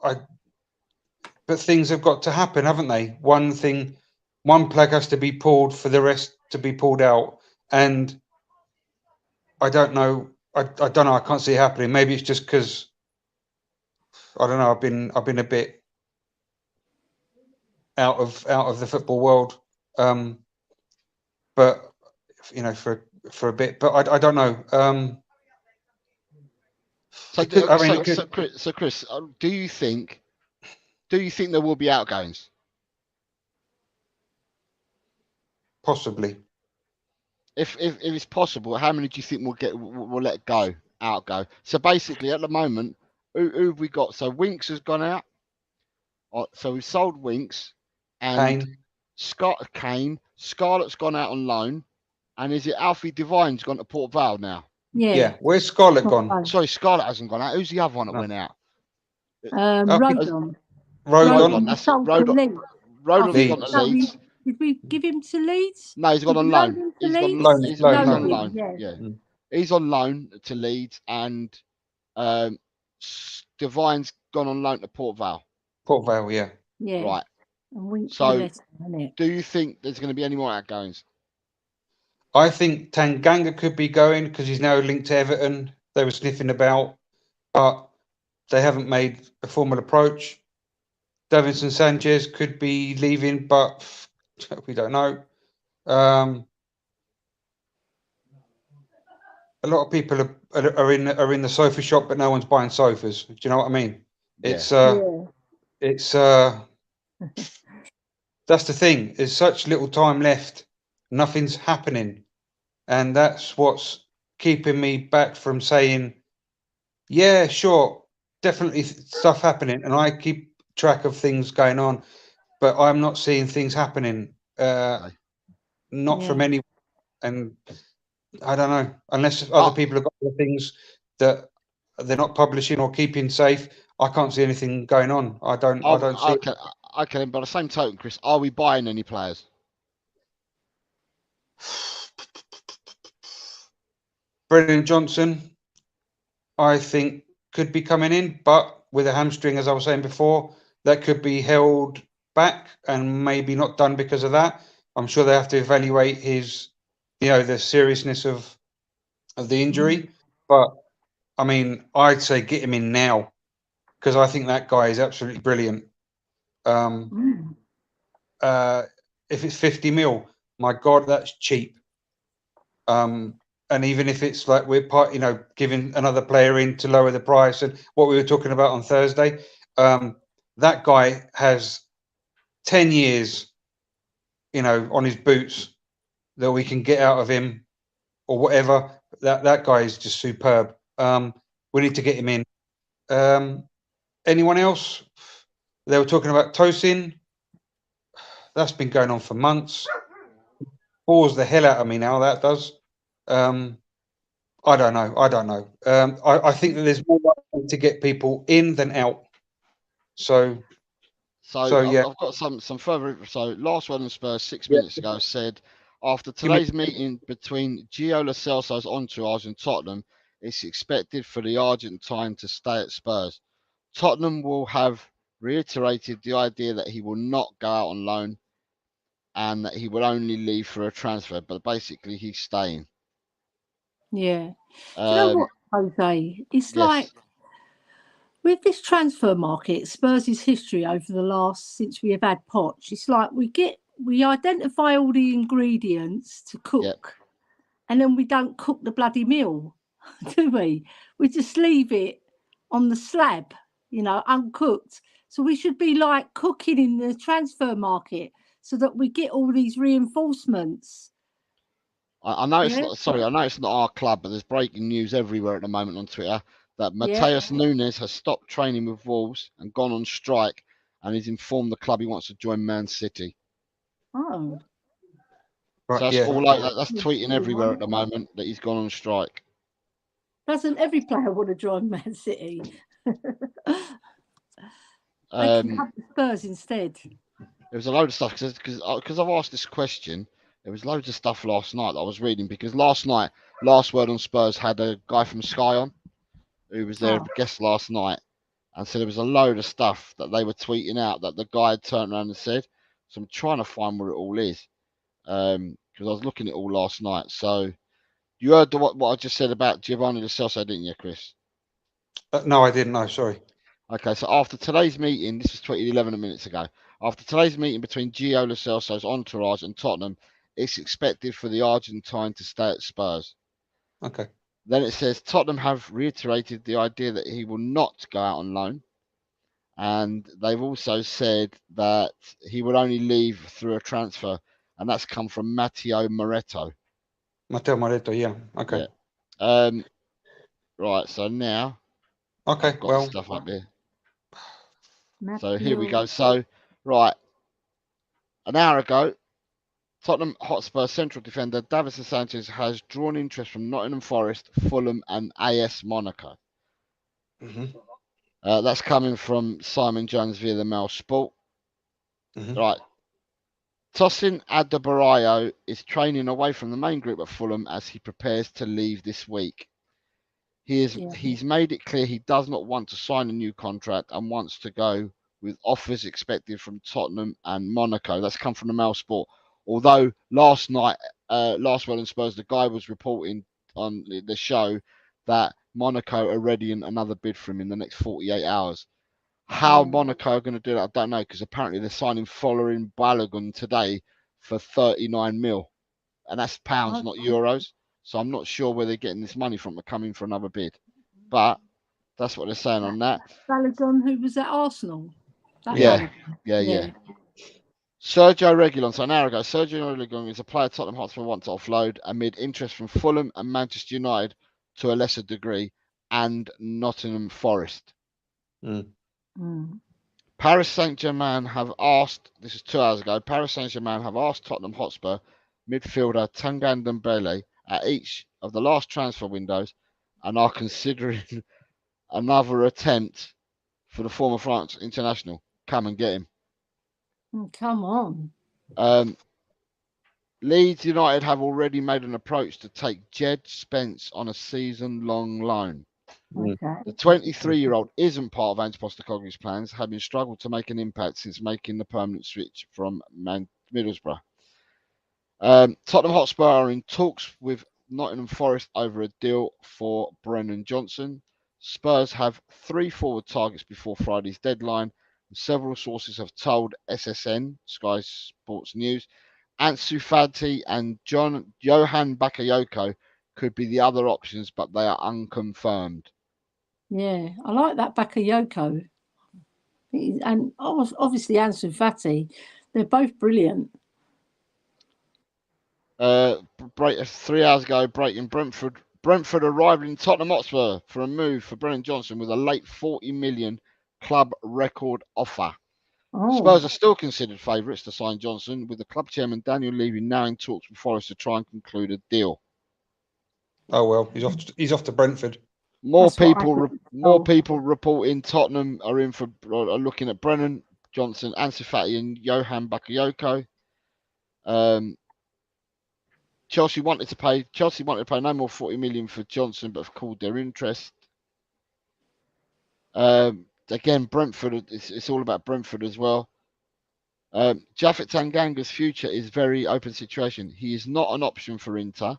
things have got to happen, haven't they? One plug has to be pulled for the rest to be pulled out, and I don't know. I don't know. I can't see it happening. Maybe it's just because I don't know. I've been a bit out of the football world, but for a bit. But I don't know. So Chris, do you think there will be outgoings? Possibly. If it's possible, how many do you think will let outgo? So basically, at the moment, who have we got? So Winks has gone out. So we've sold Winks, and Kane. Scarlett's gone out on loan, and is it Alfie Divine's gone to Port Vale now? Yeah. Where's Scarlett gone? Sorry, Scarlett hasn't gone out. Who's the other one that went out? Rodon. Rodon. That's it. Rodon's gone to Leeds. Did we give him to Leeds? No, he's gone on loan. He's on loan. Yeah. He's on loan to Leeds, and Divine's gone on loan to Port Vale. Port Vale, yeah. Yeah. Right. So, do you think there's going to be any more outgoings? I think Tanganga could be going because he's now linked to Everton. They were sniffing about, but they haven't made a formal approach. Davinson Sanchez could be leaving, but we don't know. A lot of people are in the sofa shop, but no one's buying sofas. Do you know what I mean? Yeah. It's that's the thing. There's such little time left. Nothing's happening, and that's what's keeping me back from saying, yeah, sure, definitely stuff happening, and I keep track of things going on, but I'm not seeing things happening. Not from anyone, and I don't know, unless other people have got other things that they're not publishing or keeping safe. I can't see anything going on. I don't see. Okay, but at the same token, Chris, are we buying any players? Brennan Johnson, I think, could be coming in, but with a hamstring, as I was saying before, that could be held back and maybe not done because of that. I'm sure they have to evaluate his, the seriousness of the injury. But I mean, I'd say get him in now because I think that guy is absolutely brilliant. If it's 50 mil, my God, that's cheap. And even if it's like we're giving another player in to lower the price, and what we were talking about on Thursday, that guy has 10 years, on his boots that we can get out of him or whatever. That guy is just superb. We need to get him in. Anyone else? They were talking about Tosin. That's been going on for months. Bores the hell out of me now. That does. I don't know. I think that there's more likely to get people in than out. So yeah. I've got some further. So last one on Spurs 6 minutes ago said after today's meeting between Gio Lo Celso's entourage and Tottenham, it's expected for the Argentine to stay at Spurs. Tottenham will have reiterated the idea that he will not go out on loan and that he will only leave for a transfer, but basically he's staying. Yeah. Do you know what, Jose? It's yes. like with this transfer market, Spurs' history over the last since we have had Poch, it's like we identify all the ingredients to cook, and then we don't cook the bloody meal, do we? We just leave it on the slab, uncooked. So we should be like cooking in the transfer market so that we get all these reinforcements. I know it's not. Sorry, I know it's not our club, but there's breaking news everywhere at the moment on Twitter that Mateus Nunes has stopped training with Wolves and gone on strike, and he's informed the club he wants to join Man City. Oh, right, so that's that's tweeting everywhere at the moment that he's gone on strike. Doesn't every player want to join Man City? They can have the Spurs instead. There was a load of stuff because I've asked this question. There was loads of stuff last night that I was reading because last night, Last Word on Spurs had a guy from Sky on who was their guest last night, and so there was a load of stuff that they were tweeting out that the guy had turned around and said. So I'm trying to find where it all is because I was looking at it all last night. So you heard what I just said about Giovanni Lo Celso, didn't you, Chris? No, I didn't know. Sorry. Okay, so after today's meeting, this was tweeted 11 minutes ago. After today's meeting between Gio Lo Celso's entourage and Tottenham, it's expected for the Argentine to stay at Spurs. Okay. Then it says Tottenham have reiterated the idea that he will not go out on loan. And they've also said that he will only leave through a transfer. And that's come from Matteo Moretto. Yeah. Okay. Yeah. Right, so now okay, I've got stuff up here. Matthew. So here we go. So, right, an hour ago, Tottenham Hotspur central defender Davison Sanchez has drawn interest from Nottingham Forest, Fulham, and AS Monaco. That's coming from Simon Jones via the Mail Sport. Right. Tosin Adebayo is training away from the main group at Fulham as he prepares to leave this week. He's made it clear he does not want to sign a new contract and wants to go with offers expected from Tottenham and Monaco. That's come from the Mail Sport. Although last night, last Word on Spurs, the guy was reporting on the show that Monaco are ready in another bid for him in the next 48 hours. How Monaco are going to do that, I don't know, because apparently they're signing following Balogun today for 39 mil. And that's pounds, not euros. So I'm not sure where they're getting this money from to come in for another bid. But that's what they're saying on that. Balogun, who was at Arsenal. Yeah. Sergio Reguilon. So an hour ago, Sergio Reguilon is a player Tottenham Hotspur want to offload amid interest from Fulham and Manchester United to a lesser degree and Nottingham Forest. Paris Saint-Germain have asked, this is 2 hours ago, Paris Saint-Germain have asked Tottenham Hotspur midfielder Tanguy Ndombele at each of the last transfer windows and are considering another attempt for the former France international. Come and get him. Come on. Leeds United have already made an approach to take Jed Spence on a season-long loan. Okay. The 23-year-old isn't part of Ange Postecoglou's plans, having struggled to make an impact since making the permanent switch from Middlesbrough. Tottenham Hotspur are in talks with Nottingham Forest over a deal for Brennan Johnson. Spurs have 3 forward targets before Friday's deadline. Several sources have told SSN, Sky Sports News, Ansu Fati and Johan Bakayoko could be the other options, but they are unconfirmed. Yeah, I like that Bakayoko. And obviously Ansu Fati. They're both brilliant. 3 hours ago, breaking Brentford arrived in Tottenham Hotspur for a move for Brennan Johnson with a late 40 million club record offer. Oh, Spurs are still considered favourites to sign Johnson, with the club chairman Daniel Levy now in talks with Forest to try and conclude a deal. Oh well, he's off to Brentford. More that's what I people, think. more people reporting Tottenham are looking at Brennan Johnson, Ansu Fati, and Johan Bakayoko. Chelsea wanted to pay no more 40 million for Johnson, but have called their interest. Again, Brentford. It's all about Brentford as well. Japhet Tanganga's future is very open situation. He is not an option for Inter,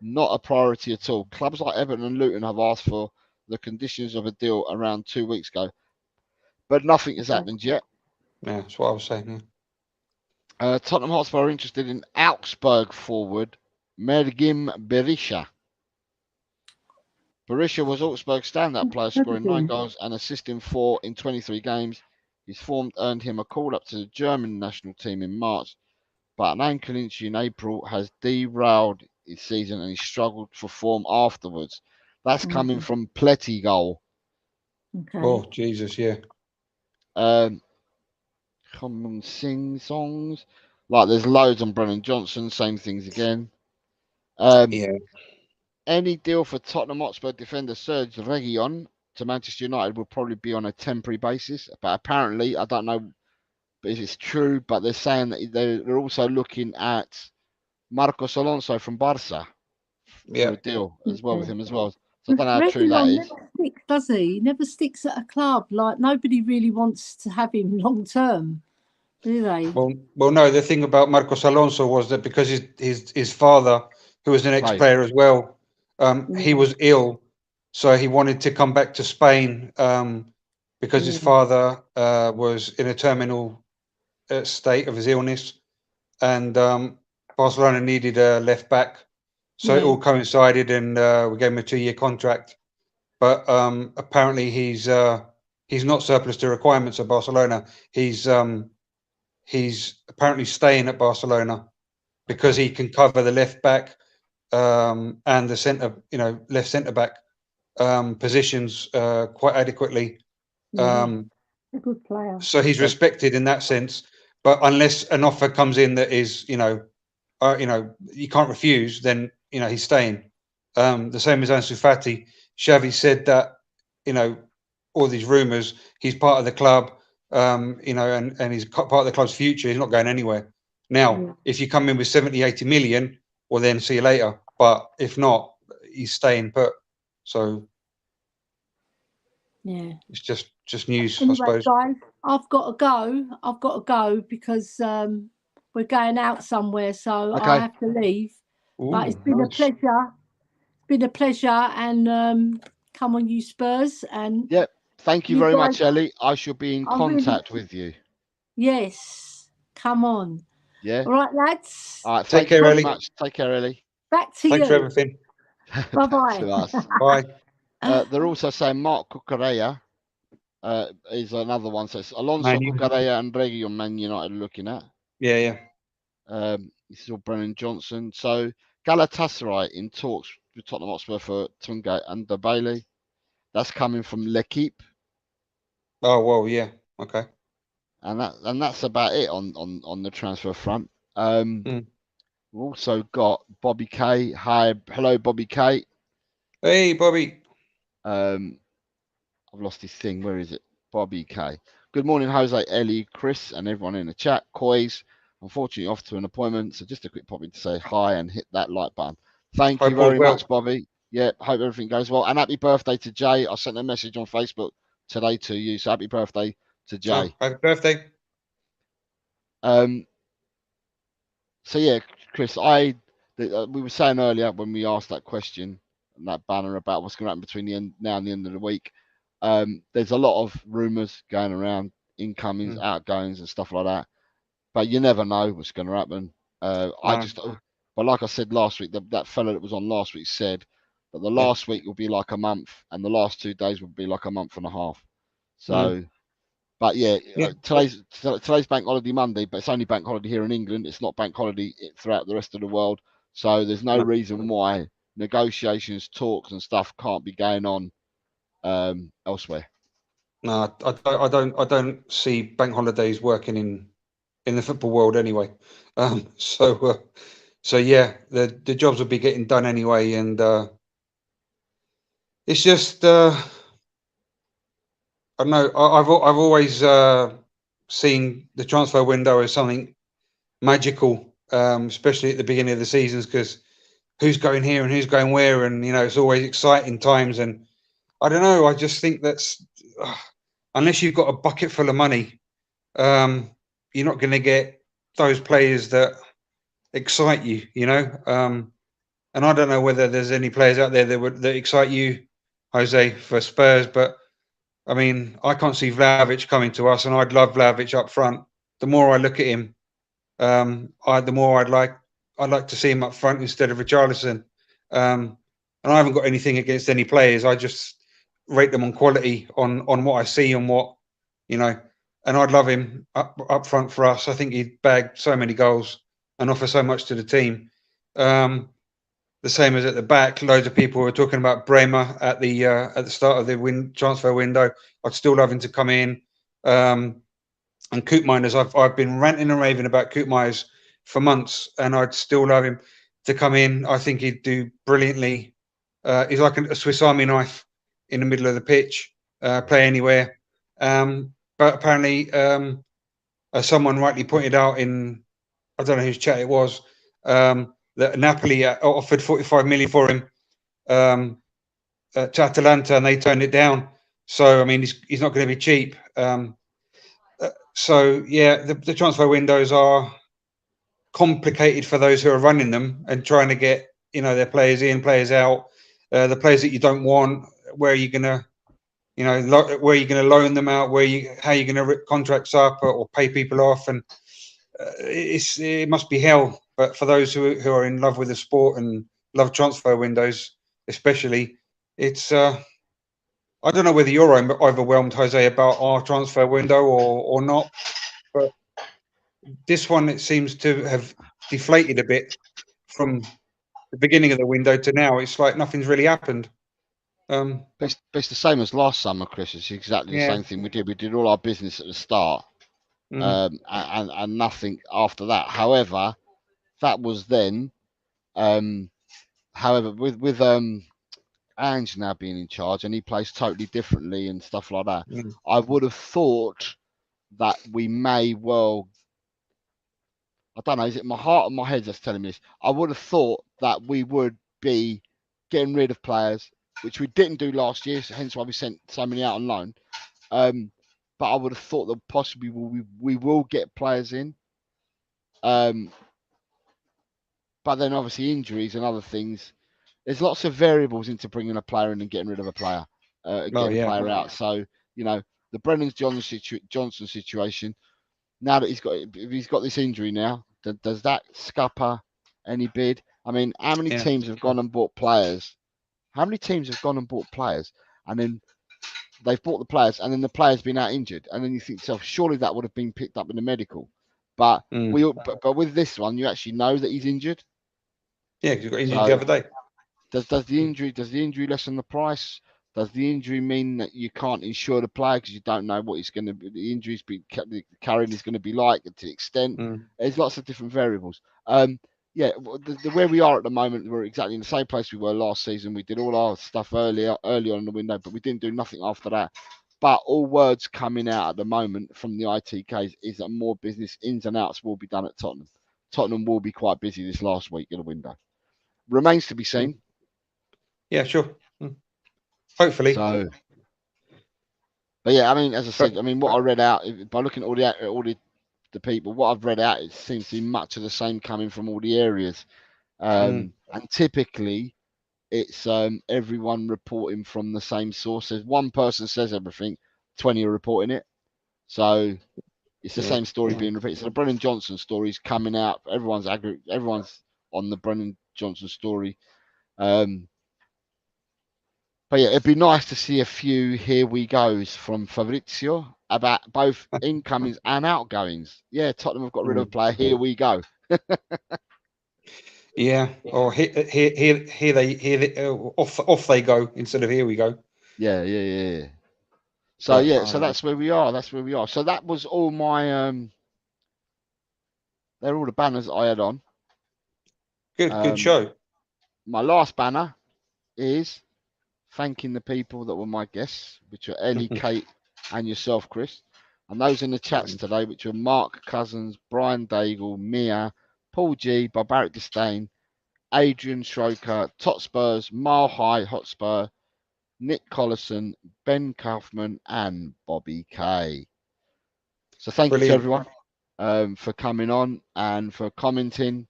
not a priority at all. Clubs like Everton and Luton have asked for the conditions of a deal around 2 weeks ago, but nothing has happened yet. Yeah, that's what I was saying. Tottenham Hotspur are interested in Augsburg forward Mergim Berisha. Berisha was Augsburg's standout player, scoring 9 goals and assisting 4 in 23 games. His form earned him a call up to the German national team in March, but an ankle injury in April has derailed his season and he struggled for form afterwards. That's coming from Pletty-Goal. Okay. Oh, Jesus, yeah. Common sing songs. Like there's loads on Brennan Johnson, same things again. Yeah. Any deal for Tottenham Hotspur defender Serge Reguilon to Manchester United will probably be on a temporary basis. But apparently, I don't know if it's true, but they're saying that they're also looking at Marcos Alonso from Barca for a deal as well with him as well. So I don't know how true that is. Never sticks, does he? He never sticks at a club. Like nobody really wants to have him long term, do they? Well, no. The thing about Marcos Alonso was that because his father, who was an ex-player as well, he was ill, so he wanted to come back to Spain because his father was in a terminal state of his illness, and Barcelona needed a left back, so it all coincided, and we gave him a 2-year contract. But apparently he's not surplus to requirements of Barcelona. He's apparently staying at Barcelona because he can cover the left back and the left centre back positions quite adequately. A good player. So he's respected in that sense. But unless an offer comes in that is, you can't refuse, then he's staying. The same as Ansu Fati. Xavi said that, all these rumours, he's part of the club, and he's part of the club's future. He's not going anywhere. Now, if you come in with 70, 80 million, well, then see you later. But if not, he's staying put. So it's just news, anyway, I suppose. Guys, I've got to go because we're going out somewhere, so I have to leave. But it's been a pleasure. It's been a pleasure, and come on, you Spurs, and thank you very much, Elly. I shall be in contact with you. Yes, come on. Yeah. All right, lads. All right. Take care, very Elly. much. Take care, Elly. Back to you. Thanks for everything. Bye-bye. Bye. They're also saying Mark Cucurella is another one. So it's Alonso, Cucurella, and Reguilon Man United are looking at. Yeah. This is all Brennan Johnson. So Galatasaray in talks with Tottenham Hotspur for Tunga and the Bailey. That's coming from L'Equipe. Oh well, yeah. Okay. And that's about it on the transfer front. We've also got Bobby K. Hello, Bobby K. Hey, Bobby. I've lost his thing. Where is it? Bobby K. Good morning, Jose, Elly, Chris, and everyone in the chat. Coys, unfortunately off to an appointment, so just a quick pop in to say hi and hit that like button. Thank you very much, Bobby. Yeah, hope everything goes well. And happy birthday to Jay. I sent a message on Facebook today to you. So happy birthday to Jay. Happy birthday. So yeah, Chris, we were saying earlier when we asked that question and that banner about what's going to happen between the end now and the end of the week. There's a lot of rumours going around, incomings, outgoings, and stuff like that. But you never know what's going to happen. But like I said last week, that fella that was on last week said that the last week will be like a month, and the last 2 days will be like a month and a half. So, but yeah, today's bank holiday Monday, but it's only bank holiday here in England. It's not bank holiday throughout the rest of the world. So there's no reason why negotiations, talks, and stuff can't be going on elsewhere. No, I don't see bank holidays working in the football world anyway. So yeah, the jobs will be getting done anyway, and it's just I don't know. I've always seen the transfer window as something magical, especially at the beginning of the seasons, because who's going here and who's going where, and it's always exciting times. And I don't know. I just think that's unless you've got a bucket full of money, you're not going to get those players that excite you. And I don't know whether there's any players out there that excite you, Jose, for Spurs. But I mean, I can't see Vlahovic coming to us, and I'd love Vlahovic up front. The more I look at him, the more I'd like to see him up front instead of Richarlison. And I haven't got anything against any players. I just rate them on quality, on what I see and what And I'd love him up front for us. I think he'd bag so many goals and offer so much to the team. The same as at the back, loads of people were talking about Bremer at the start of the transfer window. I'd still love him to come in. And Koopmeiners, I've been ranting and raving about Koopmeiners for months, and I'd still love him to come in. I think he'd do brilliantly. He's like a Swiss Army knife in the middle of the pitch, play anywhere. But apparently, as someone rightly pointed out I don't know whose chat it was, that Napoli offered 45 million for him to Atalanta, and they turned it down. So I mean, he's not going to be cheap. So yeah, the transfer windows are complicated for those who are running them and trying to get their players in, players out, the players that you don't want. Where are you going to, where are you going to loan them out? How are you going to rip contracts up or pay people off? And it must be hell. But for those who are in love with the sport and love transfer windows, especially, it's I don't know whether you're overwhelmed, Jose, about our transfer window or not, but this one, it seems to have deflated a bit from the beginning of the window to now. It's like nothing's really happened. But it's the same as last summer, Chris. It's exactly the same thing we did. We did all our business at the start, and nothing after that. However, that was then. However, with Ange now being in charge, and he plays totally differently and stuff like that, I would have thought that we may well. I don't know. Is it my heart or my head that's telling me this? I would have thought that we would be getting rid of players, which we didn't do last year, so hence why we sent so many out on loan. But I would have thought that possibly we will get players in. But then obviously injuries and other things. There's lots of variables into bringing a player in and getting rid of a player, getting a player out. So the Brennan Johnson situation. Now that he's got this injury now, does that scupper any bid? I mean, how many teams have gone and bought players? How many teams have gone and bought players, and then they've bought the players, and then the player's been out injured, and then you think to yourself, surely that would have been picked up in the medical. But but with this one, you actually know that he's injured. Yeah, because he got injured the other day. Does the injury lessen the price? Does the injury mean that you can't insure the player because you don't know what he's going to be, the injuries carrying is going to be like to the extent? There's lots of different variables. Where we are at the moment, we're exactly in the same place we were last season. We did all our stuff early on in the window, but we didn't do nothing after that. But all words coming out at the moment from the ITKs is that more business ins and outs will be done at Tottenham. Tottenham will be quite busy this last week in the window. Remains to be seen. Yeah, sure. Hopefully. So, but yeah, I mean, as I said, I mean, what I read out by looking at all the people, what I've read out, it seems to be much of the same coming from all the areas, and typically it's everyone reporting from the same sources. One person says everything, 20 are reporting it, so it's the same story being repeated. So the Brennan Johnson story is coming out. Everyone's on the Brennan Johnson story. But yeah, it'd be nice to see a few here we goes from Fabrizio about both incomings and outgoings. Yeah, Tottenham have got rid of a player. Here we go. Yeah, or here they off they go instead of here we go. Yeah. So yeah, so that's where we are. That's where we are. So that was all my they're all the banners I had on. Good show. My last banner is thanking the people that were my guests, which are Elly, Kate, and yourself, Chris. And those in the chats today, which are Mark Cousins, Brian Daigle, Mia, Paul G, Barbaric Disdain, Adrian Schroker, Tot Spurs, Mile High Hotspur, Nick Collison, Ben Kaufman, and Bobby K. So thank you to everyone for coming on and for commenting.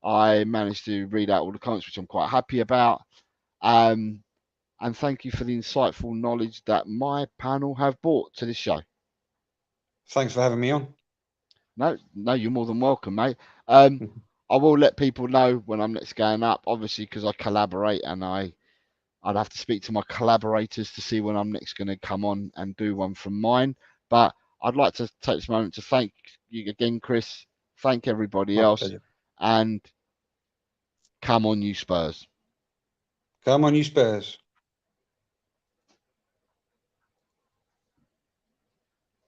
I managed to read out all the comments, which I'm quite happy about. And thank you for the insightful knowledge that my panel have brought to this show. Thanks for having me on. No, you're more than welcome, mate. I will let people know when I'm next going up, obviously, because I collaborate and I'd have to speak to my collaborators to see when I'm next going to come on and do one from mine. But I'd like to take this moment to thank you again, Chris. Thank everybody My else. pleasure. And come on, you Spurs. Come on, you Spurs.